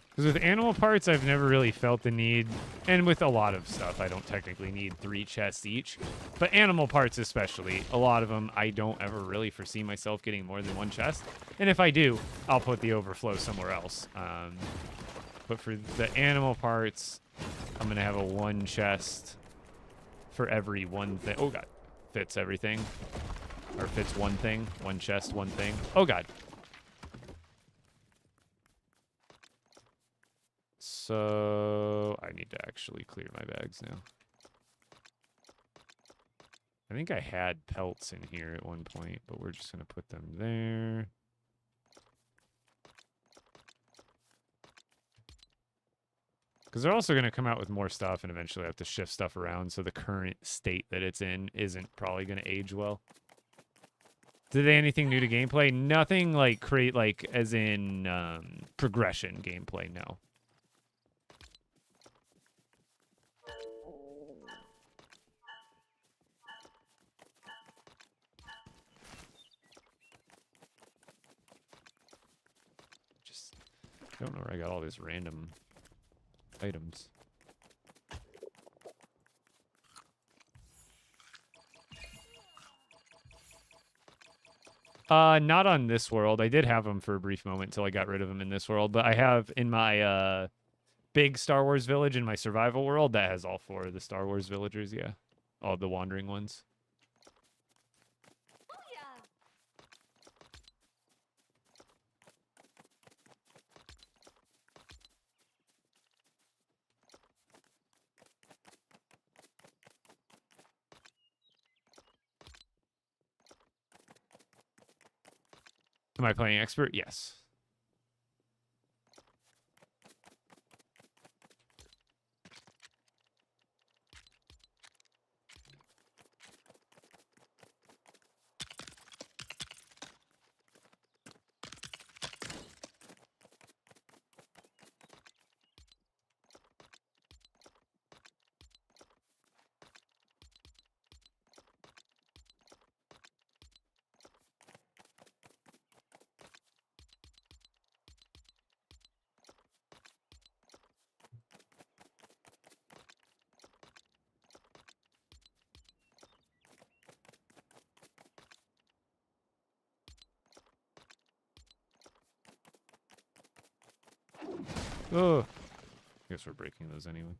Because with animal parts, I've never really felt the need, and with a lot of stuff, I don't technically need 3 chests each. But animal parts especially, a lot of them, I don't ever really foresee myself getting more than 1 chest. And if I do, I'll put the overflow somewhere else. But for the animal parts, I'm going to have a 1 chest for every 1 thing. Oh, God. Fits everything. Or fits 1 thing. 1 chest, 1 thing. Oh, God. So I need to actually clear my bags now. I think I had pelts in here at one point, but we're just going to put them there. Because they're also going to come out with more stuff, and eventually I have to shift stuff around, so the current state that it's in isn't probably going to age well. Did they anything new to gameplay? Nothing like create, like, as in progression gameplay, no. I don't know where I got all these random items. Not on this world. I did have them for a brief moment until I got rid of them in this world, but I have in my big Star Wars village in my survival world that has all 4 of the Star Wars villagers, yeah. All the wandering ones. Am I playing expert? Yes. Oh, I guess we're breaking those anyway.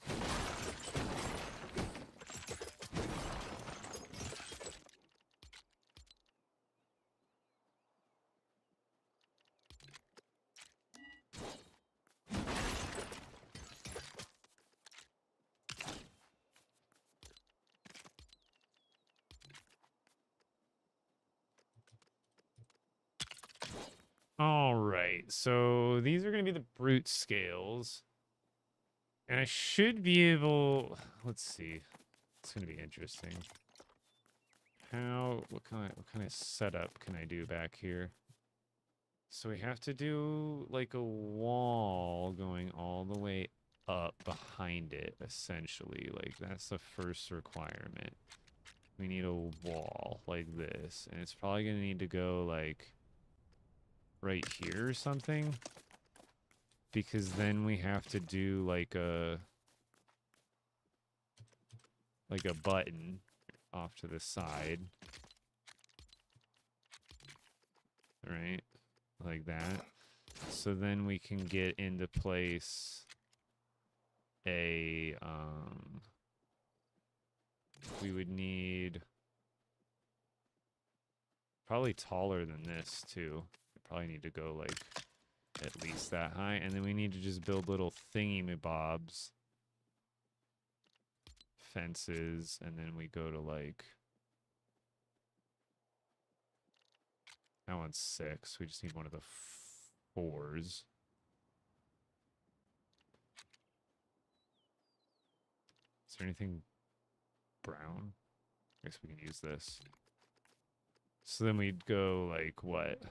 All right, so these are going to be the brute scales. And I should be able, let's see. It's going to be interesting. What kind of setup can I do back here? So we have to do like a wall going all the way up behind it, essentially. Like that's the first requirement. We need a wall like this, and it's probably going to need to go like right here or something, because then we have to do like a button off to the side, right, like that. So then we can get into place a we would need probably taller than this too. We probably need to go like at least that high, and then we need to just build little thingy-mabobs, fences, and then we go to like, that one's 6. We just need one of the 4s. Is there anything brown? I guess we can use this. So then we'd go like what?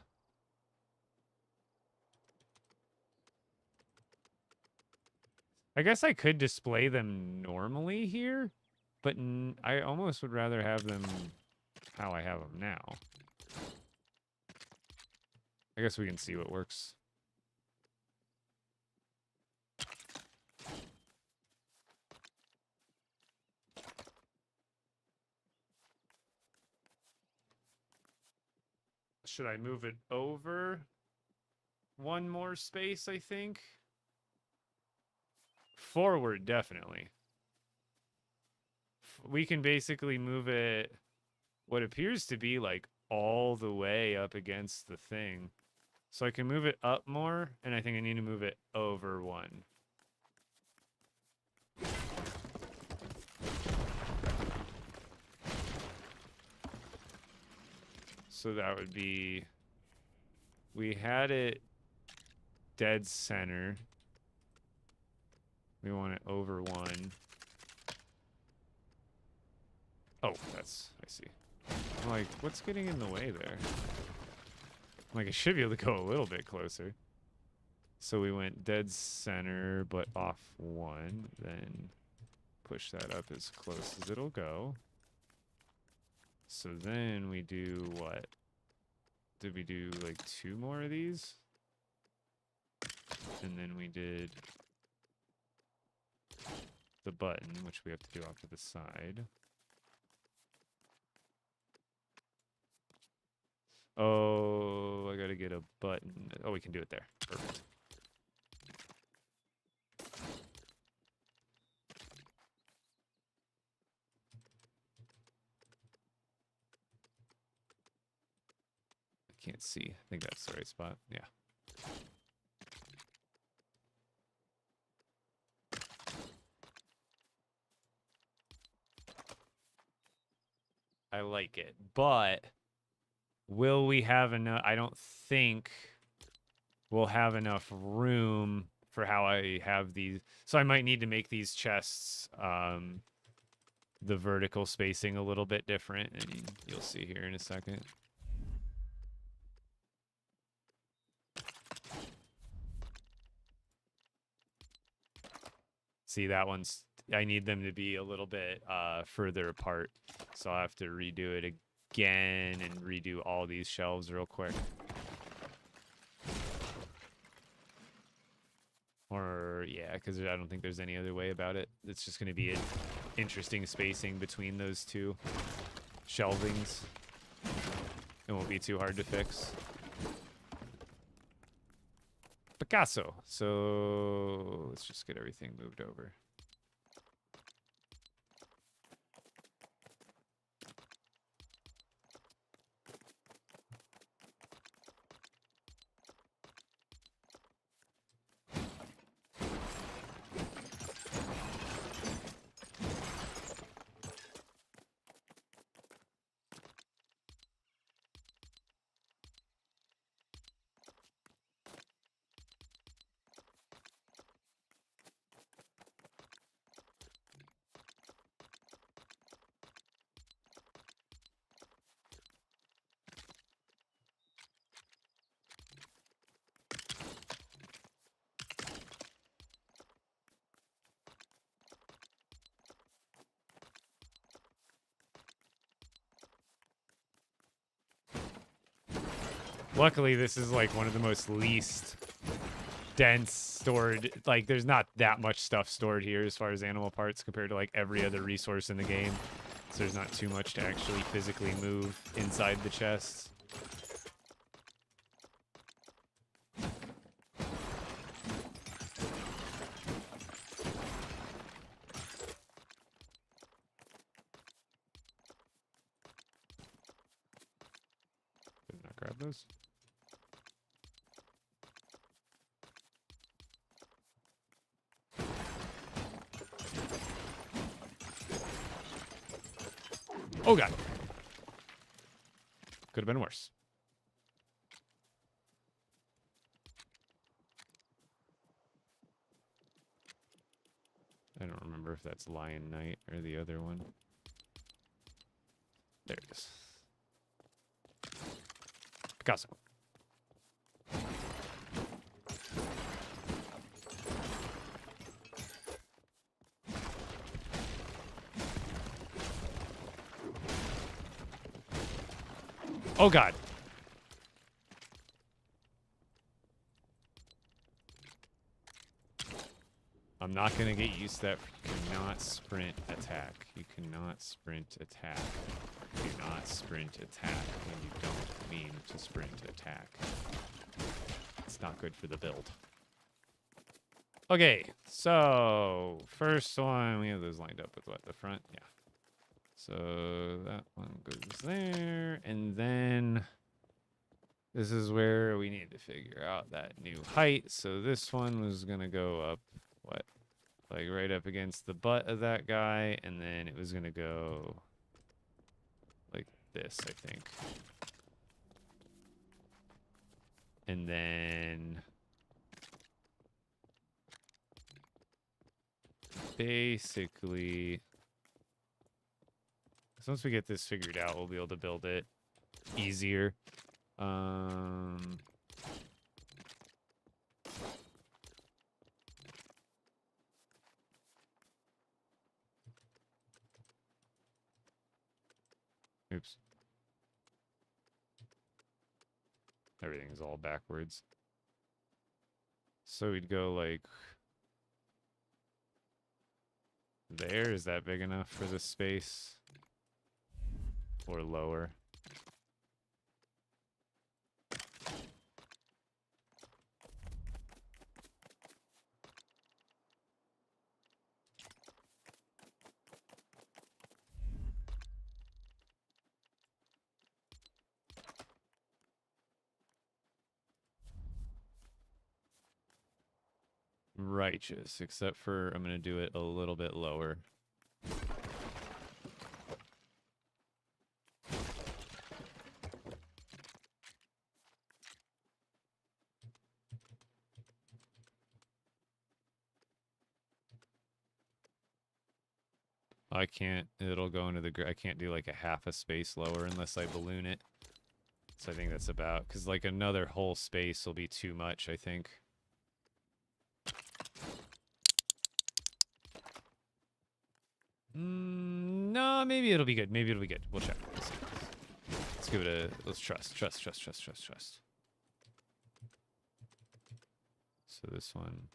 I guess I could display them normally here, but I almost would rather have them how I have them now. I guess we can see what works. Should I move it over one more space, I think? Forward, definitely. We can basically move it what appears to be like all the way up against the thing. So I can move it up more, and I think I need to move it over 1. So that would be, we had it dead center. We want it over 1. Oh, I see. I'm like, what's getting in the way there? I'm like, I should be able to go a little bit closer. So we went dead center, but off 1. Then push that up as close as it'll go. So then we do what? Did we do like 2 more of these? And then we did the button, which we have to do off to the side. Oh, I gotta get a button. Oh, we can do it there. Perfect. I can't see. I think that's the right spot. Yeah. I like it, but will we have enough? I don't think we'll have enough room for how I have these. So I might need to make these chests, the vertical spacing a little bit different, and you'll see here in a second. See, that one's, I need them to be a little bit further apart, so I'll have to redo it again and redo all these shelves real quick. Or, yeah, because I don't think there's any other way about it. It's just going to be an interesting spacing between those 2 shelvings. It won't be too hard to fix. Picasso. So let's just get everything moved over. Luckily, this is like one of the most least dense stored. Like, there's not that much stuff stored here as far as animal parts compared to like every other resource in the game. So there's not too much to actually physically move inside the chests. Did not grab those. Oh god. Could have been worse. I don't remember if that's Lion Knight or the other one. There it is. Picasso. Oh god. I'm not gonna get used to that. You cannot sprint attack. You cannot sprint attack. Do not sprint attack when you don't mean to sprint attack. It's not good for the build. Okay, so first one, we have those lined up with what, the front? Yeah. So that one goes there, and then this is where we need to figure out that new height. So this one was gonna go up, what, like right up against the butt of that guy, and then it was gonna go like this, I think. And then basically, so once we get this figured out, we'll be able to build it easier. Oops. Everything's all backwards. So we'd go like there. Is that big enough for the space? Or lower? Righteous, except for I'm going to do it a little bit lower. I can't, it'll go into the, I can't do like a half a space lower unless I balloon it. So I think that's about, because like another whole space will be too much, I think. No, maybe it'll be good. Maybe it'll be good. We'll check. Let's see. Let's give it a, let's trust. So this one.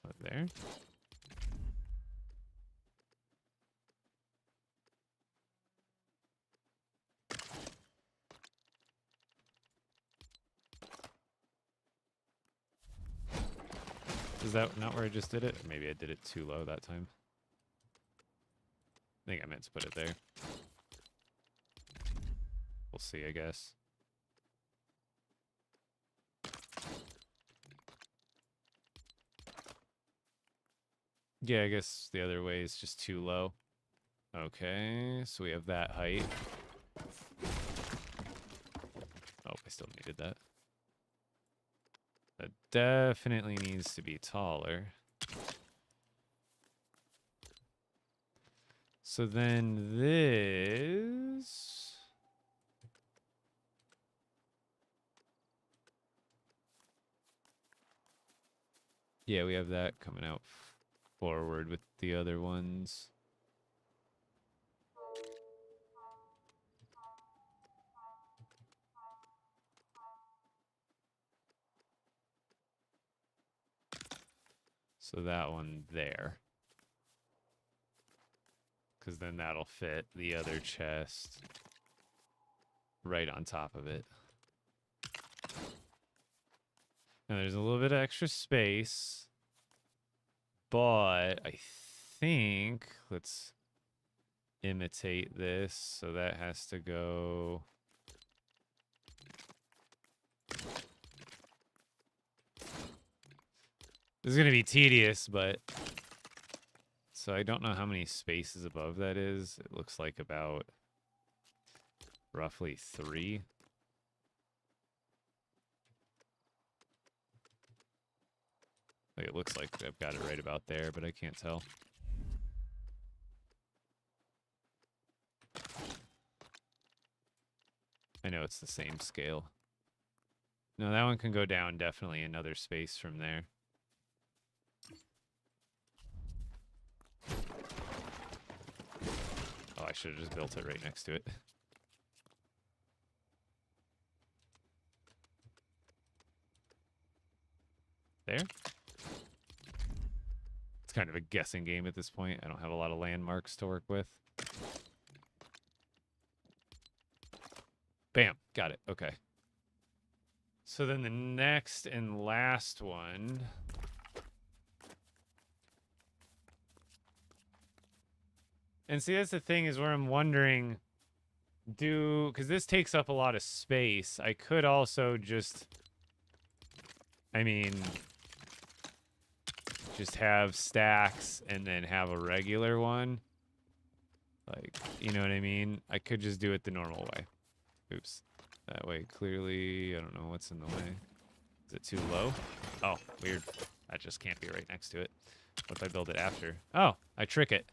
What, there? Is that not where I just did it? Or maybe I did it too low that time. I think I meant to put it there. We'll see, I guess. Yeah, I guess the other way is just too low. Okay, so we have that height. Oh, I still needed that. That definitely needs to be taller. So then this... Yeah, we have that coming out forward with the other ones. So that one there. Because then that'll fit the other chest right on top of it. Now there's a little bit of extra space. But I think, let's imitate this. So that has to go... This is going to be tedious, but... So I don't know how many spaces above that is. It looks like about roughly 3. Like it looks like I've got it right about there, but I can't tell. I know it's the same scale. No, that one can go down definitely another space from there. Oh, I should have just built it right next to it. There? It's kind of a guessing game at this point. I don't have a lot of landmarks to work with. Bam, got it. Okay. So then the next and last one. And see, that's the thing is where I'm wondering, because this takes up a lot of space. I could also just, I mean, just have stacks and then have a regular one. Like, you know what I mean? I could just do it the normal way. Oops. That way, clearly, I don't know what's in the way. Is it too low? Oh, weird. That just can't be right next to it. What if I build it after? Oh, I trick it.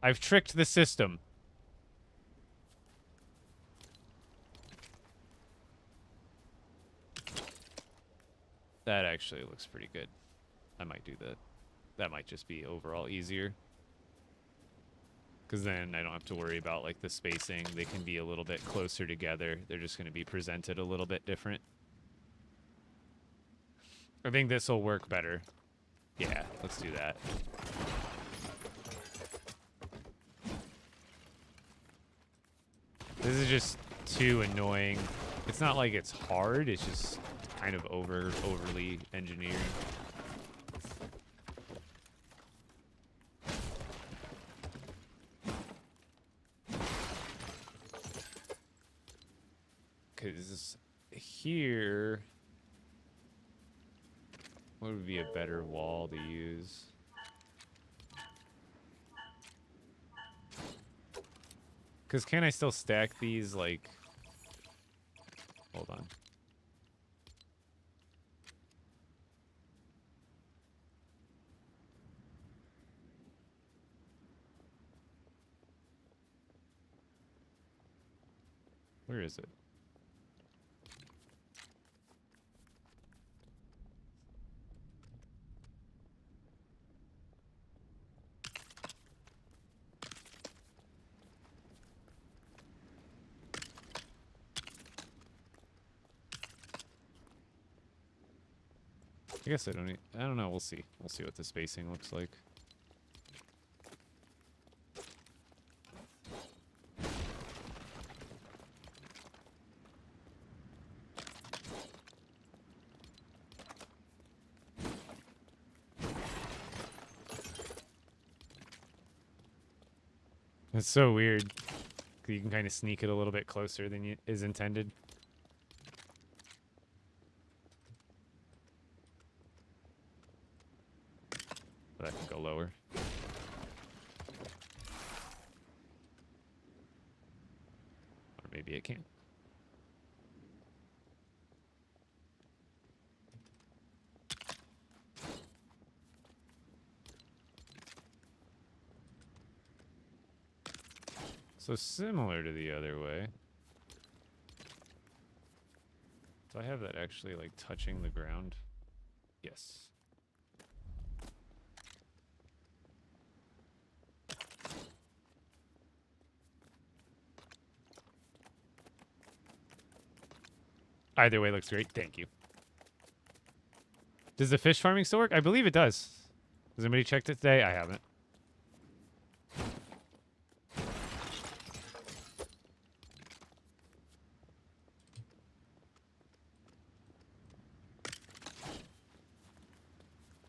I've tricked the system. That actually looks pretty good. I might do that. That might just be overall easier. Because then I don't have to worry about like the spacing. They can be a little bit closer together. They're just going to be presented a little bit different. I think this will work better. Yeah, let's do that. This is just too annoying. It's not like it's hard. It's just kind of overly engineering. Because here, what would be a better wall to use? Because can I still stack these, like... Hold on. Where is it? I guess I don't know. We'll see. We'll see what the spacing looks like. It's so weird. You can kind of sneak it a little bit closer than is intended. That can go lower. Or maybe it can. So similar to the other way. Do I have that actually like touching the ground? Yes. Either way looks great. Thank you. Does the fish farming still work? I believe it does. Has anybody checked it today? I haven't.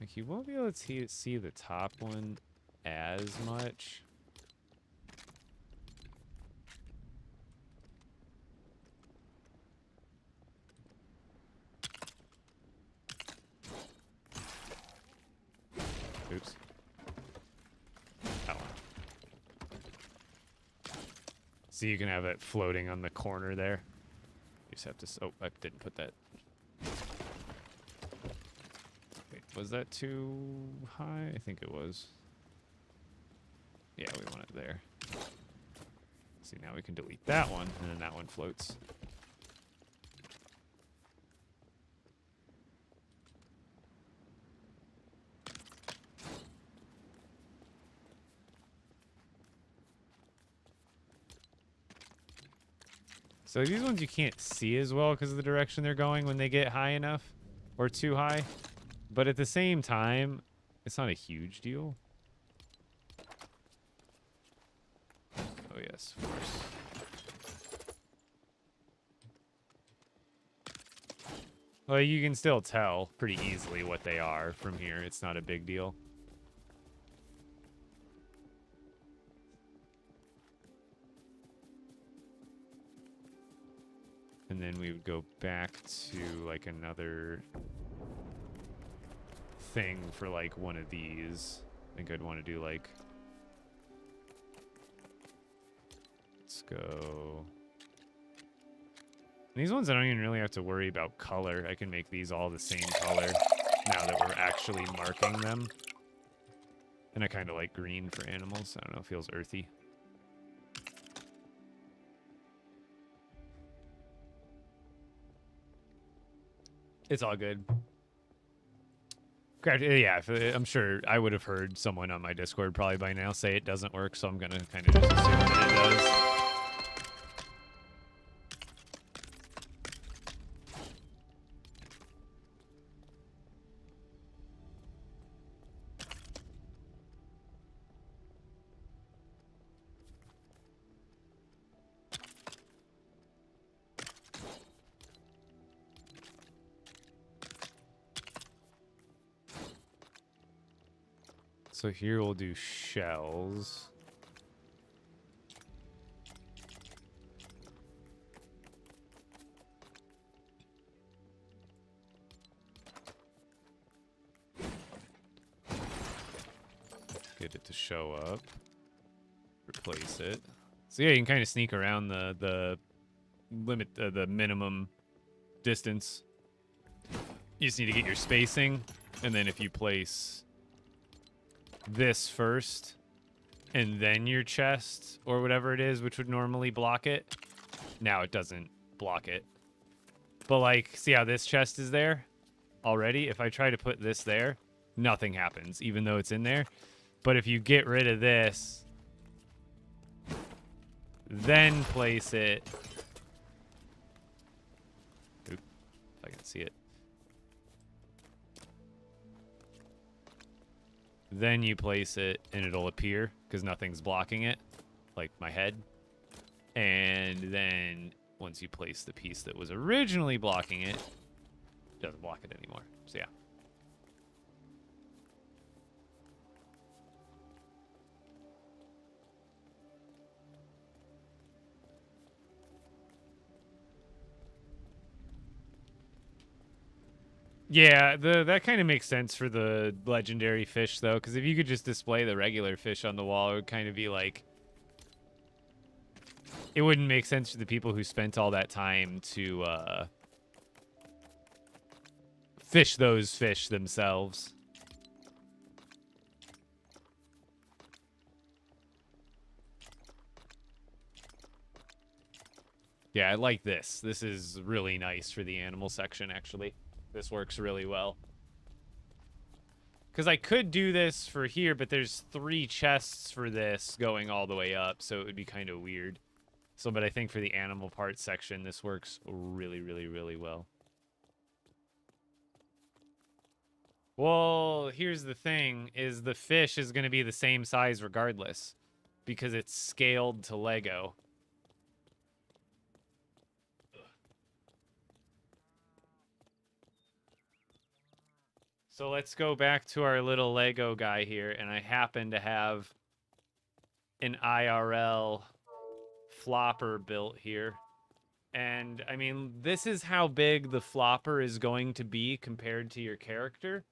Like you won't be able to see the top one as much. Oops. That one. So you can have it floating on the corner there. You just have to... Oh, I didn't put that. Wait, was that too high? I think it was. Yeah, we want it there. See, now we can delete that one, and then that one floats. So these ones you can't see as well because of the direction they're going when they get high enough or too high. But at the same time, it's not a huge deal. Oh yes, of course. Well, you can still tell pretty easily what they are from here. It's not a big deal. And then we would go back to like another thing for like one of these. I think I'd want to do like, let's go. And these ones I don't even really have to worry about color. I can make these all the same color now that we're actually marking them. And I kind of like green for animals. I don't know, it feels earthy. It's all good. Yeah, I'm sure I would have heard someone on my Discord probably by now say it doesn't work, so I'm going to kind of just assume that it does. So here we'll do shells. Get it to show up. Replace it. So yeah, you can kind of sneak around the limit, the minimum distance. You just need to get your spacing, and then if you place this first and then your chest or whatever it is which would normally block it, now it doesn't block it. But like, see how this chest is there already? If I try to put this there, nothing happens even though it's in there. But if you get rid of this, then place it, oop, if I can see it, then you place it and it'll appear because nothing's blocking it, like my head. And then once you place the piece that was originally blocking it, it doesn't block it anymore. So yeah. Yeah, that kind of makes sense for the legendary fish, though, because if you could just display the regular fish on the wall, it would kind of be like... It wouldn't make sense to the people who spent all that time to fish those fish themselves. Yeah, I like this. This is really nice for the animal section, actually. This works really well. Because I could do this for here, but there's 3 chests for this going all the way up, so it would be kind of weird. So, but I think for the animal parts section, this works really, really, really well. Well, here's the thing, is the fish is going to be the same size regardless, because it's scaled to Lego. So let's go back to our little Lego guy here, and I happen to have an IRL flopper built here. And, I mean, this is how big the flopper is going to be compared to your character,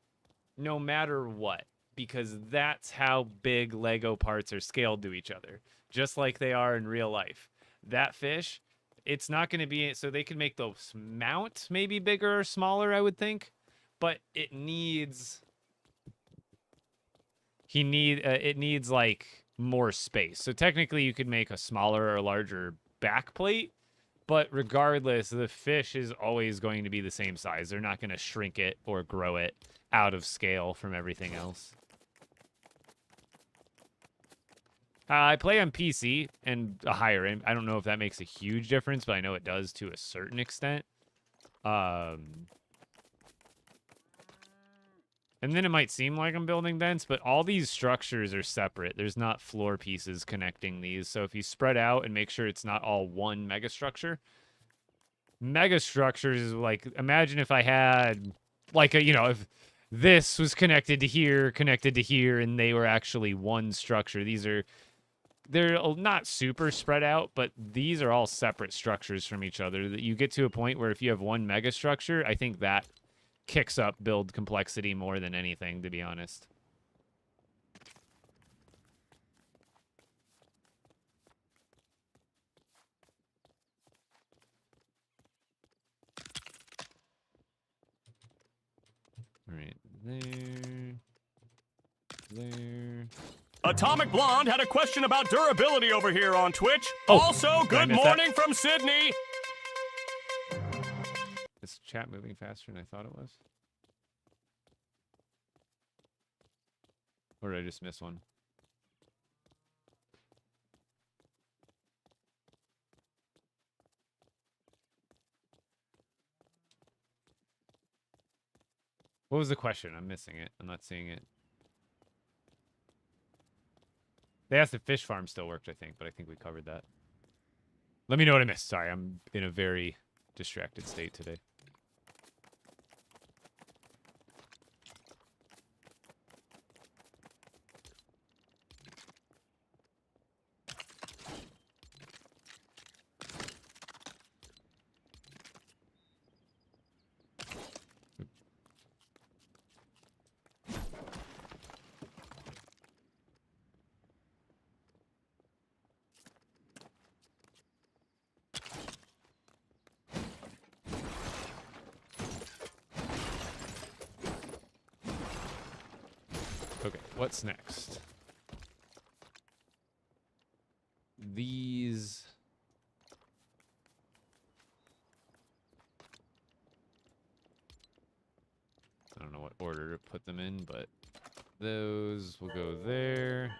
no matter what, because that's how big Lego parts are scaled to each other, just like they are in real life. That fish, it's not going to be... So they can make the mount maybe bigger or smaller, I would think. But it needs... it needs, like, more space. So technically you could make a smaller or larger back plate, but regardless, the fish is always going to be the same size. They're not going to shrink it or grow it out of scale from everything else. I play on PC and a higher end. I don't know if that makes a huge difference, but I know it does to a certain extent. And then it might seem like I'm building dense, but all these structures are separate. There's not floor pieces connecting these. So if you spread out and make sure it's not all one megastructure. Megastructures is like, imagine if I had like a, if this was connected to here, and they were actually one structure. They're not super spread out, but these are all separate structures from each other. That you get to a point where if you have one megastructure, I think that kicks up build complexity more than anything, to be honest. All right, there. Atomic Blonde had a question about durability over here on Twitch. Oh, Also, good morning from Sydney. Is chat moving faster than I thought it was? Or did I just miss one? What was the question? I'm missing it. I'm not seeing it. They asked if fish farm still worked, I think, but I think we covered that. Let me know what I missed. Sorry, I'm in a very distracted state today. Okay, what's next? These... I don't know what order to put them in, but those will go there.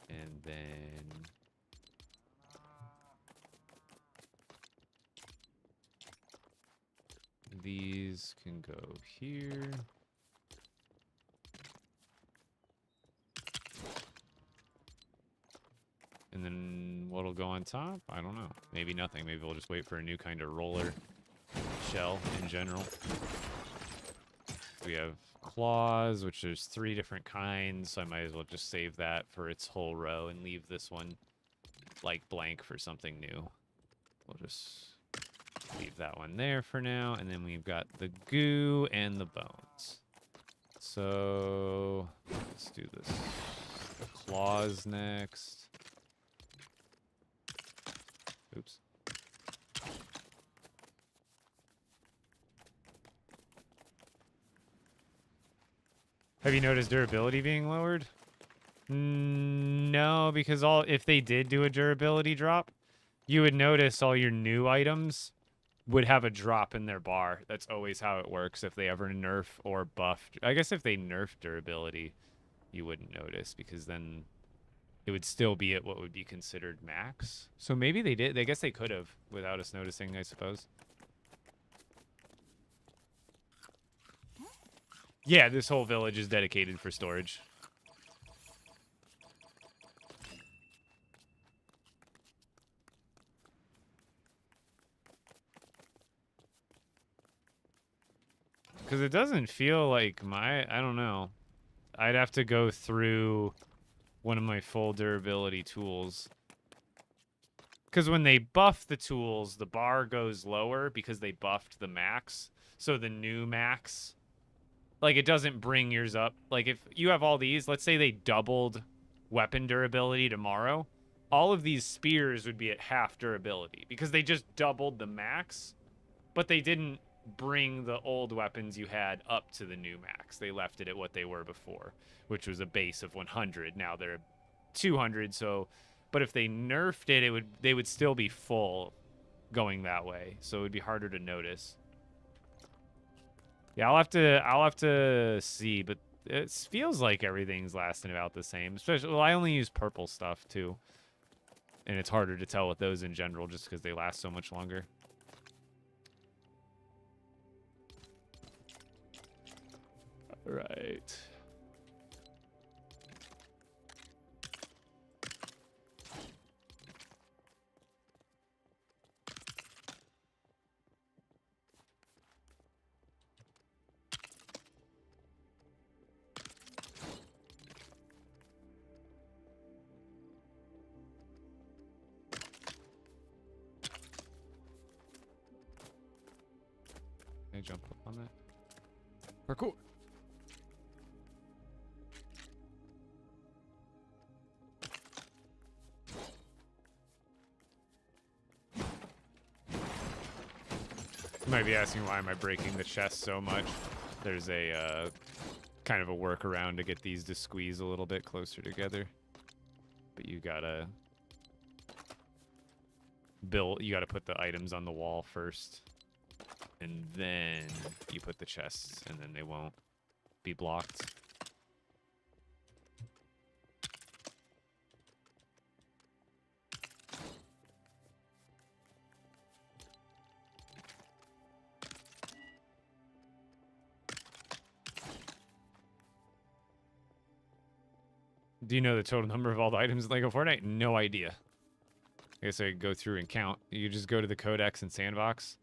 And then... these can go here. And then what'll go on top? I don't know. Maybe nothing. Maybe we'll just wait for a new kind of roller shell in general. We have claws, which there's 3 different kinds, so I might as well just save that for its whole row and leave this one like blank for something new. we'll just leave that one there for now. And then we've got the goo and the bones. So let's do this. The claws next. Oops. Have you noticed durability being lowered? No, because if they did do a durability drop, you would notice all your new items would have a drop in their bar. That's always how it works if they ever nerf or buff. I guess if they nerf durability, you wouldn't notice because then it would still be at what would be considered max. So maybe they did. I guess they could have without us noticing, I suppose. Yeah, this whole village is dedicated for storage. Because it doesn't feel like I don't know. I'd have to go through one of my full durability tools. Because when they buff the tools, the bar goes lower because they buffed the max. So the new max, like, it doesn't bring yours up. Like, if you have all these, let's say they doubled weapon durability tomorrow, all of these spears would be at half durability because they just doubled the max, but they didn't bring the old weapons you had up to the new max. They left it at what they were before, which was a base of 100. Now they're 200. So, but if they nerfed it, they would still be full going that way. So it would be harder to notice. Yeah, I'll have to see, but it feels like everything's lasting about the same. Especially, well, I only use purple stuff too, and it's harder to tell with those in general just because they last so much longer. All right. Can I jump up on that? Parkour. You might be asking why am I breaking the chest so much. There's a kind of a workaround to get these to squeeze a little bit closer together. But you gotta put the items on the wall first. And then you put the chests, and then they won't be blocked. Do you know the total number of all the items in LEGO Fortnite? No idea. I guess I could go through and count. You just go to the Codex and Sandbox,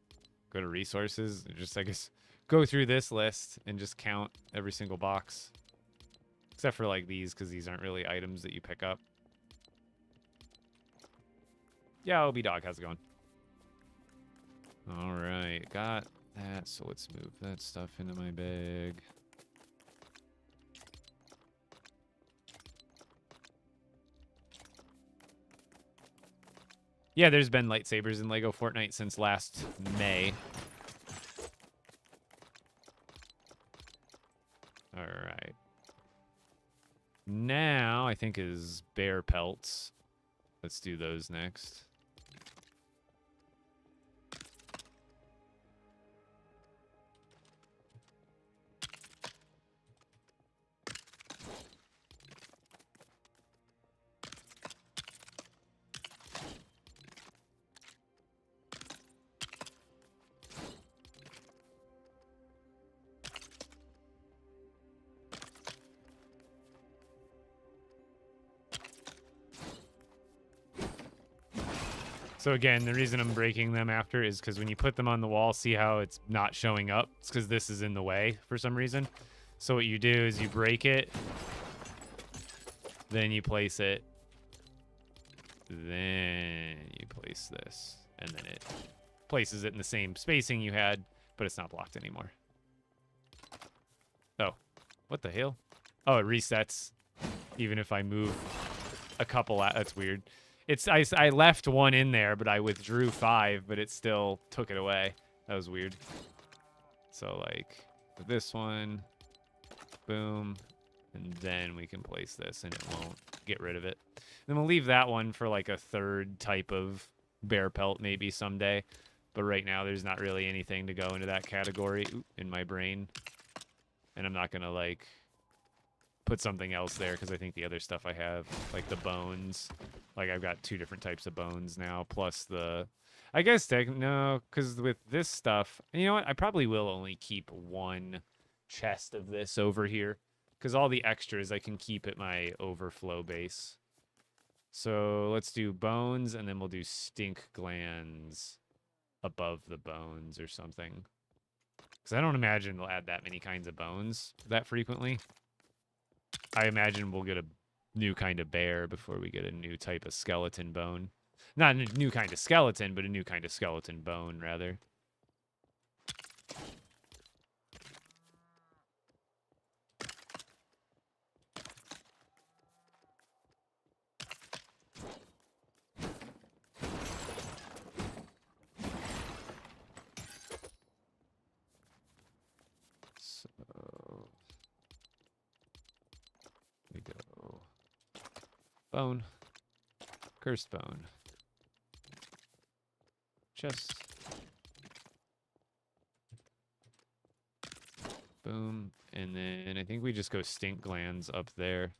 go to Resources, and just, I guess, go through this list and just count every single box. Except for, like, these, because these aren't really items that you pick up. Yeah, OB Dog, how's it going? All right, got that. So let's move that stuff into my bag. Yeah, there's been lightsabers in LEGO Fortnite since last May. All right. Now, I think is bear pelts. Let's do those next. So again, the reason I'm breaking them after is because when you put them on the wall, see how it's not showing up? It's because this is in the way for some reason. So what you do is you break it, then you place it, then you place this, and then it places it in the same spacing you had, but it's not blocked anymore. Oh, what the hell? Oh, it resets even if I move a couple. That's weird. I left one in there, but I withdrew 5, but it still took it away. That was weird. So like with this one, boom, and then we can place this, and it won't get rid of it. Then we'll leave that one for like a third type of bear pelt maybe someday. But right now, there's not really anything to go into that category in my brain. And I'm not going to, like, put something else there because I think the other stuff I have, like the bones, like I've got 2 different types of bones now, plus the... I guess, no, because with this stuff, you know what? I probably will only keep 1 chest of this over here because all the extras I can keep at my overflow base. So let's do bones, and then we'll do stink glands above the bones or something. Because I don't imagine they'll add that many kinds of bones that frequently. I imagine we'll get a new kind of bear before we get a new type of skeleton bone. Not a new kind of skeleton, but a new kind of skeleton bone, rather. So we go bone, cursed bone, chest, boom, and then I think we just go stink glands up there.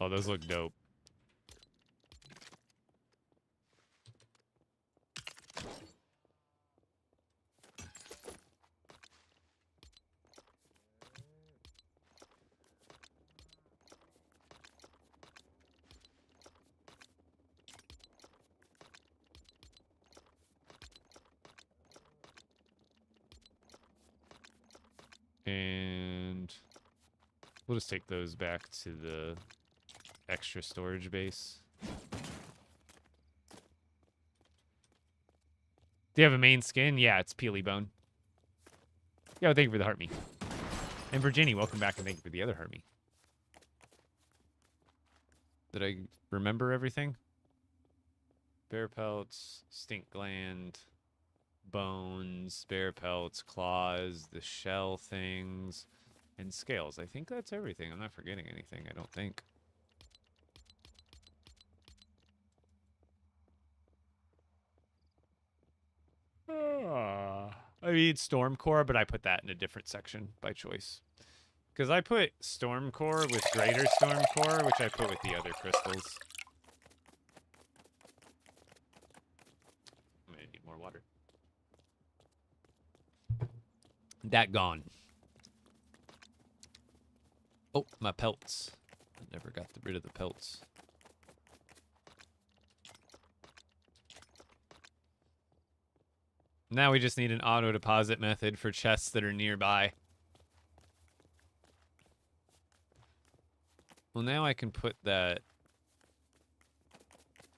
Oh, those look dope. And we'll just take those back to the extra storage base. Do you have a main skin? Yeah, it's Peely Bone. Yeah, well, thank you for the heart me. And Virginia, welcome back, and thank you for the other heart me. Did I remember everything? Bear pelts, stink gland, bones, bear pelts, claws, the shell things, and scales. I think that's everything. I'm not forgetting anything, I don't think. I need Stormcore, but I put that in a different section by choice. Because I put Stormcore with Greater Stormcore, which I put with the other crystals. I'm going to need more water. That gone. Oh, my pelts. I never got rid of the pelts. Now we just need an auto deposit method for chests that are nearby. Well, now I can put that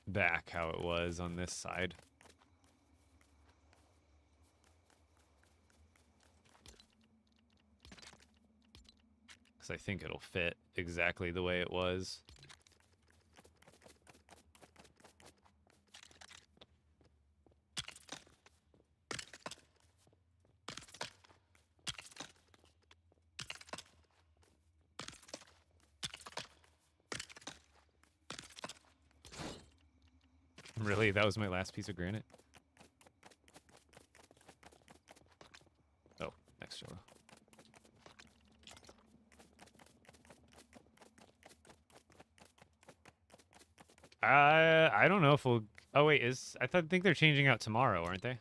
back how it was on this side. Because I think it'll fit exactly the way it was. Really? That was my last piece of granite? Oh, next show. I don't know if we'll... Oh, wait, I think they're changing out tomorrow, aren't they?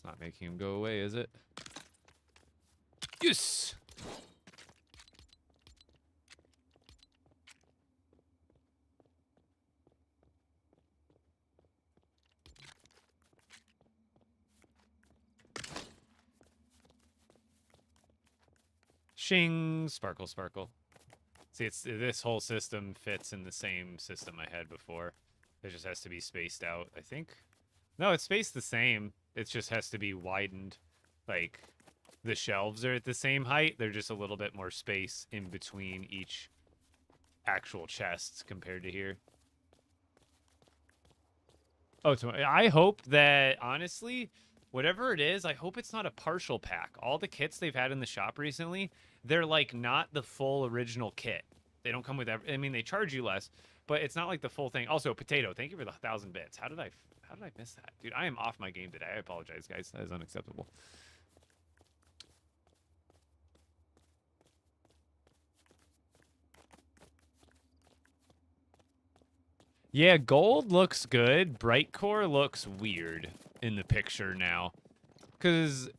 It's not making him go away, is it? Yes! Shing! Sparkle, sparkle. See, this whole system fits in the same system I had before. It just has to be spaced out, I think. No, it's spaced the same. It just has to be widened. Like, the shelves are at the same height. They're just a little bit more space in between each actual chests compared to here. Oh, I hope that, honestly, whatever it is, I hope it's not a partial pack. All the kits they've had in the shop recently, they're like not the full original kit. They don't come with I mean, they charge you less, but it's not like the full thing. Also, Potato, thank you for the 1,000 bits. How did I miss that? Dude, I am off my game today. I apologize, guys. That is unacceptable. Yeah, gold looks good. Bright core looks weird in the picture now. Because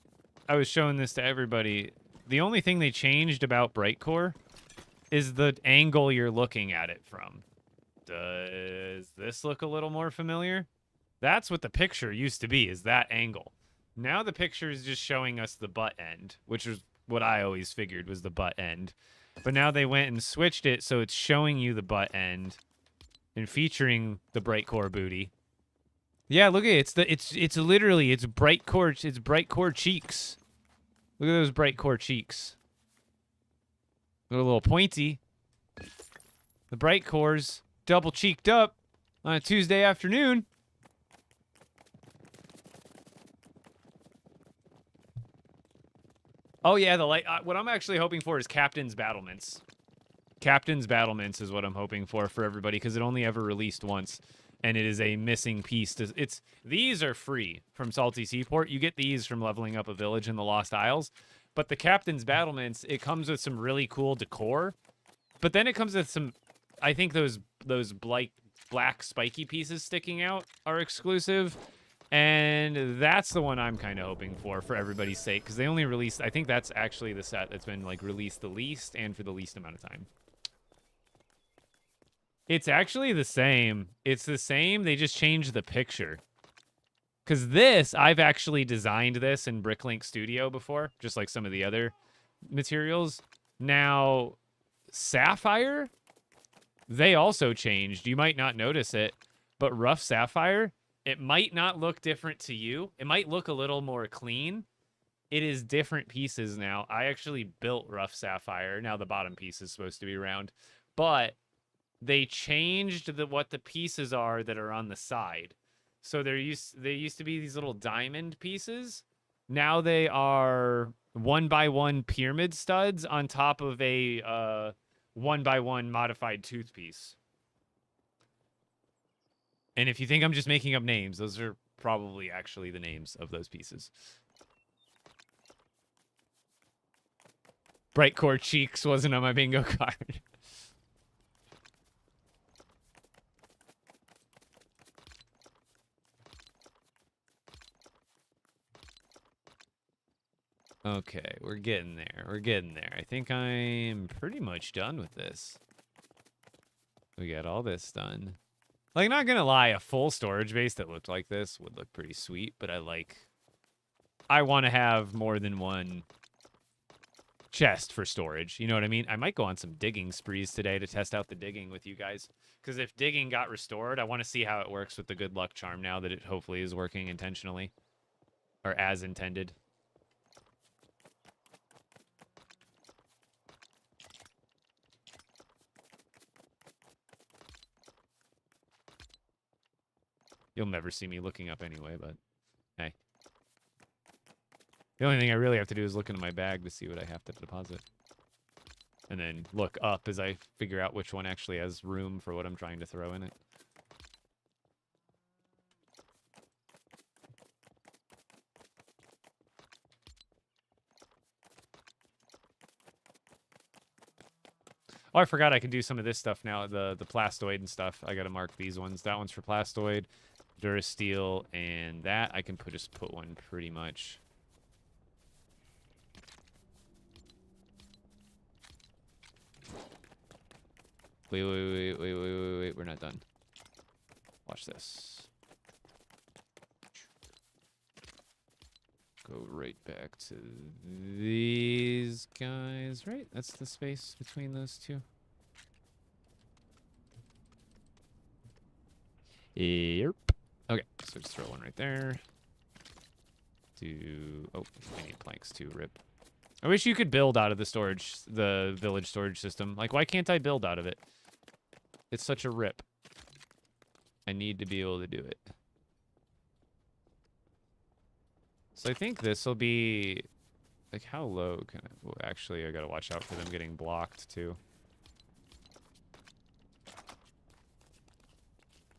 I was showing this to everybody. The only thing they changed about bright core is the angle you're looking at it from. Does this look a little more familiar? That's what the picture used to be, is that angle. Now the picture is just showing us the butt end, which is what I always figured was the butt end. But now they went and switched it so it's showing you the butt end and featuring the bright core booty. Yeah, look at it. It's literally bright core cheeks. Look at those bright core cheeks. They're a little pointy. The bright cores double cheeked up on a Tuesday afternoon. Oh yeah, the light. What I'm actually hoping for is Captain's Battlements. Captain's Battlements is what I'm hoping for everybody, because it only ever released once, and it is a missing piece. These are free from Salty Seaport. You get these from leveling up a village in the Lost Isles, but the Captain's Battlements, it comes with some really cool decor, but then it comes with some. I think those black spiky pieces sticking out are exclusive, and that's the one I'm kind of hoping for everybody's sake, because they only released. I think that's actually the set that's been like released the least and for the least amount of time. It's actually the same. It's the same. They just changed the picture. Because this, I've actually designed this in Bricklink Studio before, just like some of the other materials. Now, Sapphire, they also changed. You might not notice it, but Rough Sapphire, it might not look different to you. It might look a little more clean. It is different pieces now. I actually built Rough Sapphire. Now the bottom piece is supposed to be round, but they changed what the pieces are that are on the side. So they used to be these little diamond pieces. Now they are 1x1 pyramid studs on top of a 1x1 modified tooth piece. And if you think I'm just making up names, those are probably actually the names of those pieces. Bright core cheeks wasn't on my bingo card. Okay, we're getting there. We're getting there. I think I'm pretty much done with this. We got all this done. Like, not gonna lie, a full storage base that looked like this would look pretty sweet, but I want to have more than one chest for storage. You know what I mean? I might go on some digging sprees today to test out the digging with you guys. Because if digging got restored, I want to see how it works with the good luck charm now that it hopefully is working intentionally. Or as intended. You'll never see me looking up anyway, but hey. The only thing I really have to do is look into my bag to see what I have to deposit. And then look up as I figure out which one actually has room for what I'm trying to throw in it. Oh, I forgot I can do some of this stuff now, the plastoid and stuff. I gotta mark these ones. That one's for plastoid. Durasteel, and that I can just put one pretty much. Wait, we're not done. Watch this. Go right back to these guys, right? That's the space between those two. Yep. Okay, so just throw one right there. Oh, I need planks too, rip. I wish you could build out of the village storage system. Like, why can't I build out of it? It's such a rip. I need to be able to do it. So I think this will be... Like, how low can I... Well, actually, I gotta watch out for them getting blocked, too.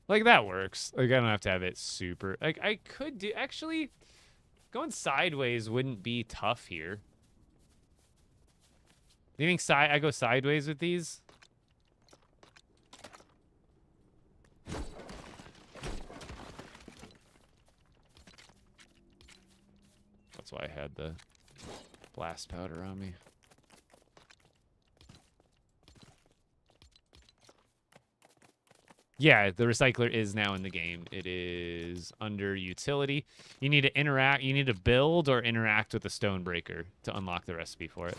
Like, that works. Like, I don't have to have it super... Like, I could do... Actually, going sideways wouldn't be tough here. Do you think I go sideways with these? That's why I had the blast powder on me. Yeah, the recycler is now in the game. It is under utility. You need to interact. You need to build or interact with the stone breaker to unlock the recipe for it.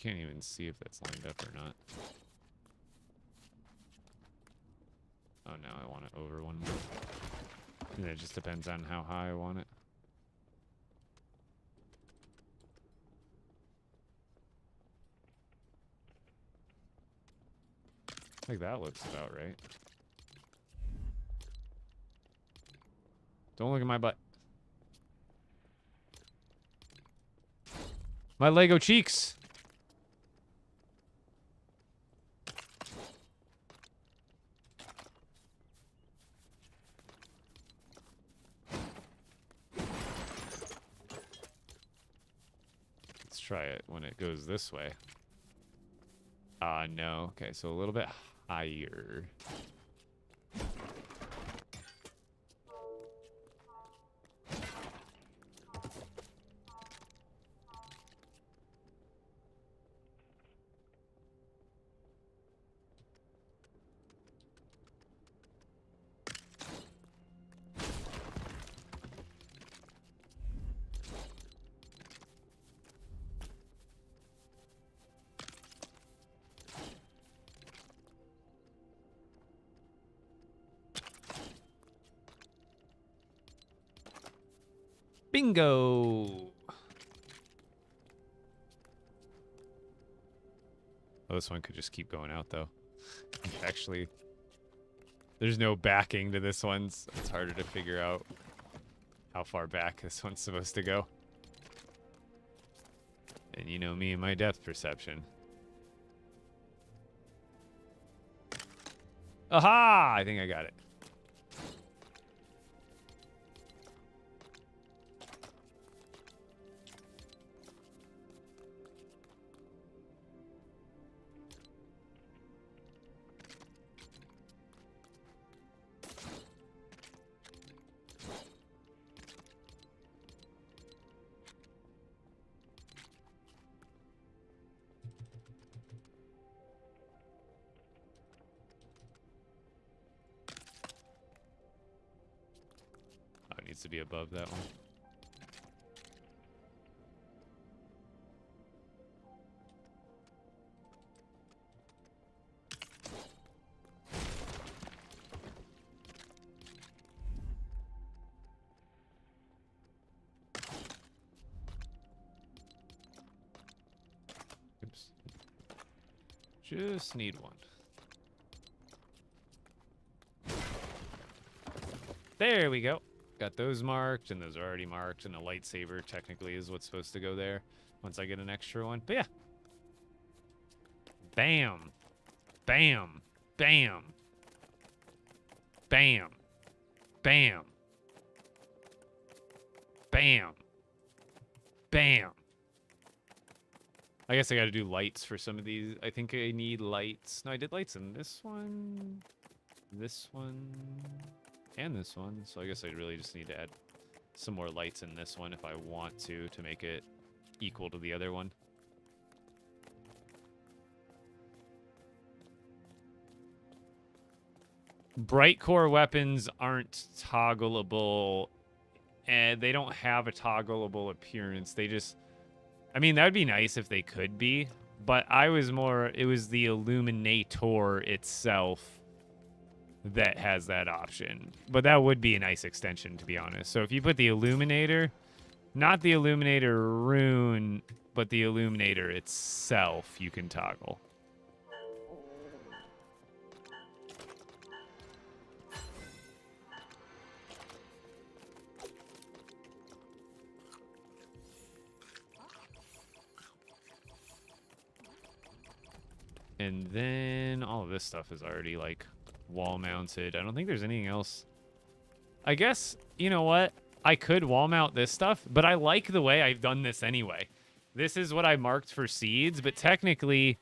Can't even see if that's lined up or not. Oh, now I want it over one more. And it just depends on how high I want it. I think that looks about right. Don't look at my butt. My Lego cheeks! Try it when it goes this way. No. Okay, so a little bit higher. Bingo! Oh, this one could just keep going out, though. Actually, there's no backing to this one. It's harder to figure out how far back this one's supposed to go. And you know me and my depth perception. Aha! I think I got it. To be above that one. Oops. Just need one. There we go. Got those marked, and those are already marked, and a lightsaber technically is what's supposed to go there once I get an extra one. But yeah. Bam. Bam. Bam. Bam. Bam. Bam. Bam. I guess I got to do lights for some of these. I think I need lights. No, I did lights in this one, and this one. So I guess I really just need to add some more lights in this one if I want to make it equal to the other one. Bright core weapons aren't toggleable, and they don't have a toggleable appearance. They just, I mean, that would be nice if they could be, but it was the Illuminator itself that has that option. But that would be a nice extension, to be honest. So if you put the Illuminator, not the Illuminator rune, but the Illuminator itself, you can toggle. And then all of this stuff is already like wall mounted. I don't think there's anything else. I guess, you know what? I could wall mount this stuff, but I like the way I've done this anyway. This is what I marked for seeds, but technically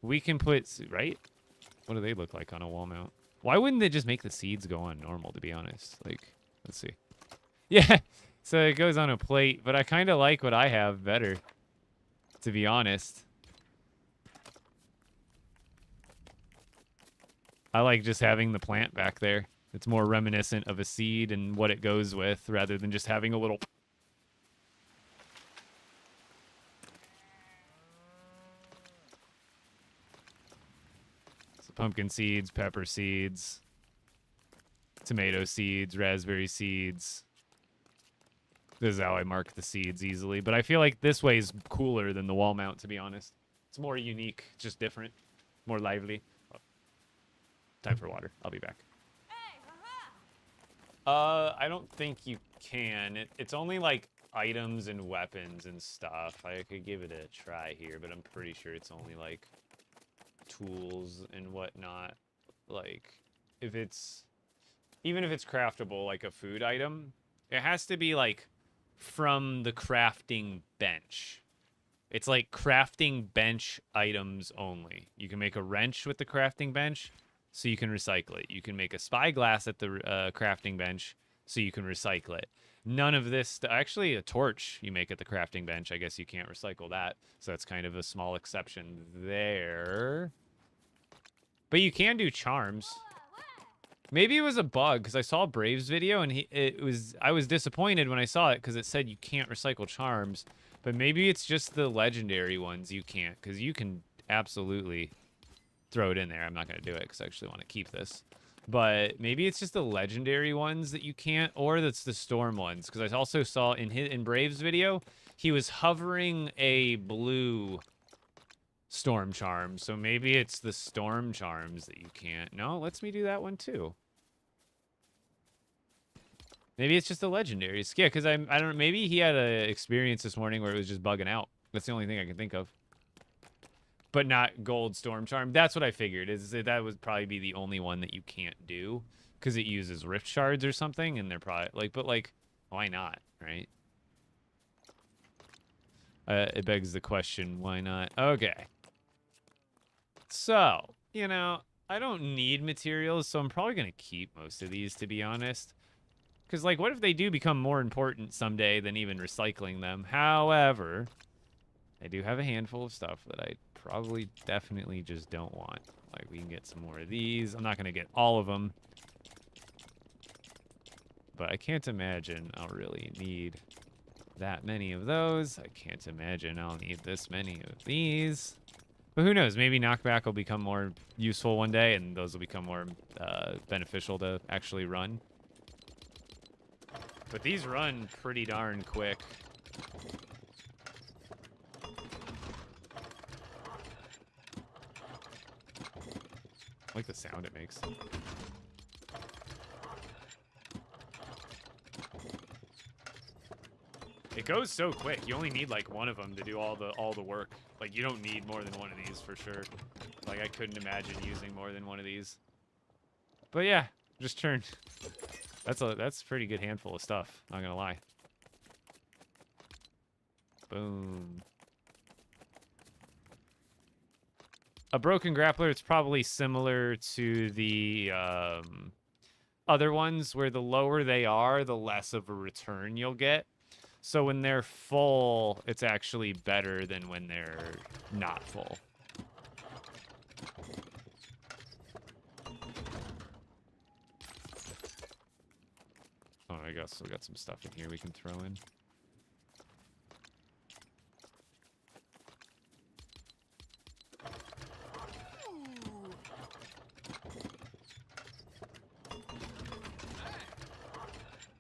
we can put, right? What do they look like on a wall mount? Why wouldn't they just make the seeds go on normal, to be honest? Like, let's see. Yeah, so it goes on a plate, but I kind of like what I have better, to be honest. I like just having the plant back there. It's more reminiscent of a seed and what it goes with rather than just having a little... So pumpkin seeds, pepper seeds, tomato seeds, raspberry seeds. This is how I mark the seeds easily. But I feel like this way is cooler than the wall mount, to be honest. It's more unique, just different, more lively. Time for water. I'll be back. I don't think you can. It's only like items and weapons and stuff. I could give it a try here, but I'm pretty sure it's only like tools and whatnot. Like, even if it's craftable, like a food item, it has to be like from the crafting bench. It's like crafting bench items only. You can make a wrench with the crafting bench, so you can recycle it. You can make a spyglass at the crafting bench, so you can recycle it. None of this, actually a torch you make at the crafting bench, I guess you can't recycle that. So that's kind of a small exception there. But you can do charms. Maybe it was a bug, because I saw Brave's video, and I was disappointed when I saw it, because it said you can't recycle charms. But maybe it's just the legendary ones you can't, because you can absolutely throw it in there. I'm not going to do it because I actually want to keep this. But maybe it's just the legendary ones that you can't, or that's the storm ones. Because I also saw in Brave's video, he was hovering a blue storm charm. So maybe it's the storm charms that you can't. No, lets me do that one too. Maybe it's just the legendaries. Yeah, because I don't know. Maybe he had an experience this morning where it was just bugging out. That's the only thing I can think of. But not gold storm charm. That's what I figured. Is that would probably be the only one that you can't do because it uses rift shards or something, and they're probably like, but like, why not, right? It begs the question, why not? Okay. So, you know, I don't need materials, so I'm probably gonna keep most of these, to be honest. Because like, what if they do become more important someday than even recycling them? However, I do have a handful of stuff that I probably definitely just don't want. Like, we can get some more of these. I'm not going to get all of them. But I can't imagine I'll really need that many of those. I can't imagine I'll need this many of these. But who knows? Maybe knockback will become more useful one day, and those will become more beneficial to actually run. But these run pretty darn quick. I like the sound it makes. It goes so quick. You only need like one of them to do all the work. Like you don't need more than one of these for sure. Like I couldn't imagine using more than one of these. But yeah, just turned. That's a pretty good handful of stuff. Not gonna lie. Boom. A broken grappler, it's probably similar to the other ones where the lower they are, the less of a return you'll get. So when they're full, it's actually better than when they're not full. Oh, I guess we got some stuff in here we can throw in.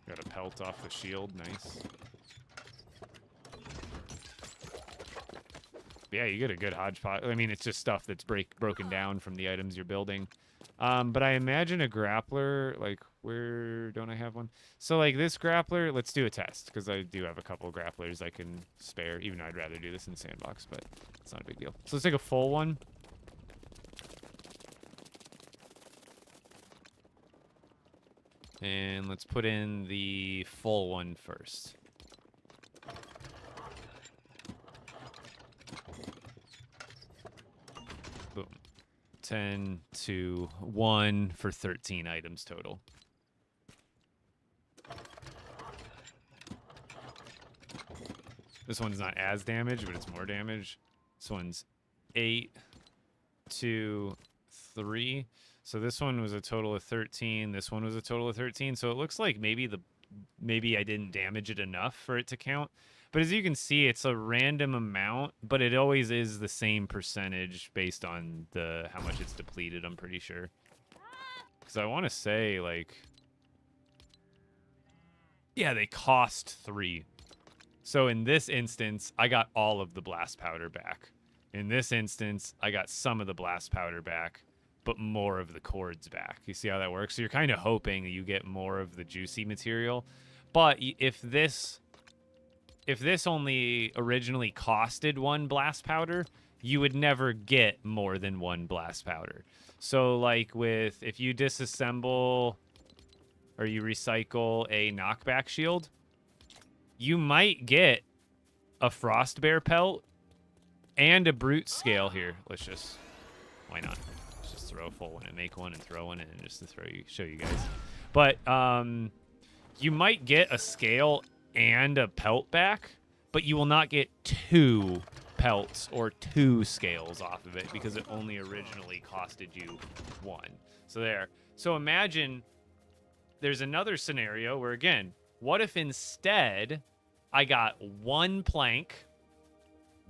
Got a pelt off the shield, nice. Yeah, you get a good hodgepodge. I mean, it's just stuff that's broken down from the items you're building. But I imagine a grappler, like, where don't I have one? So, like, this grappler, let's do a test, because I do have a couple grapplers I can spare, even though I'd rather do this in the sandbox, but it's not a big deal. So let's take a full one. And let's put in the full one first. Boom. 10 to 1 for 13 items total. This one's not as damaged, but it's more damage. This one's 8 to 3. So this one was a total of 13. This one was a total of 13. So it looks like maybe I didn't damage it enough for it to count. But as you can see, it's a random amount, but it always is the same percentage based on how much it's depleted, I'm pretty sure. Because I want to say, like... Yeah, they cost 3. So in this instance, I got all of the blast powder back. In this instance, I got some of the blast powder back, but more of the cords back. You see how that works? So you're kind of hoping you get more of the juicy material. But if this only originally costed 1 blast powder, you would never get more than 1 blast powder. So like if you disassemble or you recycle a knockback shield, you might get a frost bear pelt and a brute scale here. Why not? Let's just throw a full one and make one and throw one in just to show you guys. But you might get a scale and a pelt back, but you will not get 2 pelts or 2 scales off of it because it only originally costed you 1. So there. So imagine there's another scenario where, again, what if instead I got 1 plank,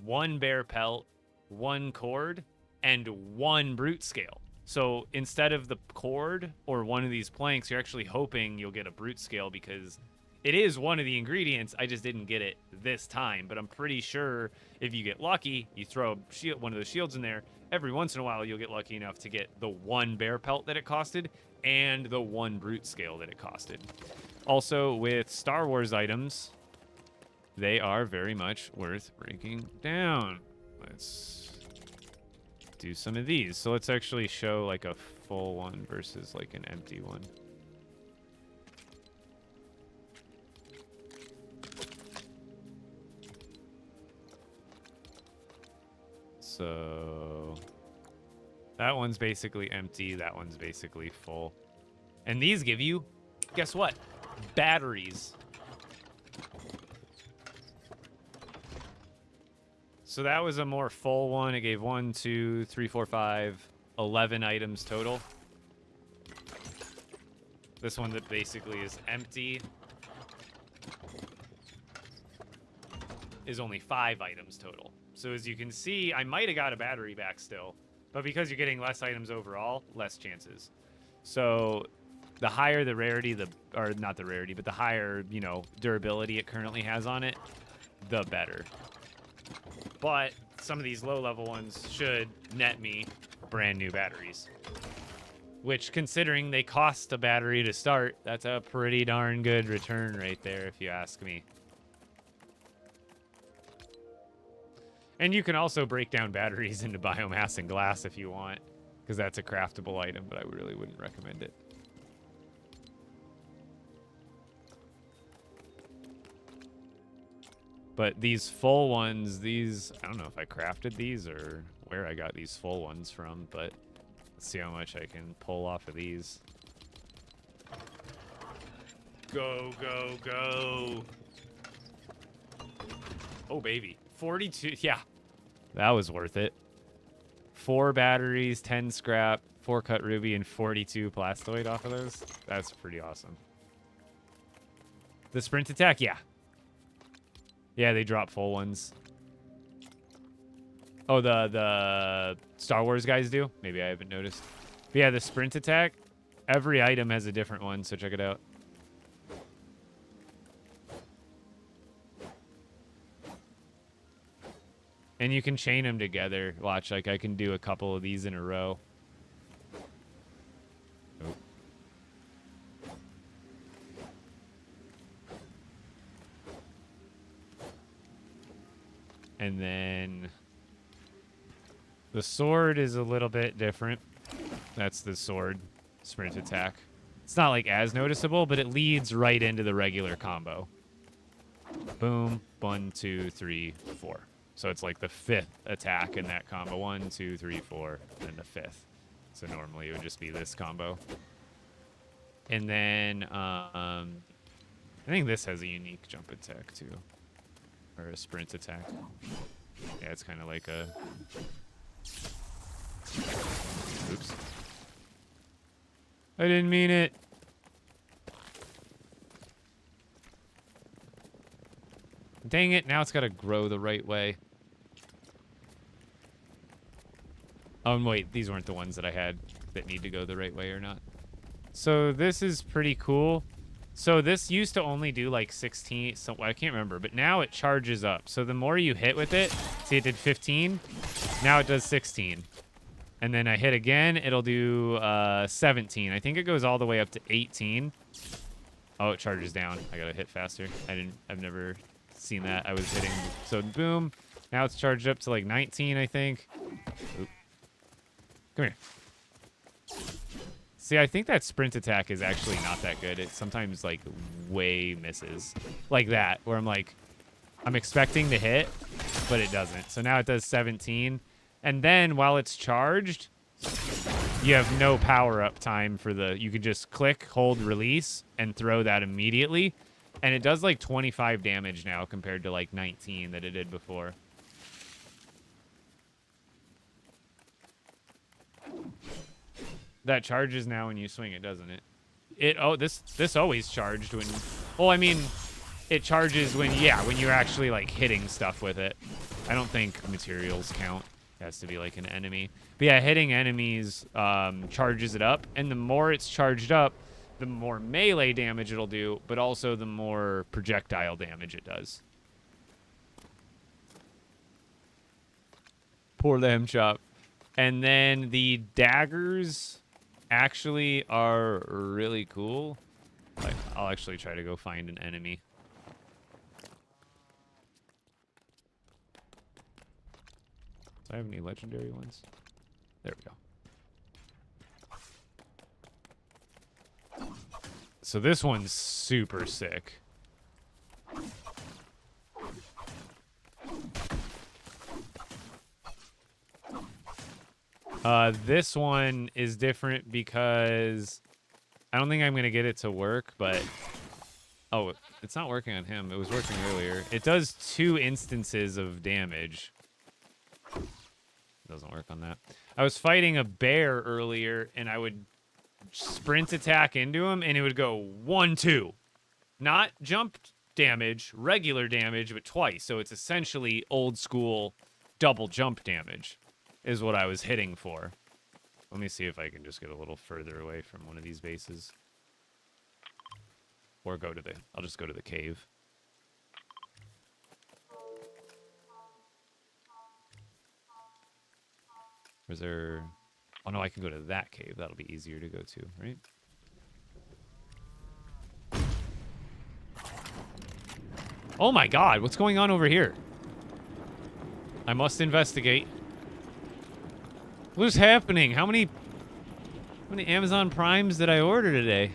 1 bear pelt, 1 cord, and 1 brute scale? So instead of the cord or one of these planks, you're actually hoping you'll get a brute scale because it is one of the ingredients. I just didn't get it this time, but I'm pretty sure if you get lucky, you throw one of those shields in there, every once in a while you'll get lucky enough to get the 1 bear pelt that it costed and the 1 brute scale that it costed. Also, with Star Wars items, they are very much worth breaking down. Let's do some of these. So let's actually show like a full one versus like an empty one. So that one's basically empty. That one's basically full. And these give you, guess what? Batteries. So that was a more full one. It gave 1, 2, 3, 4, 5, 11 items total. This one that basically is empty is only 5 items total. So as you can see, I might have got a battery back still, but because you're getting less items overall, less chances. So the higher the rarity, or not the rarity, but the higher, you know, durability it currently has on it, the better. But some of these low-level ones should net me brand new batteries. Which, considering they cost a battery to start, that's a pretty darn good return right there, if you ask me. And you can also break down batteries into biomass and glass if you want, because that's a craftable item, but I really wouldn't recommend it. But these full ones, I don't know if I crafted these or where I got these full ones from, but let's see how much I can pull off of these. Go, go, go. Oh, baby. 42. Yeah. That was worth it. 4 batteries, 10 scrap, 4 cut ruby, and 42 plastoid off of those. That's pretty awesome. The sprint attack? Yeah. Yeah, they drop full ones. Oh, the Star Wars guys do? Maybe I haven't noticed. But yeah, the sprint attack, every item has a different one, so check it out. And you can chain them together. Watch, like I can do a couple of these in a row. Oh. And then the sword is a little bit different. That's the sword sprint attack. It's not like as noticeable, but it leads right into the regular combo. Boom, 1, 2, 3, 4. So it's like the 5th attack in that combo. 1, 2, 3, 4, and the 5th. So normally it would just be this combo. And then I think this has a unique jump attack too. Or a sprint attack. Yeah, it's kind of like a... Oops. I didn't mean it. Dang it, now it's got to grow the right way. Oh, wait, these weren't the ones that I had that need to go the right way or not. So this is pretty cool. So this used to only do like 16, so I can't remember, but now it charges up. So the more you hit with it, see it did 15, now it does 16. And then I hit again, it'll do 17. I think it goes all the way up to 18. Oh, it charges down. I gotta hit faster. I've never seen that. I was hitting, so boom. Now it's charged up to like 19, I think. Oop. Come here. See, I think that sprint attack is actually not that good. It sometimes, like, way misses. Like that, where I'm like, I'm expecting to hit, but it doesn't. So now it does 17. And then, while it's charged, you have no power-up time for the... You can just click, hold, release, and throw that immediately. And it does, like, 25 damage now compared to, like, 19 that it did before. That charges now when you swing it, doesn't it? This always charged when... Well, I mean, it charges when you're actually, like, hitting stuff with it. I don't think materials count. It has to be, like, an enemy. But, yeah, hitting enemies charges it up. And the more it's charged up, the more melee damage it'll do, but also the more projectile damage it does. Poor lamb chop. And then the daggers... actually are really cool. Like, I'll actually try to go find an enemy. Do I have any legendary ones? There we go. So this one's super sick. This one is different because I don't think I'm going to get it to work, but... Oh, it's not working on him. It was working earlier. It does 2 instances of damage. Doesn't work on that. I was fighting a bear earlier, and I would sprint attack into him, and it would go 1, 2. Not jump damage, regular damage, but twice. So it's essentially old school double jump damage. Is what I was hitting for. Let me see if I can just get a little further away from one of these bases. Or go to the... I'll just go to the cave. Is there... Oh, no, I can go to that cave. That'll be easier to go to, right? Oh, my God. What's going on over here? I must investigate. What's happening? How many Amazon Primes did I order today?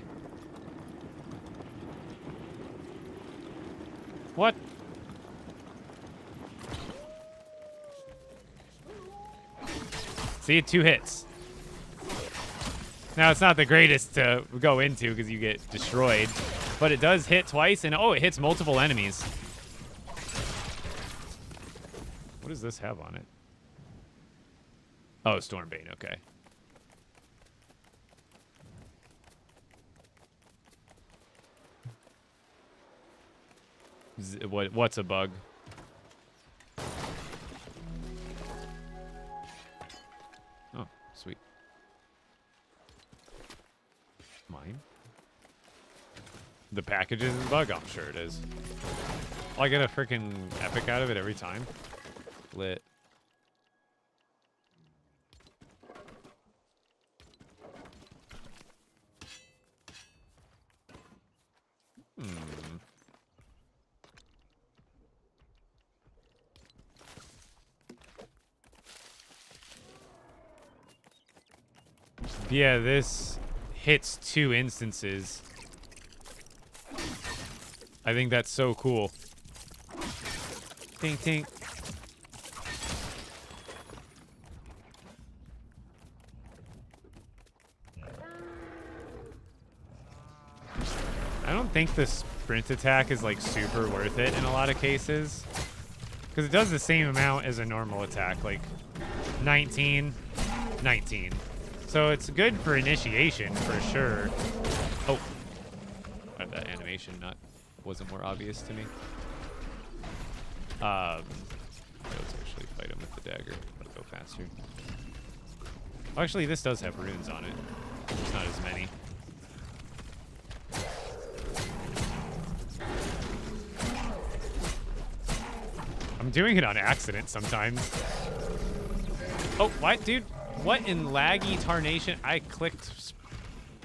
What? See, 2 hits. Now, it's not the greatest to go into because you get destroyed, but it does hit twice, and oh, it hits multiple enemies. What does this have on it? Oh, Stormbane, okay. What's a bug? Oh, sweet. Mine? The package is a bug? I'm sure it is. Oh, I get a freaking epic out of it every time. Lit. Yeah, this hits 2 instances. I think that's so cool. Tink, tink. I don't think the sprint attack is like super worth it in a lot of cases. Because it does the same amount as a normal attack, like 19, 19. So it's good for initiation, for sure. Oh. That animation wasn't more obvious to me. Let's actually fight him with the dagger. That'll go faster. Oh, actually, this does have runes on it. There's not as many. I'm doing it on accident sometimes. Oh, what, dude? What in laggy tarnation? I clicked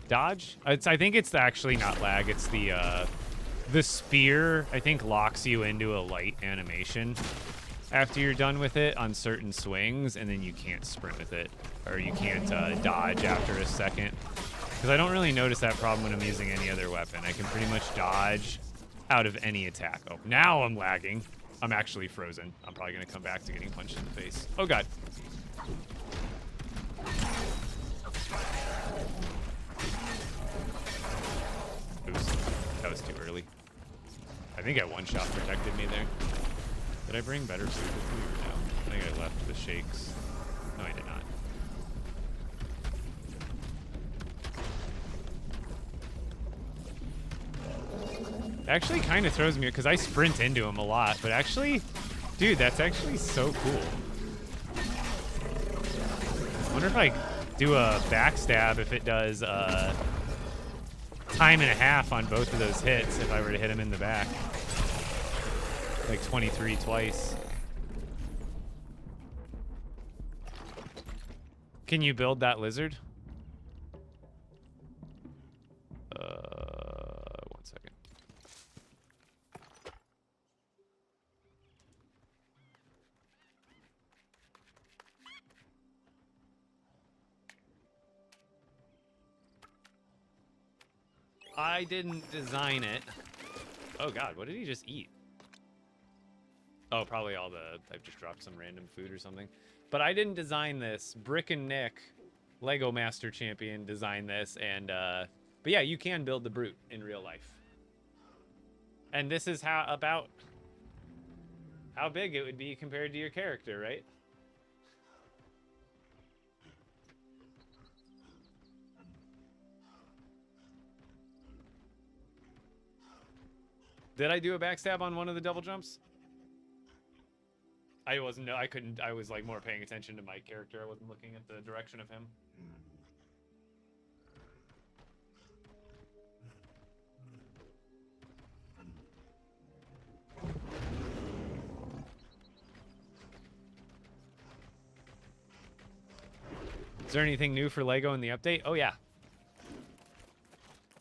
dodge. I think it's actually not lag. It's the spear. I think locks you into a light animation after you're done with it on certain swings, and then you can't sprint with it, or you can't dodge after a second. Because I don't really notice that problem when I'm using any other weapon. I can pretty much dodge out of any attack. Oh, now I'm lagging. I'm actually frozen. I'm probably gonna come back to getting punched in the face. Oh god. Oops, that was too early. I think I one-shot protected me there. Did I bring better food with me or no? I think I left the shakes. No, I did not. It actually kind of throws me because I sprint into him a lot, but actually, dude, that's actually so cool. I wonder if I do a backstab if it does time and a half on both of those hits if I were to hit him in the back. Like 23 twice. Can you build that lizard? One second. I didn't design it. Oh god, what did he just eat? Oh, probably I've just dropped some random food or something. But I didn't design this. Brick and Nick, Lego Master Champion, designed this. And, but yeah, you can build the Brute in real life. And this is about how big it would be compared to your character, right? Did I do a backstab on one of the double jumps? I wasn't, I couldn't, I was like more paying attention to my character. I wasn't looking at the direction of him. Is there anything new for LEGO in the update? Oh yeah.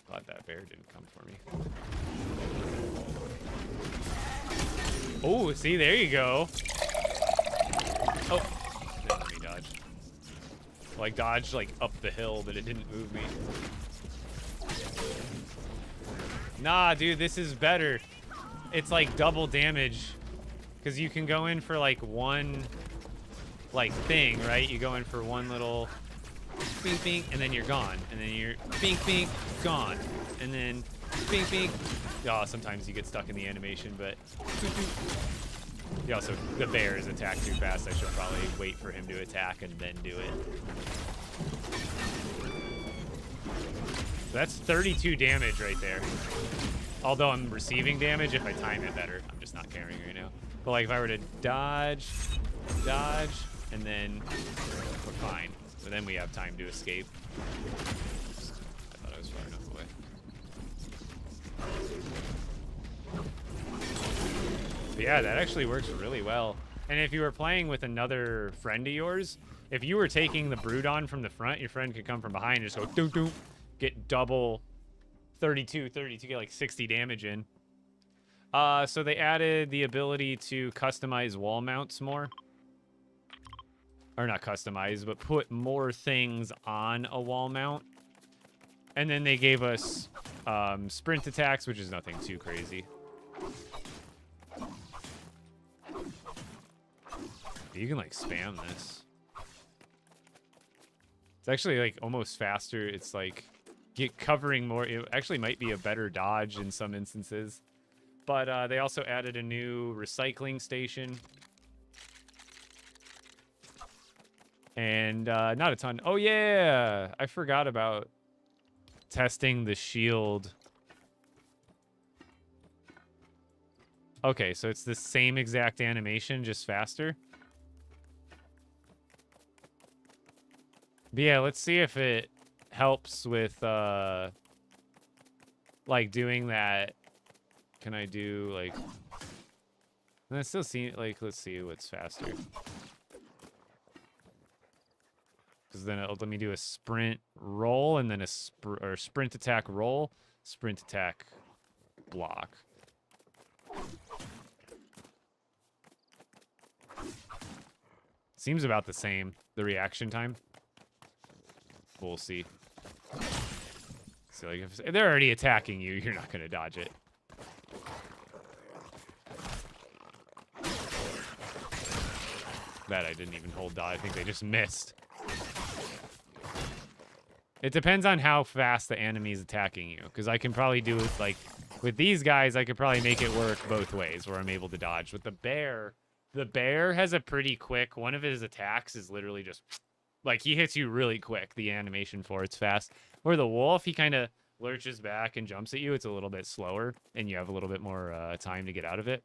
Glad that bear didn't come for me. Oh, see, there you go. Oh, it didn't let me dodge. Well, I dodged like up the hill, but it didn't move me. Nah, dude, this is better. It's like double damage. Because you can go in for like one like thing, right? You go in for one little bink bink and then you're gone. And then you're bink bink, gone. And then bink bink. Oh, sometimes you get stuck in the animation, but you also, the bears attack too fast. I should probably wait for him to attack and then do it. So that's 32 damage right there. Although I'm receiving damage if I time it better. I'm just not caring right now. But like if I were to dodge, and then we're fine. But then we have time to escape. I thought I was far enough away. But yeah, that actually works really well. And if you were playing with another friend of yours, if you were taking the brood on from the front, your friend could come from behind and just go doo doo, get double 32, get like 60 damage in. So they added the ability to customize wall mounts more. Or not customize, but put more things on a wall mount. And then they gave us sprint attacks, which is nothing too crazy. You can like spam this. It's actually like almost faster. It's like get covering more. It actually might be a better dodge in some instances. But they also added a new recycling station. And not a ton. Oh, yeah. I forgot about testing the shield. Okay, so it's the same exact animation, just faster. But yeah, let's see if it helps with, like, doing that. Can I do, like... And I still see, like, let's see what's faster. Because then it'll let me do a sprint roll and then a sprint attack roll, sprint attack block. Seems about the same, the reaction time. We'll see. So like if they're already attacking you, you're not gonna dodge it. That I didn't even hold dodge. I think they just missed. It depends on how fast the enemy's attacking you. Because I can probably do it, like, with these guys, I could probably make it work both ways, where I'm able to dodge. With the bear has a pretty quick, one of his attacks is literally just, like, he hits you really quick, the animation for it's fast. Where the wolf, he kind of lurches back and jumps at you. It's a little bit slower, and you have a little bit more time to get out of it.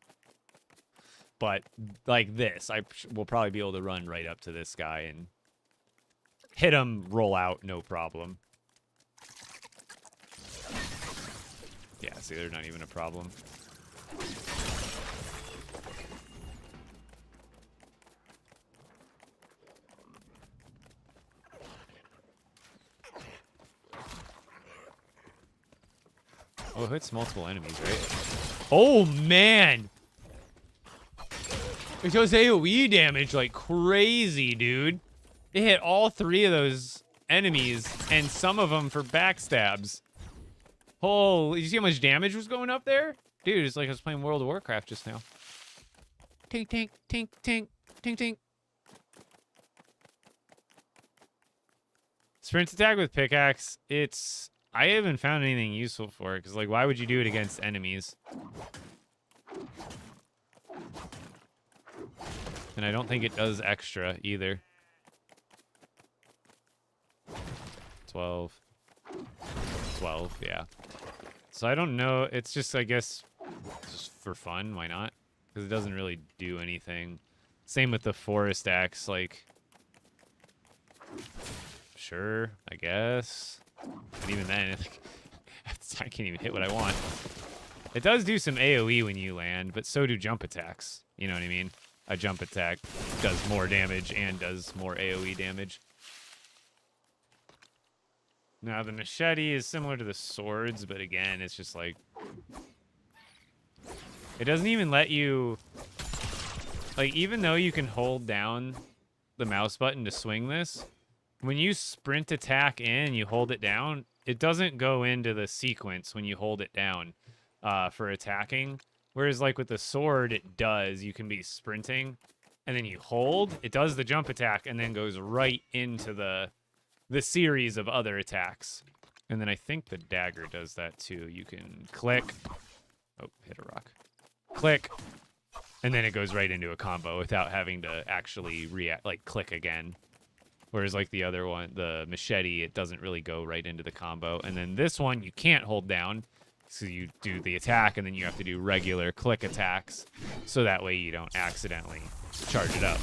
But, like this, I will probably be able to run right up to this guy and hit him, roll out, no problem. Yeah, see, they're not even a problem. Oh, it hits multiple enemies, right? Oh, man! It does AoE damage like crazy, dude. It hit all three of those enemies, and some of them for backstabs. Holy, you see how much damage was going up there? Dude, it's like I was playing World of Warcraft just now. Tink, tink, tink, tink, tink, tink. Sprint attack with pickaxe, I haven't found anything useful for it, because, like, why would you do it against enemies? And I don't think it does extra, either. 12, yeah. So I don't know. It's just, I guess, just for fun. Why not? Because it doesn't really do anything. Same with the forest axe. Like, sure, I guess. But even then, I can't even hit what I want. It does do some AoE when you land, but so do jump attacks. You know what I mean? A jump attack does more damage and does more AoE damage. Now, the machete is similar to the swords, but again, it's just like... It doesn't even let you... Like, even though you can hold down the mouse button to swing this, when you sprint attack in, you hold it down, it doesn't go into the sequence when you hold it down for attacking. Whereas like with the sword, it does. You can be sprinting, and then you hold. It does the jump attack, and then goes right into the series of other attacks. And then I think the dagger does that too. You can click. Oh, hit a rock. Click. And then it goes right into a combo without having to actually click again. Whereas like the other one, the machete, it doesn't really go right into the combo. And then this one, you can't hold down. So you do the attack, and then you have to do regular click attacks. So that way you don't accidentally charge it up.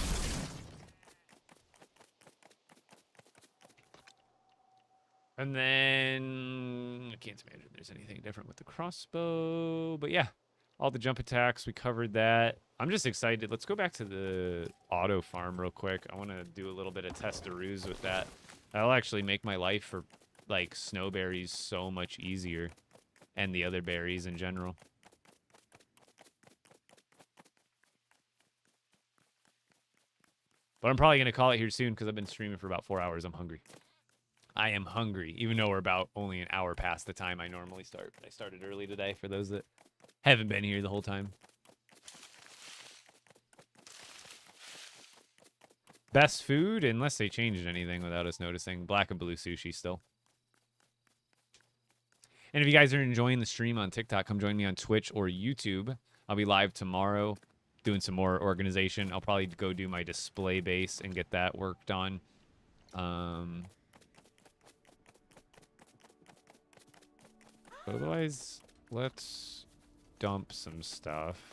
And then I can't imagine there's anything different with the crossbow. But yeah, all the jump attacks, we covered that. I'm just excited. Let's go back to the auto farm real quick. I want to do a little bit of testaroos with that. That'll actually make my life for like snowberries so much easier, and the other berries in general. But I'm probably going to call it here soon because I've been streaming for about 4 hours. I'm hungry. I am hungry, even though we're about only an hour past the time I normally start. I started early today for those that haven't been here the whole time. Best food, unless they changed anything without us noticing. Black and blue sushi still. And if you guys are enjoying the stream on TikTok, come join me on Twitch or YouTube. I'll be live tomorrow doing some more organization. I'll probably go do my display base and get that worked on. But otherwise, let's dump some stuff.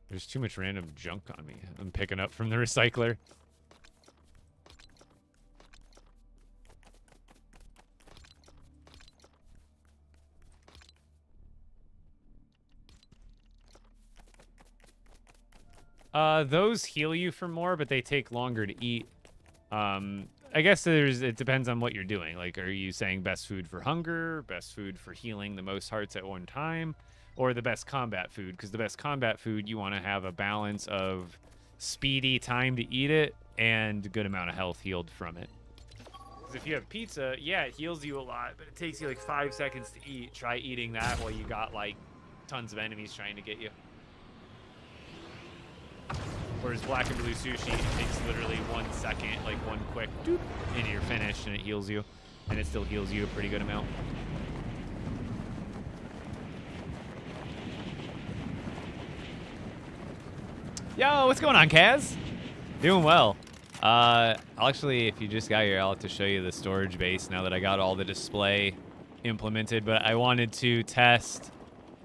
There's too much random junk on me. I'm picking up from the recycler. Those heal you for more, but they take longer to eat. I guess it depends on what you're doing. Like, are you saying best food for hunger, best food for healing the most hearts at one time, or the best combat food? Because the best combat food, you want to have a balance of speedy time to eat it and a good amount of health healed from it. Because if you have pizza, yeah, it heals you a lot, but it takes you like 5 seconds to eat. Try eating that while you got like tons of enemies trying to get you. Whereas black and blue sushi, it takes literally 1 second, like one quick doop, and you're finished, and it heals you. And it still heals you a pretty good amount. Yo, what's going on, Kaz? Doing well. I'll actually, if you just got here, I'll have to show you the storage base now that I got all the display implemented. But I wanted to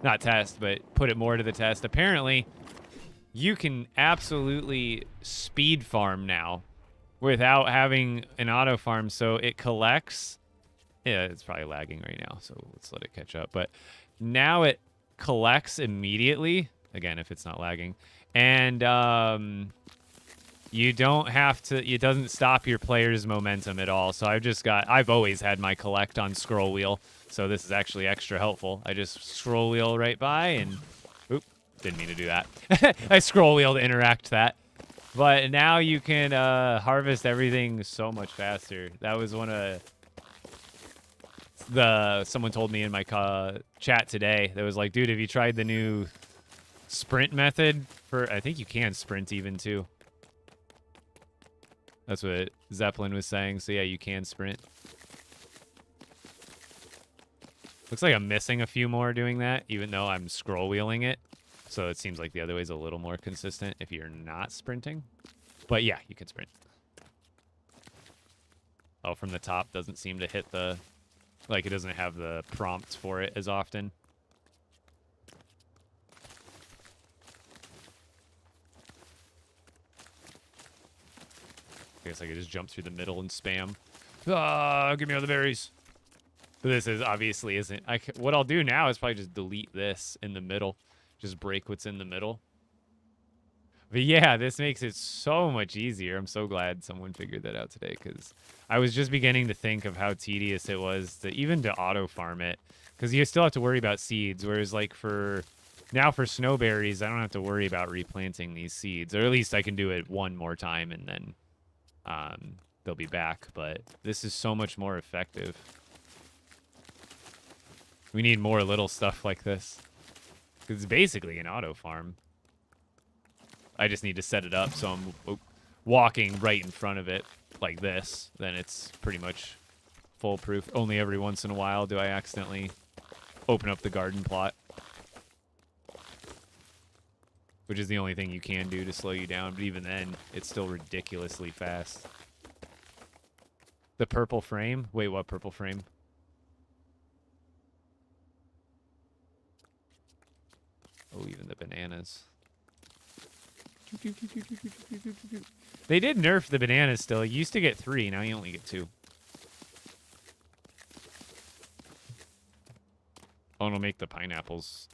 not test, but put it more to the test. Apparently, you can absolutely speed farm now without having an auto farm. So it collects. Yeah, it's probably lagging right now, so let's let it catch up. But now it collects immediately. Again, if it's not lagging. And you don't have to, it doesn't stop your player's momentum at all. So I've always had my collect on scroll wheel. So this is actually extra helpful. I just scroll wheel right by and, oop, didn't mean to do that. I scroll wheel to interact that. But now you can harvest everything so much faster. That was one of someone told me in my chat today. That was like, dude, have you tried the new sprint method? I think you can sprint even too. That's what Zeppelin was saying. So yeah, you can sprint. Looks like I'm missing a few more doing that, even though I'm scroll wheeling it. So it seems like the other way is a little more consistent if you're not sprinting. But yeah, you can sprint. Oh, from the top doesn't seem to hit the, like it doesn't have the prompt for it as often. I guess I could just jump through the middle and spam. Ah, give me all the berries. This is obviously isn't. What I'll do now is probably just delete this in the middle. Just break what's in the middle. But yeah, this makes it so much easier. I'm so glad someone figured that out today because I was just beginning to think of how tedious it was to even to auto farm it because you still have to worry about seeds. Whereas like for snowberries, I don't have to worry about replanting these seeds, or at least I can do it one more time and then they'll be back. But this is so much more effective. We need more little stuff like this because it's basically an auto farm. I just need to set it up so I'm walking right in front of it like this. Then it's pretty much foolproof. Only every once in a while do I accidentally open up the garden plot, which is the only thing you can do to slow you down. But even then, it's still ridiculously fast. The purple frame? Wait, what purple frame? Oh, even the bananas. They did nerf the bananas still. You used to get 3, now you only get 2. Oh, it'll make the pineapples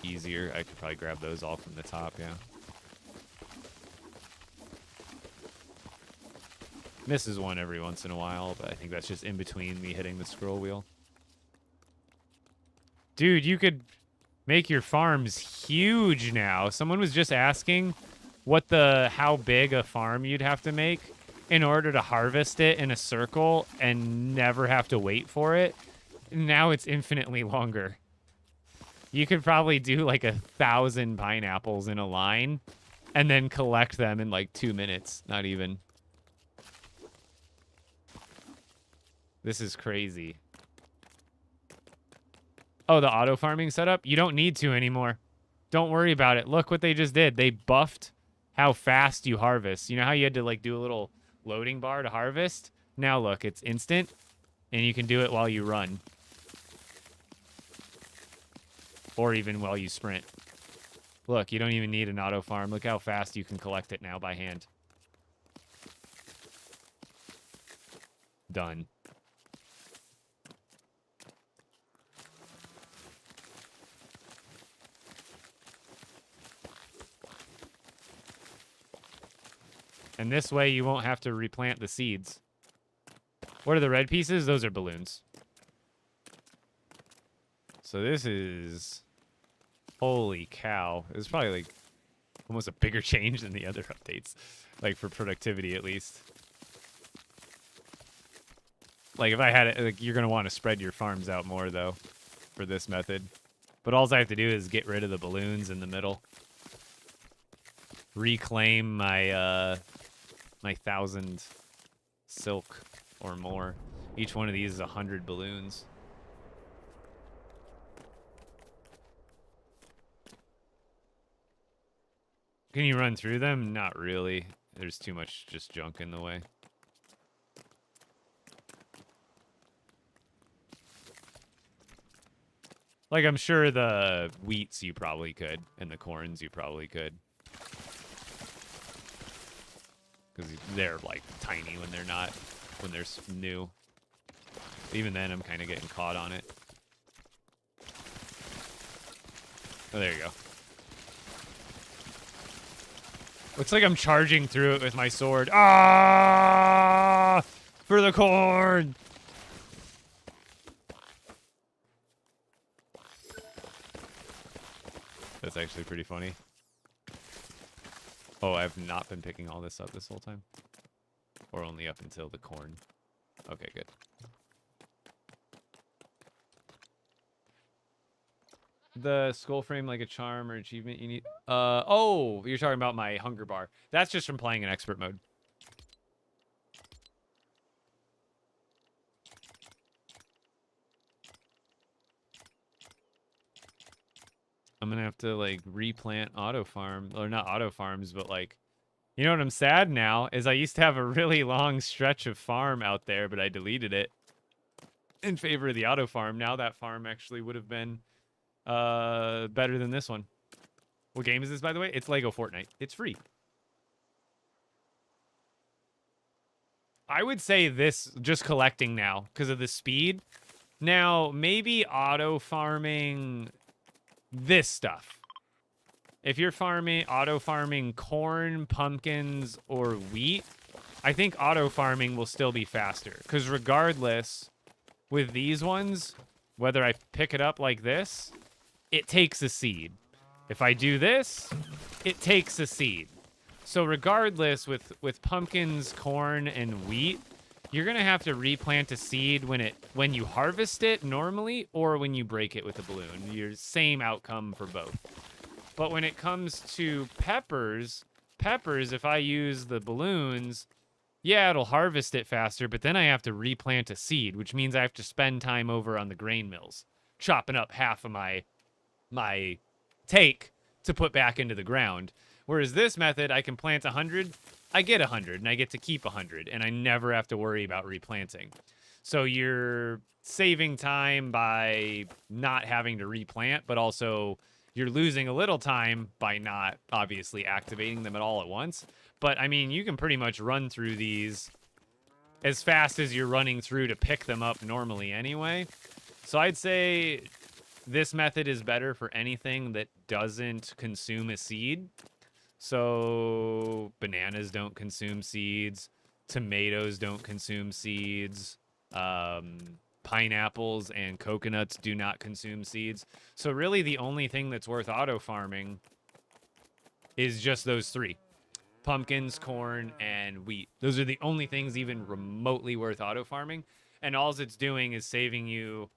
easier. I could probably grab those all from the top, yeah. Misses one every once in a while, but I think that's just in between me hitting the scroll wheel. Dude, you could make your farms huge now. Someone was just asking how big a farm you'd have to make in order to harvest it in a circle and never have to wait for it. Now it's infinitely longer. You could probably do like 1,000 pineapples in a line and then collect them in like 2 minutes. Not even. This is crazy. Oh, the auto farming setup? You don't need to anymore. Don't worry about it. Look what they just did. They buffed how fast you harvest. You know how you had to like do a little loading bar to harvest? Now look, it's instant and you can do it while you run. Or even while you sprint. Look, you don't even need an auto farm. Look how fast you can collect it now by hand. Done. And this way you won't have to replant the seeds. What are the red pieces? Those are balloons. So this is... Holy cow. It was probably like almost a bigger change than the other updates. Like for productivity at least. Like if I had it, like, you're going to want to spread your farms out more though for this method. But all I have to do is get rid of the balloons in the middle. Reclaim my... my 1,000 silk or more. Each one of these is 100 balloons. Can you run through them? Not really. There's too much just junk in the way. Like, I'm sure the wheats you probably could, and the corns you probably could. Because they're, like, tiny when they're new. Even then, I'm kind of getting caught on it. Oh, there you go. Looks like I'm charging through it with my sword. Ah! For the corn! That's actually pretty funny. Oh, I've not been picking all this up this whole time. Or only up until the corn. Okay, good. The skull frame like a charm or achievement you need. Oh, you're talking about my hunger bar. That's just from playing in expert mode. I'm gonna have to like replant auto farm, or not auto farms, but like, you know what I'm sad now is I used to have a really long stretch of farm out there, but I deleted it in favor of the auto farm. Now that farm actually would have been better than this one. What game is this, by the way? It's LEGO Fortnite. It's free. I would say this, just collecting now, because of the speed. Now, maybe auto farming this stuff. If you're auto farming corn, pumpkins, or wheat, I think auto farming will still be faster. Because regardless, with these ones, whether I pick it up like this, it takes a seed. If I do this, it takes a seed. So regardless, with pumpkins, corn, and wheat, you're gonna have to replant a seed when you harvest it normally, or when you break it with a balloon. Your same outcome for both. But when it comes to peppers, if I use the balloons, yeah, it'll harvest it faster, but then I have to replant a seed, which means I have to spend time over on the grain mills, chopping up half of my take to put back into the ground. Whereas this method, I can plant 100, I get 100, and I get to keep 100, and I never have to worry about replanting. So you're saving time by not having to replant, but also you're losing a little time by not obviously activating them at all at once. But I mean, you can pretty much run through these as fast as you're running through to pick them up normally anyway. So I'd say this method is better for anything that doesn't consume a seed. So bananas don't consume seeds, tomatoes don't consume seeds, pineapples and coconuts do not consume seeds. So really the only thing that's worth auto farming is just those three: pumpkins, corn, and wheat. Those are the only things even remotely worth auto farming. And all it's doing is saving you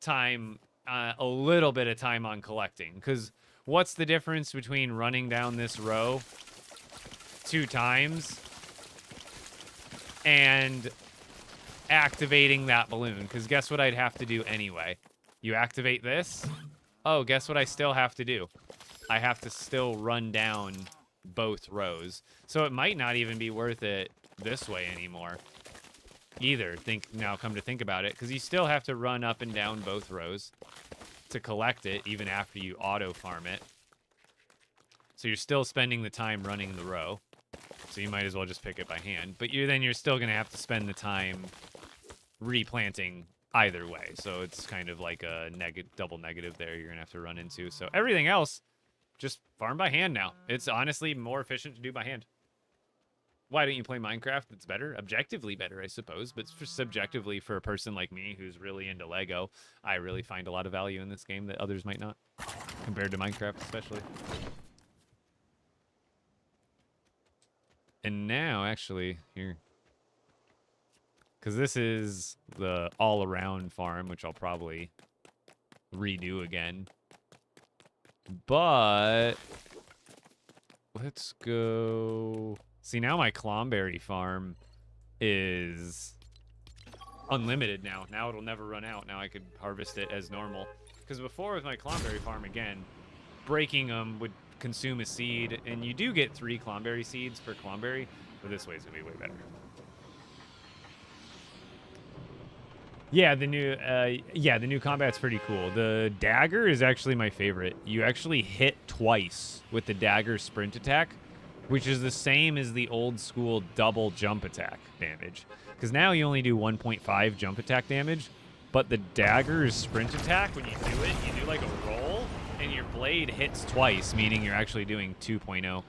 time, a little bit of time on collecting. Because what's the difference between running down this row 2 times and activating that balloon? Because guess what I'd have to do anyway? You activate this. Oh, guess what I still have to do? I have to still run down both rows. So it might not even be worth it this way anymore either. Come to think about it, because you still have to run up and down both rows to collect it even after you auto farm it. So you're still spending the time running the row. So you might as well just pick it by hand. But you're still going to have to spend the time replanting either way. So it's kind of like a double negative there you're going to have to run into. So everything else, just farm by hand now. It's honestly more efficient to do by hand. Why don't you play Minecraft? It's better. Objectively better, I suppose. But subjectively, for a person like me who's really into LEGO, I really find a lot of value in this game that others might not. Compared to Minecraft, especially. And now, actually, here. Because this is the all-around farm, which I'll probably redo again. But let's go. See, now my clomberry farm is unlimited now. Now it'll never run out. Now I could harvest it as normal. Because before with my clomberry farm, again, breaking them would consume a seed. And you do get 3 clomberry seeds per clomberry. But this way is going to be way better. Yeah, the new combat's pretty cool. The dagger is actually my favorite. You actually hit twice with the dagger sprint attack, which is the same as the old school double jump attack damage. Because now you only do 1.5 jump attack damage, but the dagger's sprint attack, when you do it, you do like a roll, and your blade hits twice, meaning you're actually doing 2.0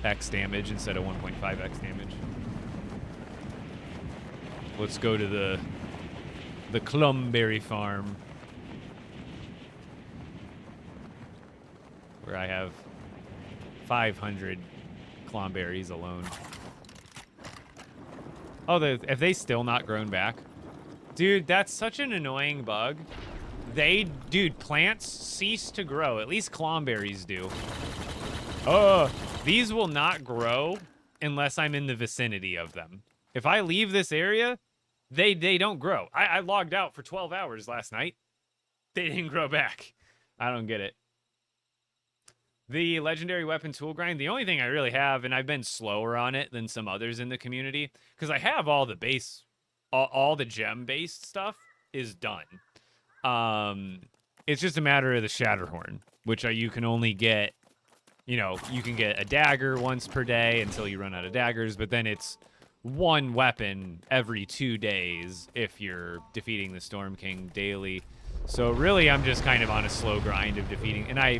X damage instead of 1.5 X damage. Let's go to the Clumberry farm, where I have 500 clomberries alone. Oh, have they still not grown back? Dude, that's such an annoying bug. Dude, plants cease to grow. At least clomberries do. These will not grow unless I'm in the vicinity of them. If I leave this area, they don't grow. I logged out for 12 hours last night. They didn't grow back. I don't get it. The legendary weapon tool grind, the only thing I really have, and I've been slower on it than some others in the community, because I have all the base, all the gem-based stuff is done. It's just a matter of the Shatterhorn, which you can only get, you can get a dagger once per day until you run out of daggers, but then it's one weapon every 2 days if you're defeating the Storm King daily. So really, I'm just kind of on a slow grind of defeating. And I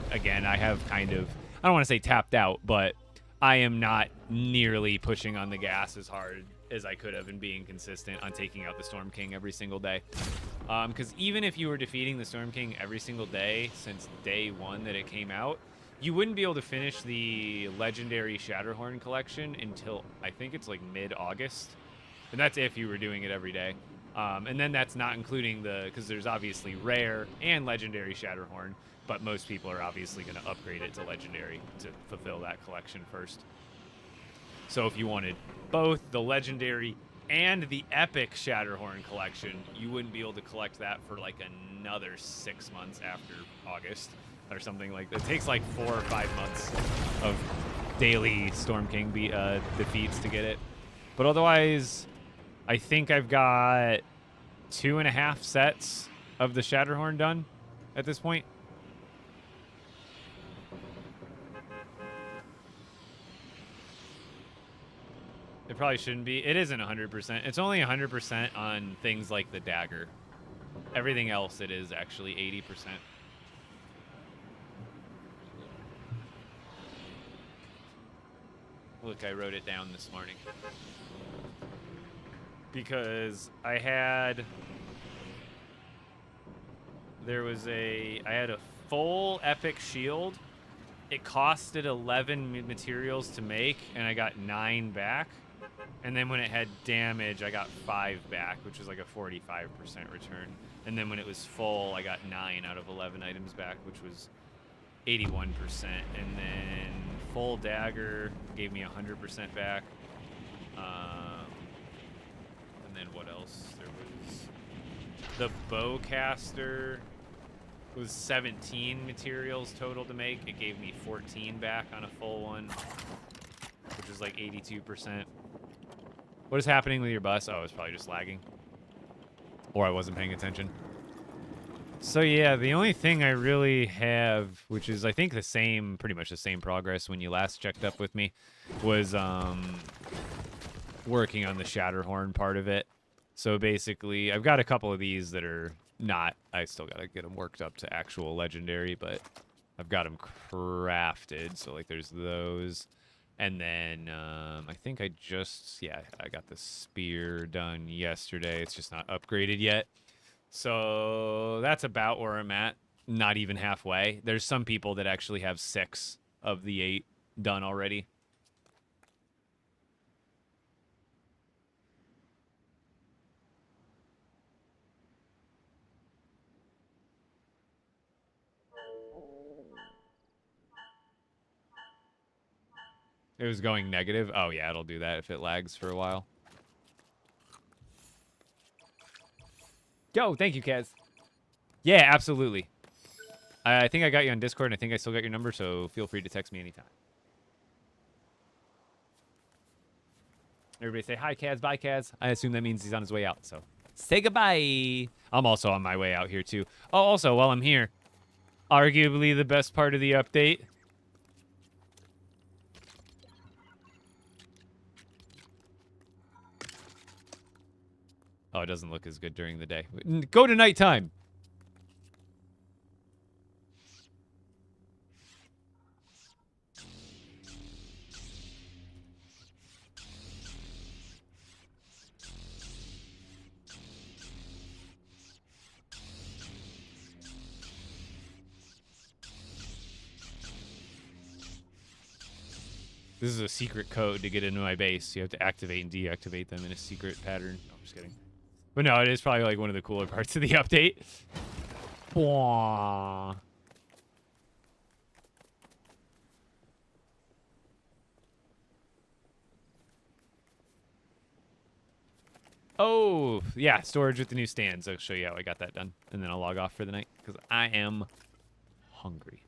have kind of, I don't want to say tapped out, but I am not nearly pushing on the gas as hard as I could have and being consistent on taking out the Storm King every single day. Because even if you were defeating the Storm King every single day since day 1 that it came out, you wouldn't be able to finish the legendary Shatterhorn collection until I think it's like mid-August. And that's if you were doing it every day. And then that's not including because there's obviously rare and legendary Shatterhorn, but most people are obviously going to upgrade it to legendary to fulfill that collection first. So if you wanted both the legendary and the epic Shatterhorn collection, you wouldn't be able to collect that for like another 6 months after August or something like that. It takes like 4 or 5 months of daily Storm King defeats to get it. But otherwise, I think I've got 2.5 sets of the Shatterhorn done at this point. It probably shouldn't be. It isn't 100%. It's only 100% on things like the dagger. Everything else, it is actually 80%. Look, I wrote it down this morning. Because I had a full epic shield. It costed 11 materials to make, and I got 9 back. And then when it had damage, I got 5 back, which was like a 45% return. And then when it was full, I got 9 out of 11 items back, which was 81%. And then full dagger gave me 100% back. And then what else? There was the bowcaster. It was 17 materials total to make. It gave me 14 back on a full one, which is like 82%. What is happening with your bus? Oh, it's probably just lagging. Or I wasn't paying attention. So yeah, the only thing I really have, which is I think pretty much the same progress when you last checked up with me, was working on the Shatterhorn part of it. So basically, I've got a couple of these that are not, I still got to get them worked up to actual legendary, but I've got them crafted. So like there's those. And then I think I got the spear done yesterday. It's just not upgraded yet. So that's about where I'm at. Not even halfway. There's some people that actually have 6 of the 8 done already. It was going negative. Oh, yeah, it'll do that if it lags for a while. Yo, thank you, Kaz. Yeah, absolutely. I think I got you on Discord, and I think I still got your number, so feel free to text me anytime. Everybody say, hi, Kaz, bye, Kaz. I assume that means he's on his way out, so say goodbye. I'm also on my way out here, too. Oh, also, while I'm here, arguably the best part of the update. Oh, it doesn't look as good during the day. Go to nighttime. This is a secret code to get into my base. You have to activate and deactivate them in a secret pattern. No, I'm just kidding. But no, it is probably like one of the cooler parts of the update. Bwah. Oh, yeah, storage with the new stands. I'll show you how I got that done. And then I'll log off for the night because I am hungry.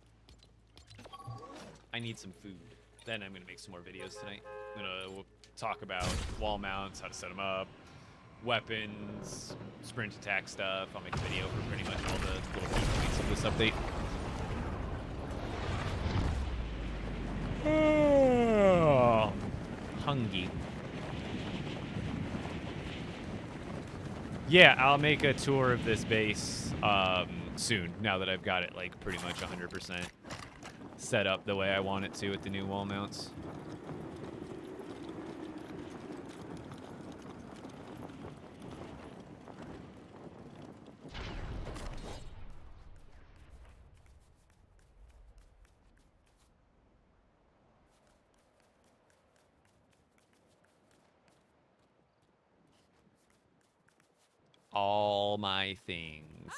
I need some food. Then I'm going to make some more videos tonight. We'll talk about wall mounts, how to set them up, weapons, sprint attack stuff. I'll make a video for pretty much all the little key points of this update. Oh, hungry. Yeah, I'll make a tour of this base soon, now that I've got it like pretty much 100% set up the way I want it to with the new wall mounts. All my things.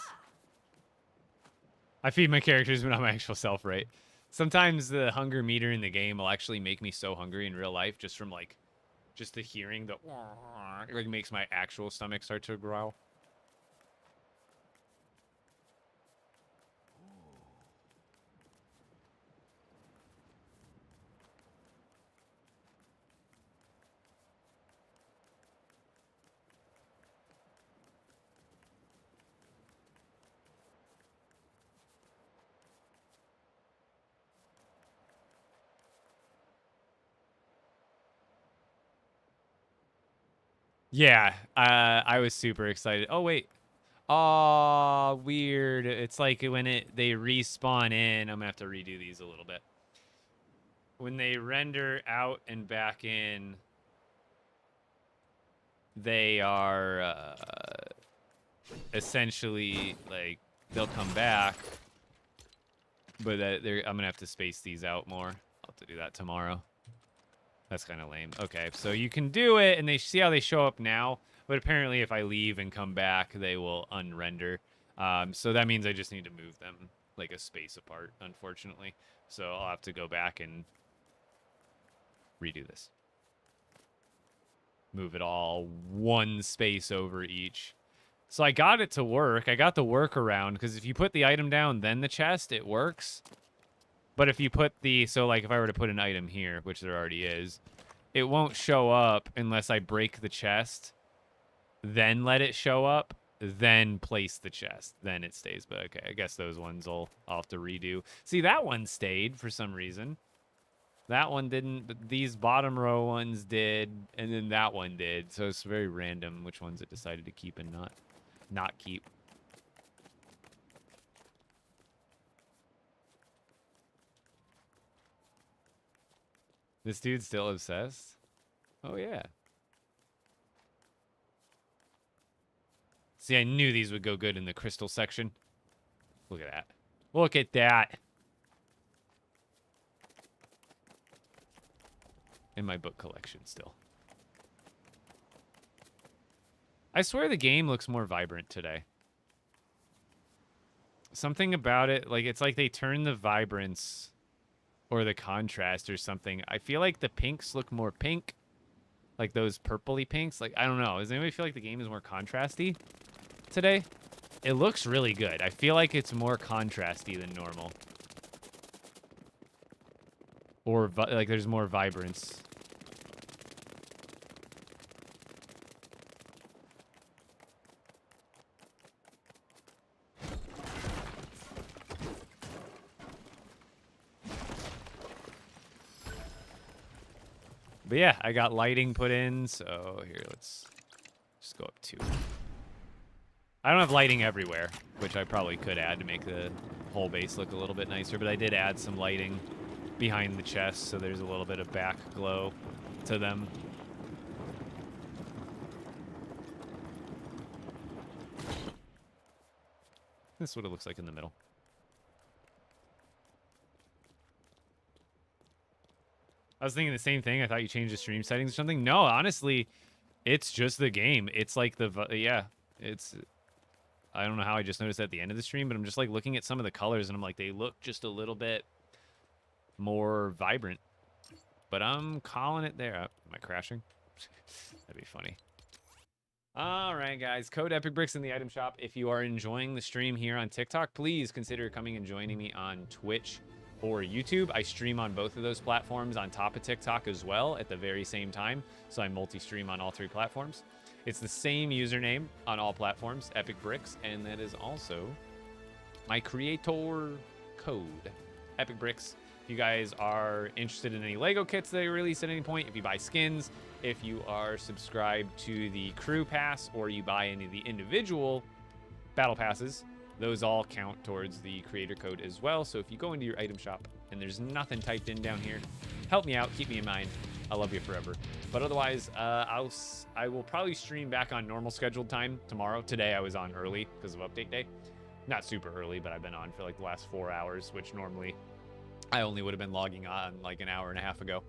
I feed my characters, but not my actual self, right? Sometimes the hunger meter in the game will actually make me so hungry in real life just from like just the hearing the it like makes my actual stomach start to growl. Yeah, I was super excited. Oh wait. Oh, weird. It's like when they respawn in. I'm gonna have to redo these a little bit. When they render out and back in, they are essentially like they'll come back, but I'm gonna have to space these out more. I'll have to do that tomorrow. That's kind of lame. Okay, so you can do it, and they see how they show up now. But apparently, if I leave and come back, they will unrender. So that means I just need to move them like a space apart, unfortunately. So I'll have to go back and redo this. Move it all one space over each. So I got it to work. I got the workaround, because if you put the item down, then the chest, it works. But if you put the... So, like, if I were to put an item here, which there already is, it won't show up unless I break the chest, then let it show up, then place the chest. Then it stays. But, okay, I guess those ones I'll have to redo. See, that one stayed for some reason. That one didn't, but these bottom row ones did, and then that one did. So it's very random which ones it decided to keep and not keep. This dude's still obsessed? Oh, yeah. See, I knew these would go good in the crystal section. Look at that. Look at that. In my book collection still. I swear the game looks more vibrant today. Something about it, like, it's like they turn the vibrance or the contrast or something. I feel like the pinks look more pink. Like those purpley pinks. Like, I don't know. Does anybody feel like the game is more contrasty today? It looks really good. I feel like it's more contrasty than normal. Or, like, there's more vibrance. But yeah, I got lighting put in, so here, let's just go up 2. I don't have lighting everywhere, which I probably could add to make the whole base look a little bit nicer, but I did add some lighting behind the chest, so there's a little bit of back glow to them. This is what it looks like in the middle. I was thinking the same thing. I thought you changed the stream settings or something. No, honestly, it's just the game. It's like yeah, it's... I don't know how I just noticed at the end of the stream, but I'm just like looking at some of the colors and I'm like, they look just a little bit more vibrant. But I'm calling it there. Am I crashing? That'd be funny. All right, guys. Code Epic Bricks in the item shop. If you are enjoying the stream here on TikTok, please consider coming and joining me on Twitch or YouTube. I stream on both of those platforms on top of TikTok as well at the very same time. So I multi-stream on all 3 platforms. It's the same username on all platforms, Epic Bricks, and that is also my creator code, Epic Bricks. If you guys are interested in any Lego kits they release at any point, if you buy skins, if you are subscribed to the crew pass, or you buy any of the individual battle passes, those all count towards the creator code as well. So if you go into your item shop and there's nothing typed in down here, help me out, keep me in mind. I love you forever. But otherwise, I will probably stream back on normal scheduled time tomorrow. Today I was on early because of update day. Not super early, but I've been on for like the last 4 hours, which normally I only would have been logging on like an hour and a half ago.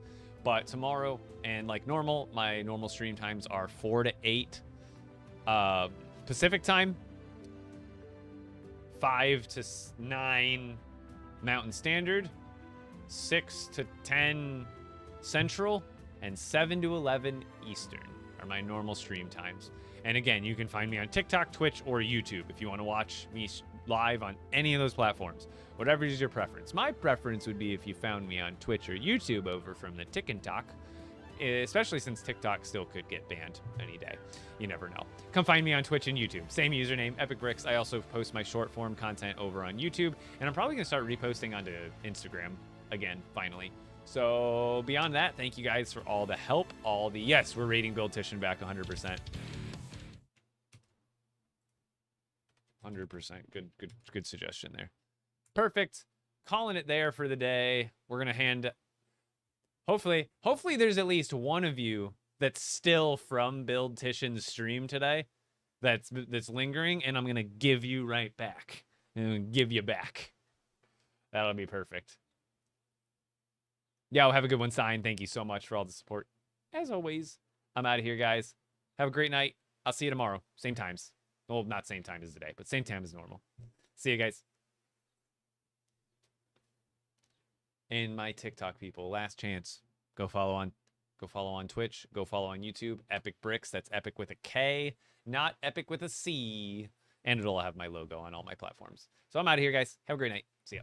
But tomorrow, and like normal, my normal stream times are 4 to 8 Pacific time, 5 to 9 Mountain Standard, 6 to 10 Central, and 7 to 11 Eastern are my normal stream times. And again, you can find me on TikTok, Twitch, or YouTube if you want to watch me live on any of those platforms. Whatever is your preference. My preference would be if you found me on Twitch or YouTube over from the TikTok, especially since TikTok still could get banned any day. You never know. Come find me on Twitch and YouTube. Same username, Epic Bricks. I also post my short form content over on YouTube, and I'm probably going to start reposting onto Instagram again, finally. So beyond that, thank you guys for all the help, all the, yes, we're rating Build Titian back 100%. 100%. Good suggestion there. Perfect. Calling it there for the day. We're going to hand, hopefully there's at least one of you that's still from Build Titian's stream today that's lingering, and I'm going to give you right back. And give you back. That'll be perfect. Yeah, well, have a good one, Sign. Thank you so much for all the support. As always, I'm out of here, guys. Have a great night. I'll see you tomorrow. Same times. Well, not same time as today, but same time as normal. See you guys. And my TikTok people, last chance. Go follow on Twitch. Go follow on YouTube. Epic Bricks. That's Epic with a K, not Epic with a C. And it'll have my logo on all my platforms. So I'm out of here, guys. Have a great night. See ya.